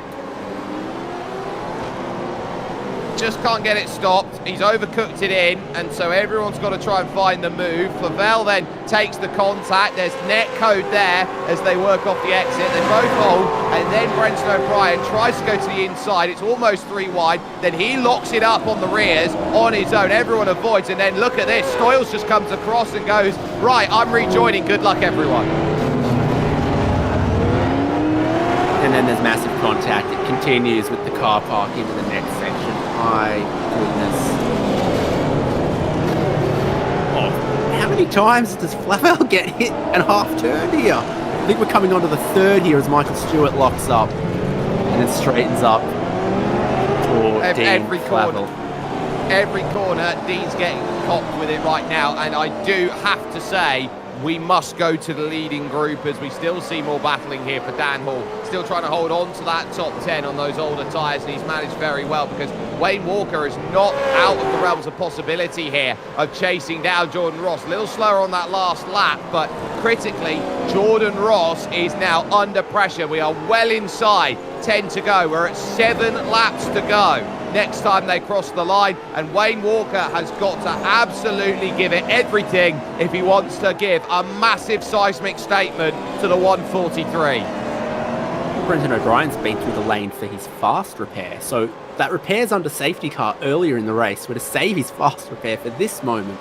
[SPEAKER 2] Just can't get it stopped. He's overcooked it in, and so everyone's got to try and find the move. Flavel then takes the contact. There's net code there as they work off the exit. They both hold, and then Brenton O'Brien tries to go to the inside. It's almost 3 wide. Then he locks it up on the rears on his own. Everyone avoids, and then look at this. Stoyles just comes across and goes, right, I'm rejoining. Good luck, everyone.
[SPEAKER 1] And then there's massive contact. It continues with the car park into the next section. My goodness. Oh, how many times does Flavel get hit and half turn here? I think we're coming on to the 3rd here as Michael Stewart locks up and then straightens up for
[SPEAKER 2] every
[SPEAKER 1] Flavel.
[SPEAKER 2] Every corner, Dean's getting copped with it right now, and I do have to say, we must go to the leading group as we still see more battling here for Dan Hall. Still trying to hold on to that top 10 on those older tyres, and he's managed very well because Wayne Walker is not out of the realms of possibility here of chasing down Jordan Ross. A little slower on that last lap, but critically, Jordan Ross is now under pressure. We are well inside 10 to go. We're at 7 laps to go next time they cross the line, and Wayne Walker has got to absolutely give it everything if he wants to give a massive seismic statement to the 143.
[SPEAKER 1] Brenton O'Brien's been through the lane for his fast repair, so that repairs under safety car earlier in the race were to save his fast repair for this moment,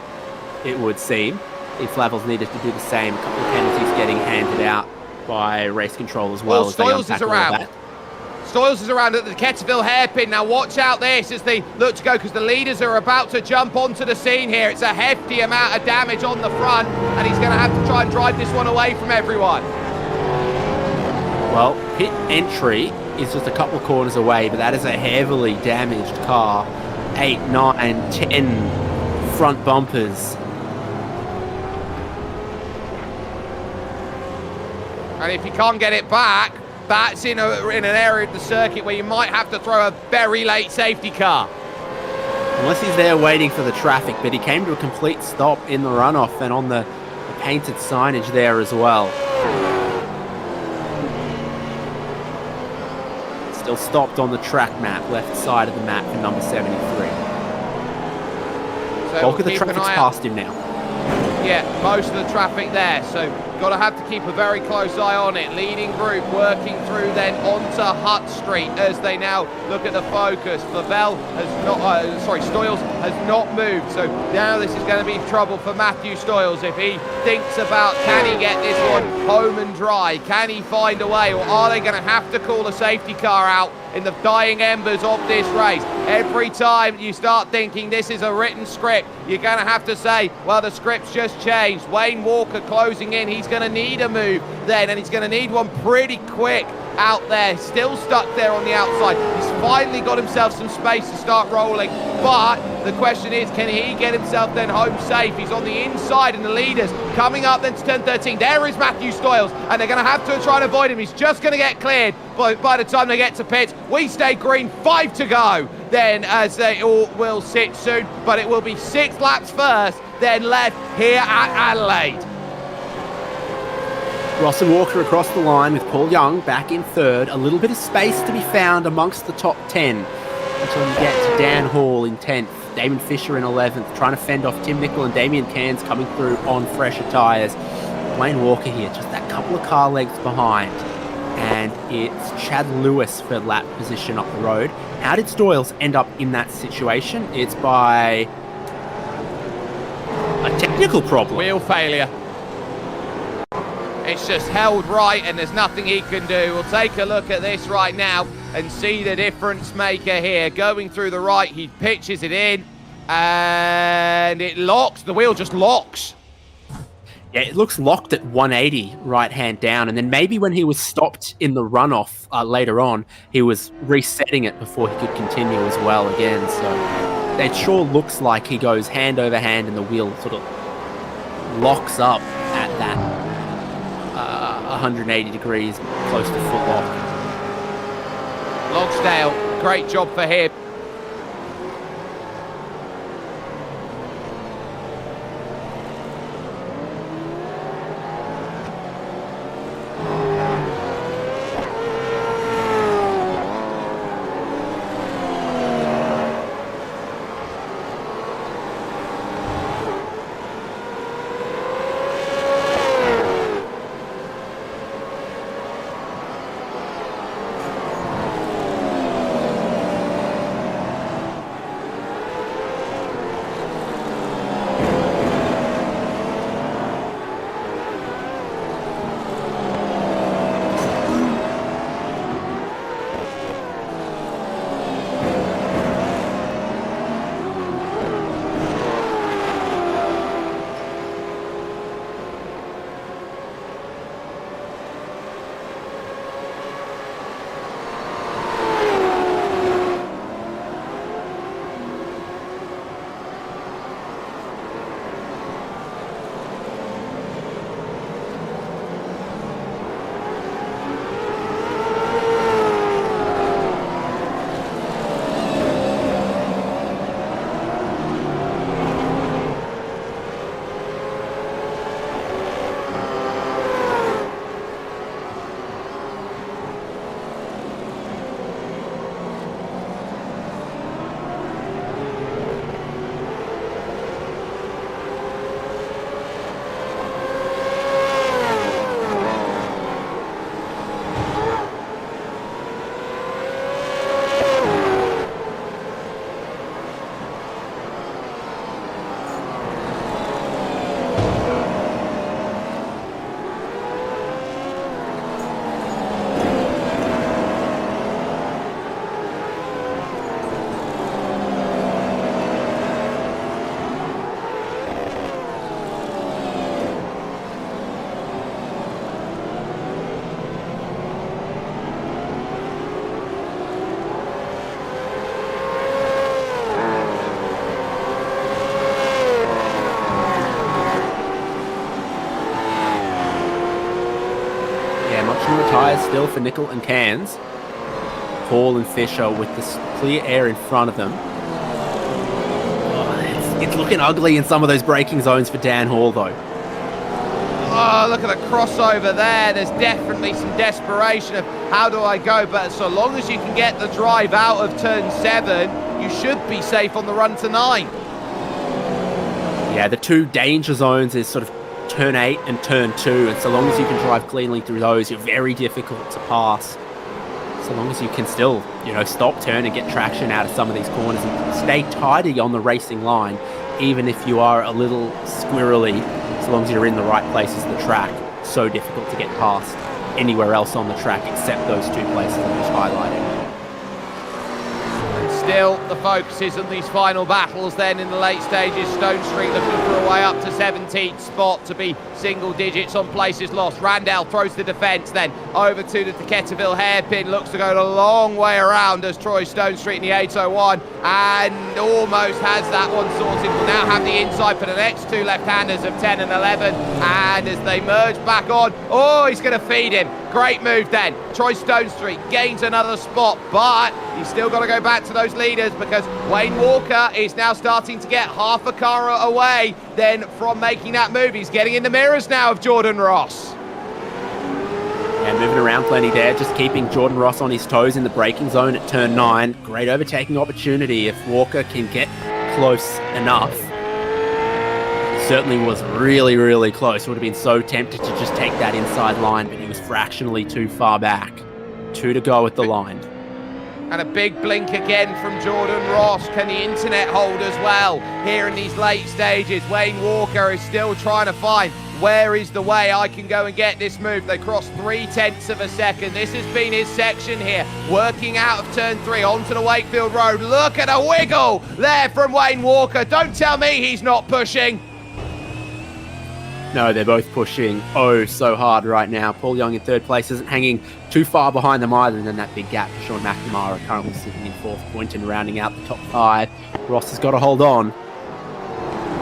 [SPEAKER 1] it would seem. If Flavel's needed to do the same, a couple of penalties getting handed out by race control as well.
[SPEAKER 2] Stoyles is around. Stoyles is around at the Ketterville hairpin. Now watch out this as they look to go, because the leaders are about to jump onto the scene here. It's a hefty amount of damage on the front, and he's going to have to try and drive this one away from everyone.
[SPEAKER 1] Well, pit entry is just a couple of corners away, but that is a heavily damaged car. 8, 9, 10 front bumpers.
[SPEAKER 2] And if you can't get it back, that's in an area of the circuit where you might have to throw a very late safety car.
[SPEAKER 1] Unless he's there waiting for the traffic, but he came to a complete stop in the runoff and on the painted signage there as well. Still stopped on the track map, left side of the map for number 73.
[SPEAKER 2] So
[SPEAKER 1] bulk of the traffic's past him now.
[SPEAKER 2] Yeah, most of the traffic there, so got to have to keep a very close eye on it. Leading group working through then onto Hutt Street as they now look at the focus. Flavel has not, Stoyles has not moved, so now this is going to be trouble for Matthew Stoyles if he thinks about, can he get this one home and dry? Can he find a way, or are they going to have to call a safety car out in the dying embers of this race? Every time you start thinking this is a written script, you're going to have to say, well, the script's just changed. Wayne Walker closing in. He's going to need a move then, and he's going to need one pretty quick out there. Still stuck there on the outside. He's finally got himself some space to start rolling, but The question is, can he get himself then home safe? He's on the inside, and the leaders coming up then to turn 13. There is Matthew Stoyles, and they're going to have to try and avoid him. He's just going to get cleared by the time they get to pits. We stay green, 5 to go then, as they all will sit soon, but it will be 6 laps first, then left here at Adelaide.
[SPEAKER 1] Ross and Walker across the line with Paul Young back in third. A little bit of space to be found amongst the top 10 until you get to Dan Hall in 10th. Damon Fisher in 11th, trying to fend off Tim Nicol and Damien Cairns coming through on fresher tyres. Wayne Walker here, just that couple of car lengths behind. And it's Chad Lewis for lap position up the road. How did Stoyles end up in that situation? It's by a technical problem.
[SPEAKER 2] Wheel failure. It's just held right, and there's nothing he can do. We'll take a look at this right now and see the difference maker here. Going through the right, he pitches it in, and it locks. The wheel just locks.
[SPEAKER 1] Yeah, it looks locked at 180 right hand down, and then maybe when he was stopped in the runoff later on, he was resetting it before he could continue as well again. So it sure looks like he goes hand over hand and the wheel sort of locks up at that 180 degrees, close to foot lock.
[SPEAKER 2] Logsdale, great job for him.
[SPEAKER 1] Tyres still for Nicol and Cairns. Hall and Fisher with this clear air in front of them. Oh, it's looking ugly in some of those braking zones for Dan Hall, though.
[SPEAKER 2] Oh, look at the crossover there. There's definitely some desperation of how do I go, but so long as you can get the drive out of turn 7, you should be safe on the run to 9.
[SPEAKER 1] Yeah, the two danger zones is sort of turn 8 and turn 2, and so long as you can drive cleanly through those, you're very difficult to pass. So long as you can still, stop, turn, and get traction out of some of these corners and stay tidy on the racing line, even if you are a little squirrely, so long as you're in the right places of the track. So difficult to get past anywhere else on the track except those two places I just highlighted.
[SPEAKER 2] Still, the focus is on these final battles then in the late stages. Stone Street looking for a way up to 17th spot to be single digits on places lost. Randall throws the defence then over to the Decaturville hairpin. Looks to go a long way around as Troy Stone Street in the 801 and almost has that one sorted. Will now have the inside for the next two left-handers of 10 and 11. And as they merge back on, oh, he's going to feed him. Great move then. Troy Stone Street gains another spot, but he's still got to go back to those leaders because Wayne Walker is now starting to get half a car away then from making that move. He's getting in the mirrors now of Jordan Ross.
[SPEAKER 1] And moving around plenty there, just keeping Jordan Ross on his toes in the braking zone at turn 9. Great overtaking opportunity if Walker can get close enough. Certainly was really, really close. Would have been so tempted to just take that inside line, but he was fractionally too far back. 2 to go at the line.
[SPEAKER 2] And a big blink again from Jordan Ross. Can the internet hold as well here in these late stages? Wayne Walker is still trying to find where is the way I can go and get this move. They crossed 0.3 of a second. This has been his section here. Working out of turn 3 onto the Wakefield Road. Look at a wiggle there from Wayne Walker. Don't tell me he's not pushing.
[SPEAKER 1] No, they're both pushing so hard right now. Paul Young in 3rd place isn't hanging too far behind them either, and then that big gap for Sean McNamara currently sitting in 4th point and rounding out the top 5. Ross has got to hold on.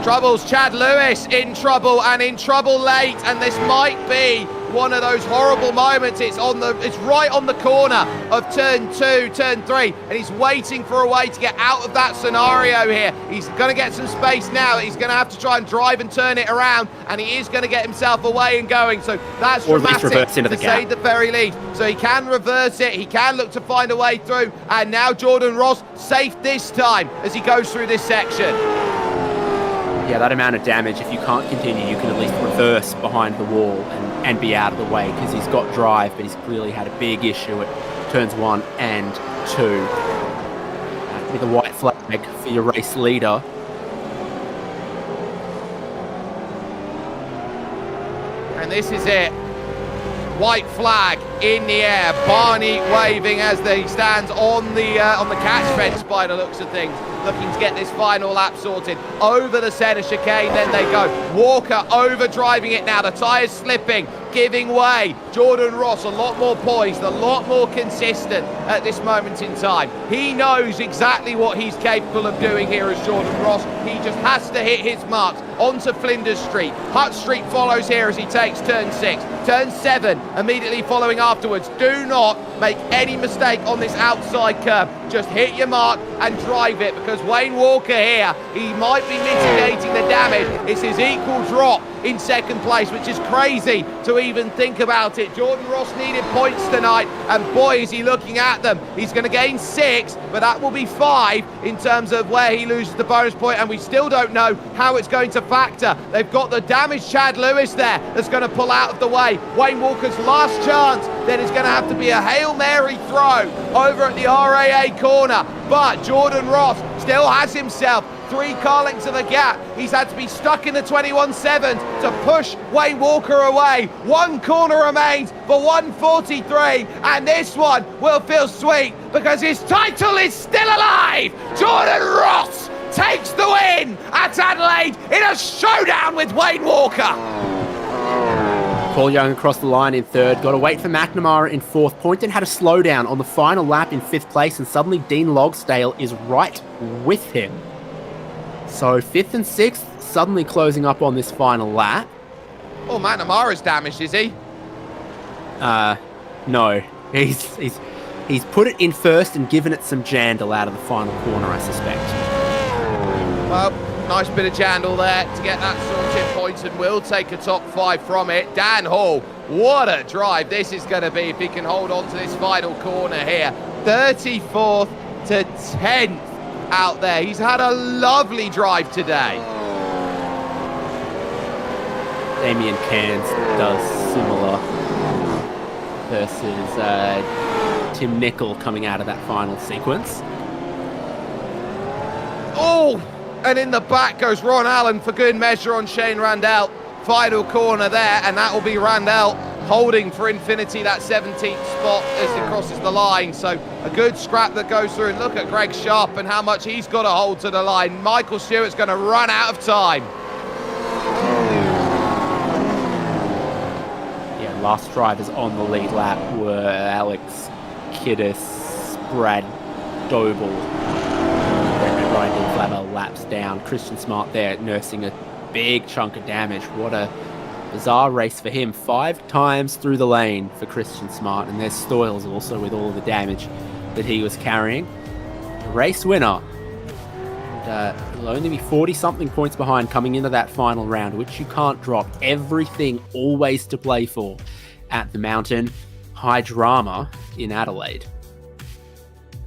[SPEAKER 2] Troubles, Chad Lewis in trouble and in trouble late, and this might be one of those horrible moments. It's right on the corner of turn 2, turn 3, and he's waiting for a way to get out of that scenario here. He's going to get some space now. He's going to have to try and drive and turn it around, and he is going to get himself away and going. So that's dramatic,
[SPEAKER 1] reverse into the
[SPEAKER 2] to
[SPEAKER 1] gap.
[SPEAKER 2] say the very least. So he can reverse it. He can look to find a way through, and now Jordan Ross safe this time as he goes through this section.
[SPEAKER 1] Yeah, that amount of damage, if you can't continue, you can at least reverse behind the wall and be out of the way, because he's got drive, but he's clearly had a big issue at turns 1 and 2. With a white flag for your race leader.
[SPEAKER 2] And this is it. White flag in the air. Barney waving as he stands on the catch fence by the looks of things, looking to get this final lap sorted. Over the centre chicane, then they go. Walker overdriving it now. The tyres slipping, giving way. Jordan Ross a lot more poised, a lot more consistent at this moment in time. He knows exactly what he's capable of doing here as Jordan Ross. He just has to hit his marks. Onto Flinders Street. Hutt Street follows here as he takes turn 6. Turn 7 immediately following afterwards. Do not make any mistake on this outside curve. Just hit your mark and drive it, because Wayne Walker here, he might be mitigating the damage. It's his equal drop in 2nd place, which is crazy to even think about it. Jordan Ross needed points tonight, and boy is he looking at them. He's going to gain 6, but that will be 5 in terms of where he loses the bonus point, and we still don't know how it's going to factor. They've got the damaged Chad Lewis there that's going to pull out of the way. Wayne Walker's last chance then is going to have to be a Hail Mary throw over at the RAA corner, but Jordan Ross still has himself 3 car lengths of the gap. He's had to be stuck in the 21.7 to push Wayne Walker away. 1 corner remains for 1:43, and this one will feel sweet because his title is still alive. Jordan Ross takes the win at Adelaide in a showdown with Wayne Walker.
[SPEAKER 1] Paul Young across the line in 3rd. Got to wait for McNamara in 4th point, and had a slowdown on the final lap in 5th place, and suddenly Dean Logsdale is right with him. So 5th and 6th suddenly closing up on this final lap.
[SPEAKER 2] Oh, McNamara's damaged, is he?
[SPEAKER 1] No. He's put it in 1st and given it some jandle out of the final corner, I suspect.
[SPEAKER 2] Well, nice bit of jandle there to get that sorted points, and will take a top 5 from it. Dan Hall, what a drive this is going to be if he can hold on to this final corner here. 34th to 10th out there. He's had a lovely drive today.
[SPEAKER 1] Damien Cairns does similar versus Tim Nicol coming out of that final sequence.
[SPEAKER 2] Oh, and in the back goes Ron Allen for good measure on Shane Randall. Final corner there, and that will be Randall holding for infinity that 17th spot as it crosses the line. So a good scrap that goes through. And look at Greg Sharp and how much he's got to hold to the line. Michael Stewart's going to run out of time.
[SPEAKER 1] Yeah, last drivers on the lead lap were Alex Kiddis, Brad Doble, and Ryan Flabber laps down. Christian Smart there nursing a big chunk of damage. What a bizarre race for him. 5 times through the lane for Christian Smart, and there's Stoyles also with all the damage that he was carrying. Race winner. He'll only be 40-something points behind coming into that final round, which you can't drop. Everything always to play for at the mountain. High drama in Adelaide.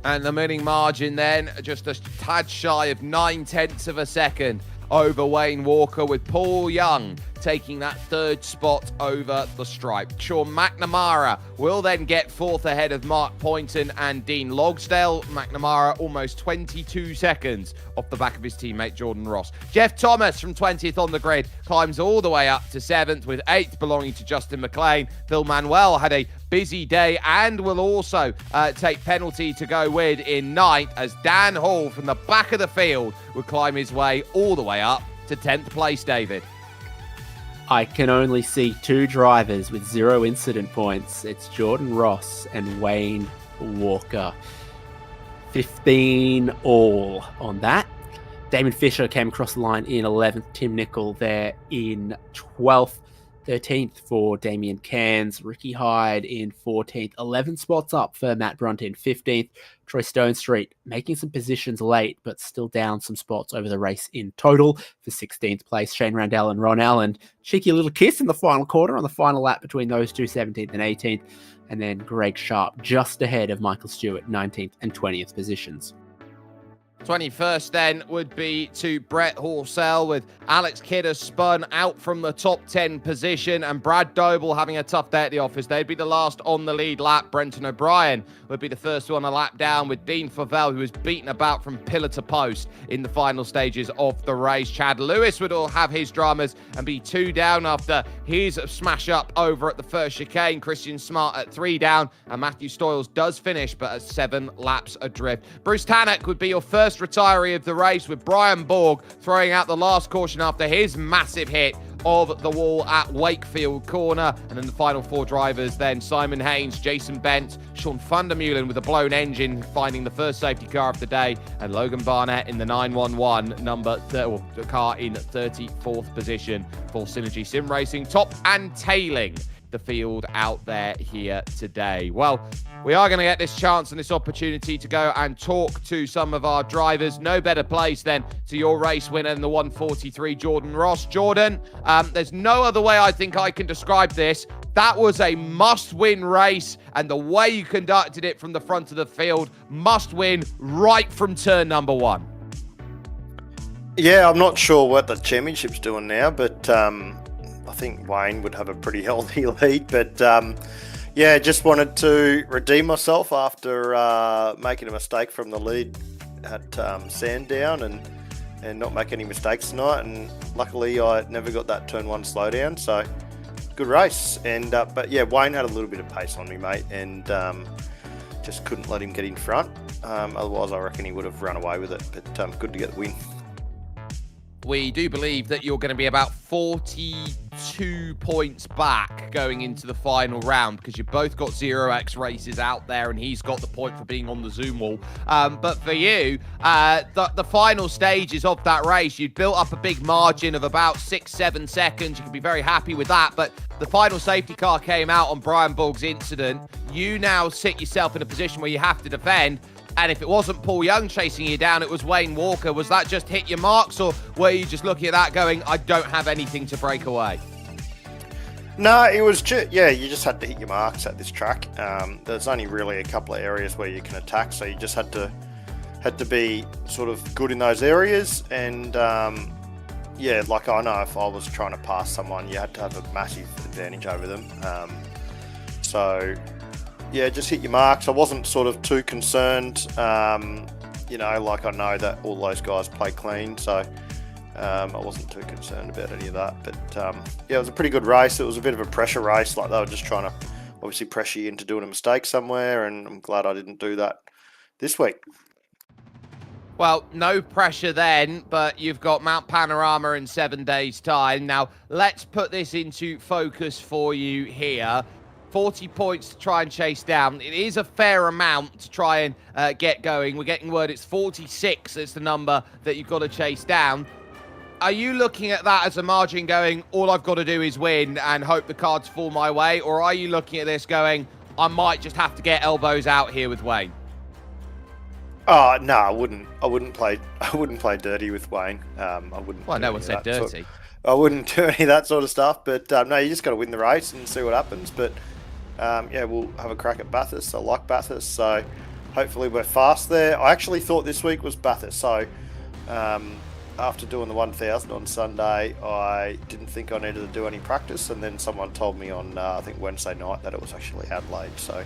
[SPEAKER 2] And the winning margin then, just a tad shy of 9/10 of a second over Wayne Walker, with Paul Young taking that 3rd spot over the stripe. Sean McNamara will then get 4th ahead of Mark Poynton and Dean Logsdale. McNamara almost 22 seconds off the back of his teammate Jordan Ross. Jeff Thomas from 20th on the grid climbs all the way up to 7th, with 8th belonging to Justin McLean. Phil Manuel had a busy day and will also take penalty to go with in 9th, as Dan Hall from the back of the field would climb his way all the way up to 10th place, David.
[SPEAKER 1] I can only see 2 drivers with 0 incident points. It's Jordan Ross and Wayne Walker. 15 all on that. Damon Fisher came across the line in 11th. Tim Nicol there in 12th. 13th for Damien Cairns. Ricky Hyde in 14th. 11 spots up for Matt Brunt in 15th. Troy Stonestreet making some positions late, but still down some spots over the race in total for 16th place. Shane Randell and Ron Allen. Cheeky little kiss in the final quarter on the final lap between those two, 17th and 18th. And then Greg Sharp just ahead of Michael Stewart, 19th and 20th positions.
[SPEAKER 2] 21st then would be to Brett Horsell, with Alex Kidder spun out from the top 10 position and Brad Doble having a tough day at the office. They'd be the last on the lead lap. Brenton O'Brien would be the first one a lap down, with Dean Favell, who was beaten about from pillar to post in the final stages of the race. Chad Lewis would all have his dramas and be 2 down after his smash up over at the first chicane. Christian Smart at 3 down, and Matthew Stoyles does finish, but at 7 laps adrift. Bruce Tannock would be your first retiree of the race, with Brian Borg throwing out the last caution after his massive hit of the wall at Wakefield Corner. And then the final 4 drivers then: Simon Haynes, Jason Bent, Sean Vandermeulen with a blown engine finding the first safety car of the day, and Logan Barnett in the 911 car in 34th position for Synergy Sim Racing, top and tailing the field out there here today. Well, we are going to get this chance and this opportunity to go and talk to some of our drivers. No better place than to your race winner in the 143, Jordan Ross. Jordan, there's no other way I think I can describe this. That was a must-win race, and the way you conducted it from the front of the field, must win right from turn number 1.
[SPEAKER 3] Yeah, I'm not sure what the championship's doing now, but I think Wayne would have a pretty healthy lead. But yeah, just wanted to redeem myself after making a mistake from the lead at Sandown and not make any mistakes tonight. And luckily, I never got that turn 1 slowdown. So good race. And but yeah, Wayne had a little bit of pace on me, mate, and just couldn't let him get in front. Otherwise, I reckon he would have run away with it. But good to get the win.
[SPEAKER 2] We do believe that you're going to be about 42 points back going into the final round, because you've both got 0x races out there and he's got the point for being on the Zoom wall. But for you, the final stages of that race, you'd built up a big margin of about 6-7 seconds. You can be very happy with that. But the final safety car came out on Brian Borg's incident. You now sit yourself in a position where you have to defend. And if it wasn't Paul Young chasing you down, it was Wayne Walker. Was that just hit your marks, or were you just looking at that going, I don't have anything to break away?
[SPEAKER 3] No, it was just, yeah, you just had to hit your marks at this track. There's only really a couple of areas where you can attack, so you just had to be sort of good in those areas. And yeah, like I know if I was trying to pass someone, you had to have a massive advantage over them. So yeah, just hit your marks. I wasn't sort of too concerned. You know, like I know that all those guys play clean, so I wasn't too concerned about any of that. But yeah, it was a pretty good race. It was a bit of a pressure race. Like, they were just trying to obviously pressure you into doing a mistake somewhere, and I'm glad I didn't do that this week.
[SPEAKER 2] Well, no pressure then, but you've got Mount Panorama in 7 days' time. Now, let's put this into focus for you here. 40 points to try and chase down. It is a fair amount to try and get going. We're getting word it's 46 is the number that you've got to chase down. Are you looking at that as a margin going, all I've got to do is win and hope the cards fall my way? Or are you looking at this going, I might just have to get elbows out here with Wayne?
[SPEAKER 3] Oh no, I wouldn't play dirty with Wayne. I wouldn't.
[SPEAKER 2] Well, no one said dirty.
[SPEAKER 3] I wouldn't do any of that sort of stuff. But no, you just got to win the race and see what happens. But yeah, we'll have a crack at Bathurst. I like Bathurst, so hopefully we're fast there. I actually thought this week was Bathurst, so after doing the 1000 on Sunday, I didn't think I needed to do any practice, and then someone told me on I think Wednesday night that it was actually Adelaide. So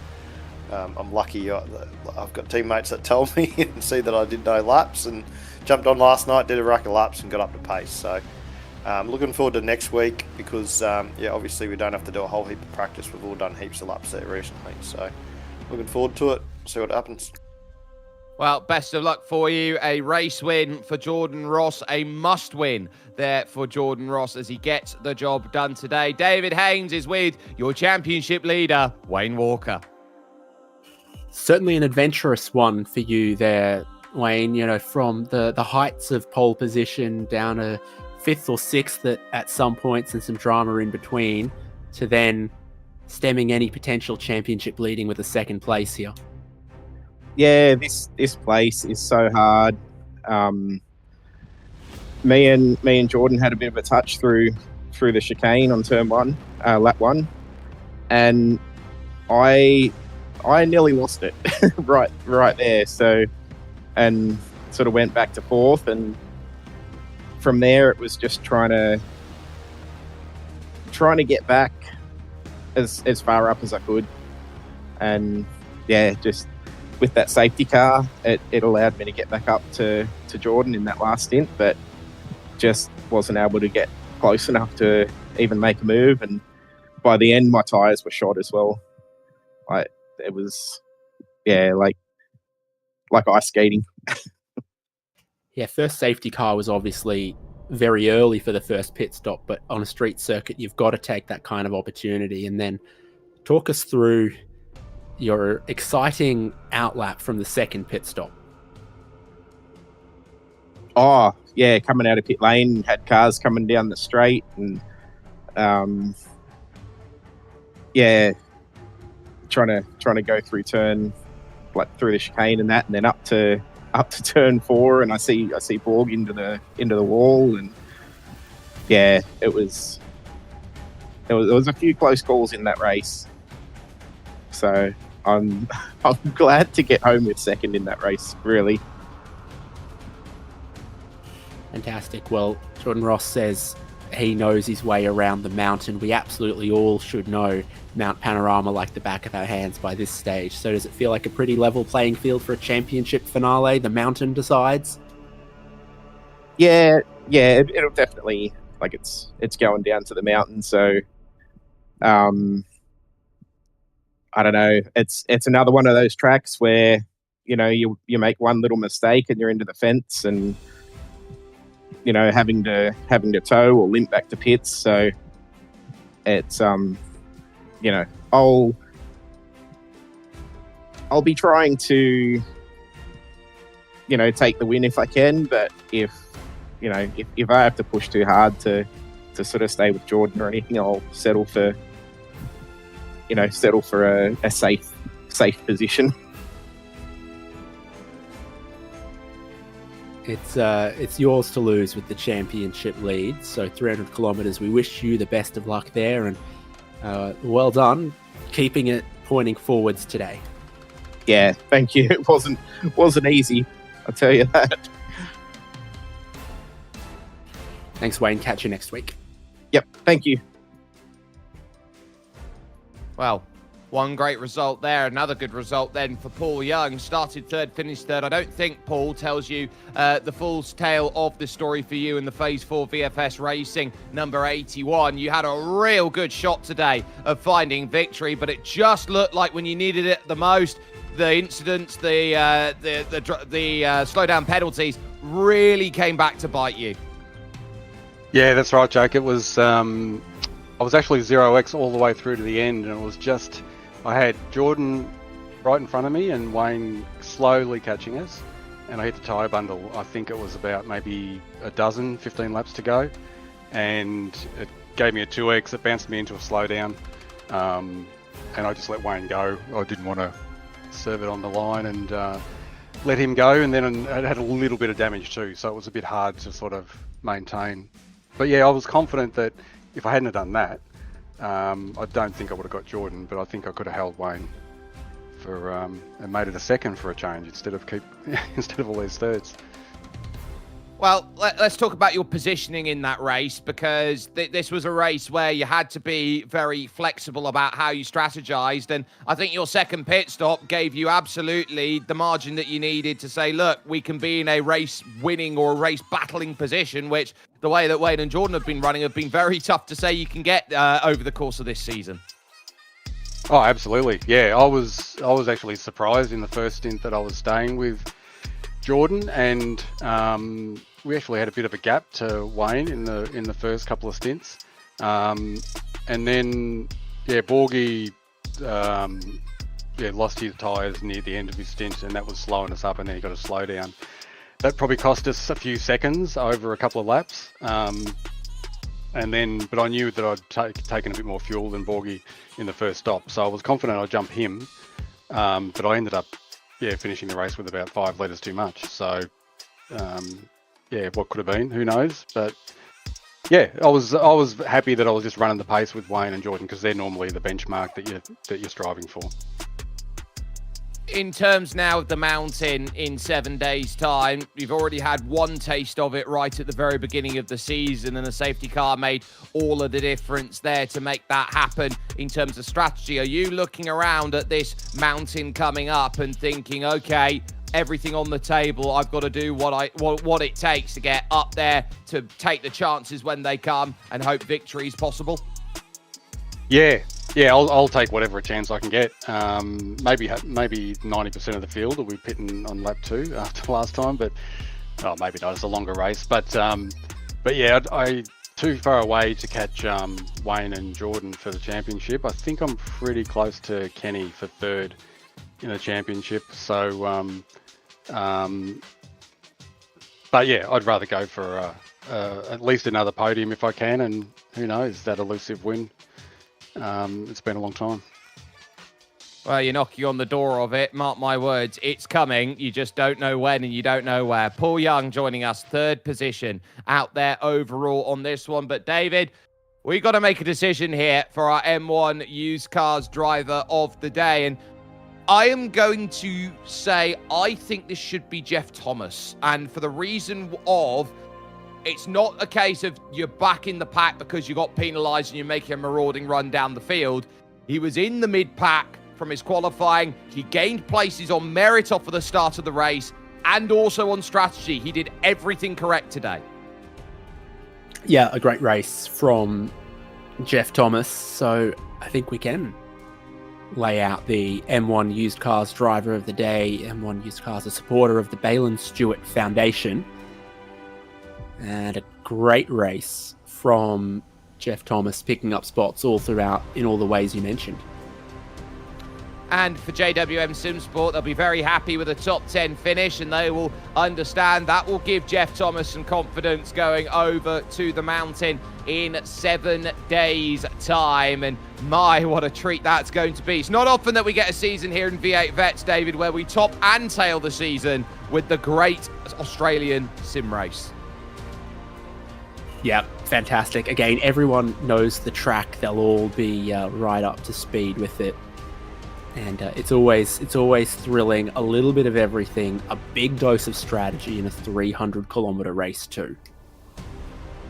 [SPEAKER 3] I'm lucky I've got teammates that tell me and see that I did no laps, and jumped on last night, did a rack of laps and got up to pace. So looking forward to next week because yeah, obviously we don't have to do a whole heap of practice. We've all done heaps of laps there recently, so looking forward to it. See what happens.
[SPEAKER 2] Well, best of luck for you. A race win for Jordan Ross, a must win there for Jordan Ross as he gets the job done today. David Haynes is with your championship leader, Wayne Walker.
[SPEAKER 1] Certainly an adventurous one for you there, Wayne. You know, from the heights of pole position down a 5th or 6th at some points and some drama in between, to then stemming any potential championship leading with a 2nd place here.
[SPEAKER 4] Yeah, this place is so hard. Me and Jordan had a bit of a touch through the chicane on turn 1, lap 1, and I nearly lost it right there. So, and sort of went back to 4th, and from there it was just trying to get back as far up as I could, and yeah, just with that safety car, it allowed me to get back up to Jordan in that last stint, but just wasn't able to get close enough to even make a move. And by the end, my tyres were shot as well. It was, yeah, like ice skating.
[SPEAKER 1] Yeah, first safety car was obviously very early for the first pit stop, but on a street circuit, you've got to take that kind of opportunity. And then talk us through your exciting outlap from the 2nd pit stop.
[SPEAKER 4] Oh, yeah, coming out of pit lane, had cars coming down the straight, and yeah, trying to go through turn, like through the chicane and that, and then up to turn 4, and I see Borg into the wall, and yeah, there was a few close calls in that race. So I'm glad to get home with 2nd in that race, really.
[SPEAKER 1] Fantastic. Well, Jordan Ross says he knows his way around the mountain. We absolutely all should know Mount Panorama like the back of our hands by this stage. So does it feel like a pretty level playing field for a championship finale? The mountain decides?
[SPEAKER 4] Yeah, it'll definitely, like, it's going down to the mountain. So I don't know. It's another one of those tracks where, you know, you make one little mistake and you're into the fence, and you know, having to tow or limp back to pits. So it's you know, I'll be trying to, you know, take the win if I can. But if I have to push too hard to sort of stay with Jordan or anything, I'll settle for a safe position.
[SPEAKER 1] It's yours to lose with the championship lead. So 300 kilometers, we wish you the best of luck there, and well done keeping it pointing forwards today.
[SPEAKER 4] Yeah, thank you. It wasn't easy, I'll tell you that.
[SPEAKER 1] Thanks, Wayne. Catch you next week.
[SPEAKER 4] Yep, thank you.
[SPEAKER 2] Well, one great result there. Another good result then for Paul Young. Started third, finished third. I don't think Paul tells you the full tale of the story for you in the Phase 4 VFS Racing number 81. You had a real good shot today of finding victory, but it just looked like when you needed it the most, the incidents, the slowdown penalties really came back to bite you.
[SPEAKER 5] Yeah, that's right, Jake. It was I was actually 0x all the way through to the end, and it was just I had Jordan right in front of me and Wayne slowly catching us, and I hit the tyre bundle. I think it was about maybe 15 laps to go, and it gave me a 2x. It bounced me into a slowdown, and I just let Wayne go. I didn't want to serve it on the line and let him go, and then it had a little bit of damage too, so it was a bit hard to sort of maintain. But yeah, I was confident that if I hadn't have done that, I don't think I would have got Jordan, but I think I could have held Wayne for and made it a second for a change instead of all these thirds.
[SPEAKER 2] Well, let's talk about your positioning in that race, because this was a race where you had to be very flexible about how you strategized. And I think your second pit stop gave you absolutely the margin that you needed to say, look, we can be in a race winning or a race battling position, which the way that Wayne and Jordan have been running have been very tough to say you can get over the course of this season.
[SPEAKER 5] Oh, absolutely. Yeah, I was actually surprised in the first stint that I was staying with Jordan, and we actually had a bit of a gap to Wayne in the first couple of stints, and then Borgie lost his tyres near the end of his stint, and that was slowing us up, and then he got a slowdown. That probably cost us a few seconds over a couple of laps, but I knew that I'd taken a bit more fuel than Borgie in the first stop, so I was confident I'd jump him, but I ended up finishing the race with about 5 litres too much. So, what could have been? Who knows? But yeah, I was happy that I was just running the pace with Wayne and Jordan, because they're normally the benchmark that you're striving for.
[SPEAKER 2] In terms now of the mountain in 7 days' time, you've already had one taste of it right at the very beginning of the season, and the safety car made all of the difference there to make that happen in terms of strategy. Are you looking around at this mountain coming up and thinking, okay, everything on the table, I've got to do what it takes to get up there, to take the chances when they come and hope victory is possible? Yeah, I'll take whatever chance I can get. Maybe 90% of the field will be pitting on lap 2 after last time, but maybe not. It's a longer race, but yeah, I too far away to catch Wayne and Jordan for the championship. I think I'm pretty close to Kenny for third in the championship. So, but yeah, I'd rather go for at least another podium if I can, and who knows, that elusive win. It's been a long time. Well, you're knocking on the door of it. Mark my words, it's coming. You just don't know when and you don't know where. Paul Young joining us, third position out there overall on this one. But David, we've got to make a decision here for our M1 used cars driver of the day. And I am going to say I think this should be Jeff Thomas. And for the reason of, it's not a case of you're back in the pack because you got penalised and you're making a marauding run down the field. He was in the mid-pack from his qualifying. He gained places on merit off of the start of the race and also on strategy. He did everything correct today.
[SPEAKER 1] Yeah, a great race from Jeff Thomas. So I think we can lay out the M1 Used Cars Driver of the Day. M1 Used Cars, a supporter of the Balin Stewart Foundation. And a great race from Jeff Thomas, picking up spots all throughout in all the ways you mentioned.
[SPEAKER 2] And for JWM SimSport, they'll be very happy with a top 10 finish, and they will understand that will give Jeff Thomas some confidence going over to the mountain in 7 days' time. And my, what a treat that's going to be. It's not often that we get a season here in V8 Vets, David, where we top and tail the season with the great Australian sim race.
[SPEAKER 1] Yeah, fantastic. Again, everyone knows the track. They'll all be right up to speed with it. And it's always thrilling. A little bit of everything. A big dose of strategy in a 300-kilometer race too.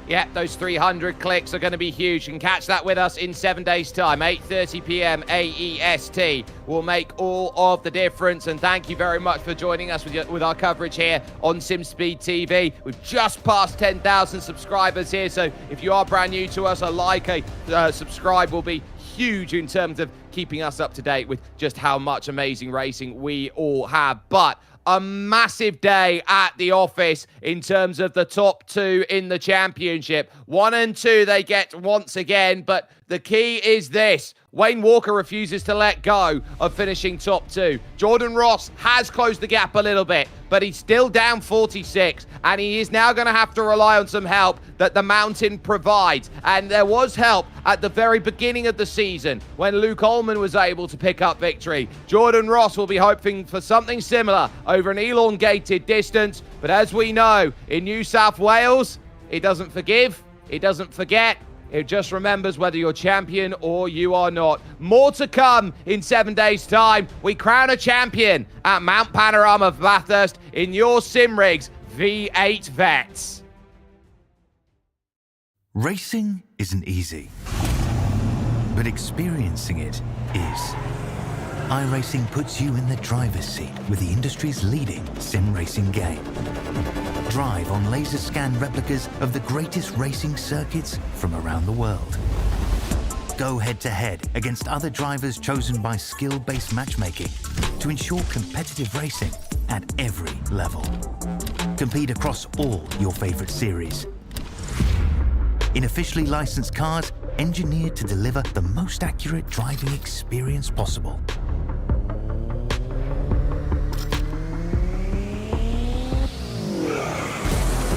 [SPEAKER 2] Yeah, those 300 clicks are going to be huge. You can catch that with us in 7 days' time, 8:30 p.m. AEST. Will make all of the difference. And thank you very much for joining us with our coverage here on SimSpeed TV. We've just passed 10,000 subscribers here. So if you are brand new to us, a subscribe will be huge in terms of keeping us up to date with just how much amazing racing we all have. But a massive day at the office in terms of the top two in the championship. 1 and 2 they get once again, but the key is this. Wayne Walker refuses to let go of finishing top 2. Jordan Ross has closed the gap a little bit, but he's still down 46, and he is now going to have to rely on some help that the mountain provides. And there was help at the very beginning of the season when Luke Ullman was able to pick up victory. Jordan Ross will be hoping for something similar over an elongated distance, but as we know, in New South Wales, it doesn't forgive, it doesn't forget. It just remembers whether you're champion or you are not. More to come in 7 days' time. We crown a champion at Mount Panorama Bathurst in your SimRigs V8 Vets.
[SPEAKER 6] Racing isn't easy, but experiencing it is. iRacing puts you in the driver's seat with the industry's leading sim racing game. Drive on laser scan replicas of the greatest racing circuits from around the world. Go head-to-head against other drivers chosen by skill-based matchmaking to ensure competitive racing at every level. Compete across all your favorite series. In officially licensed cars, engineered to deliver the most accurate driving experience possible.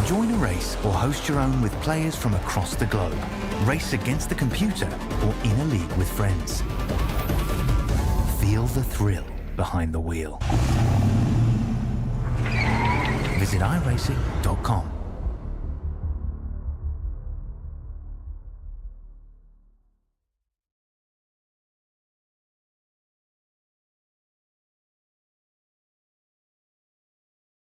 [SPEAKER 6] Join a race or host your own with players from across the globe. Race against the computer or in a league with friends. Feel the thrill behind the wheel. Visit iRacing.com.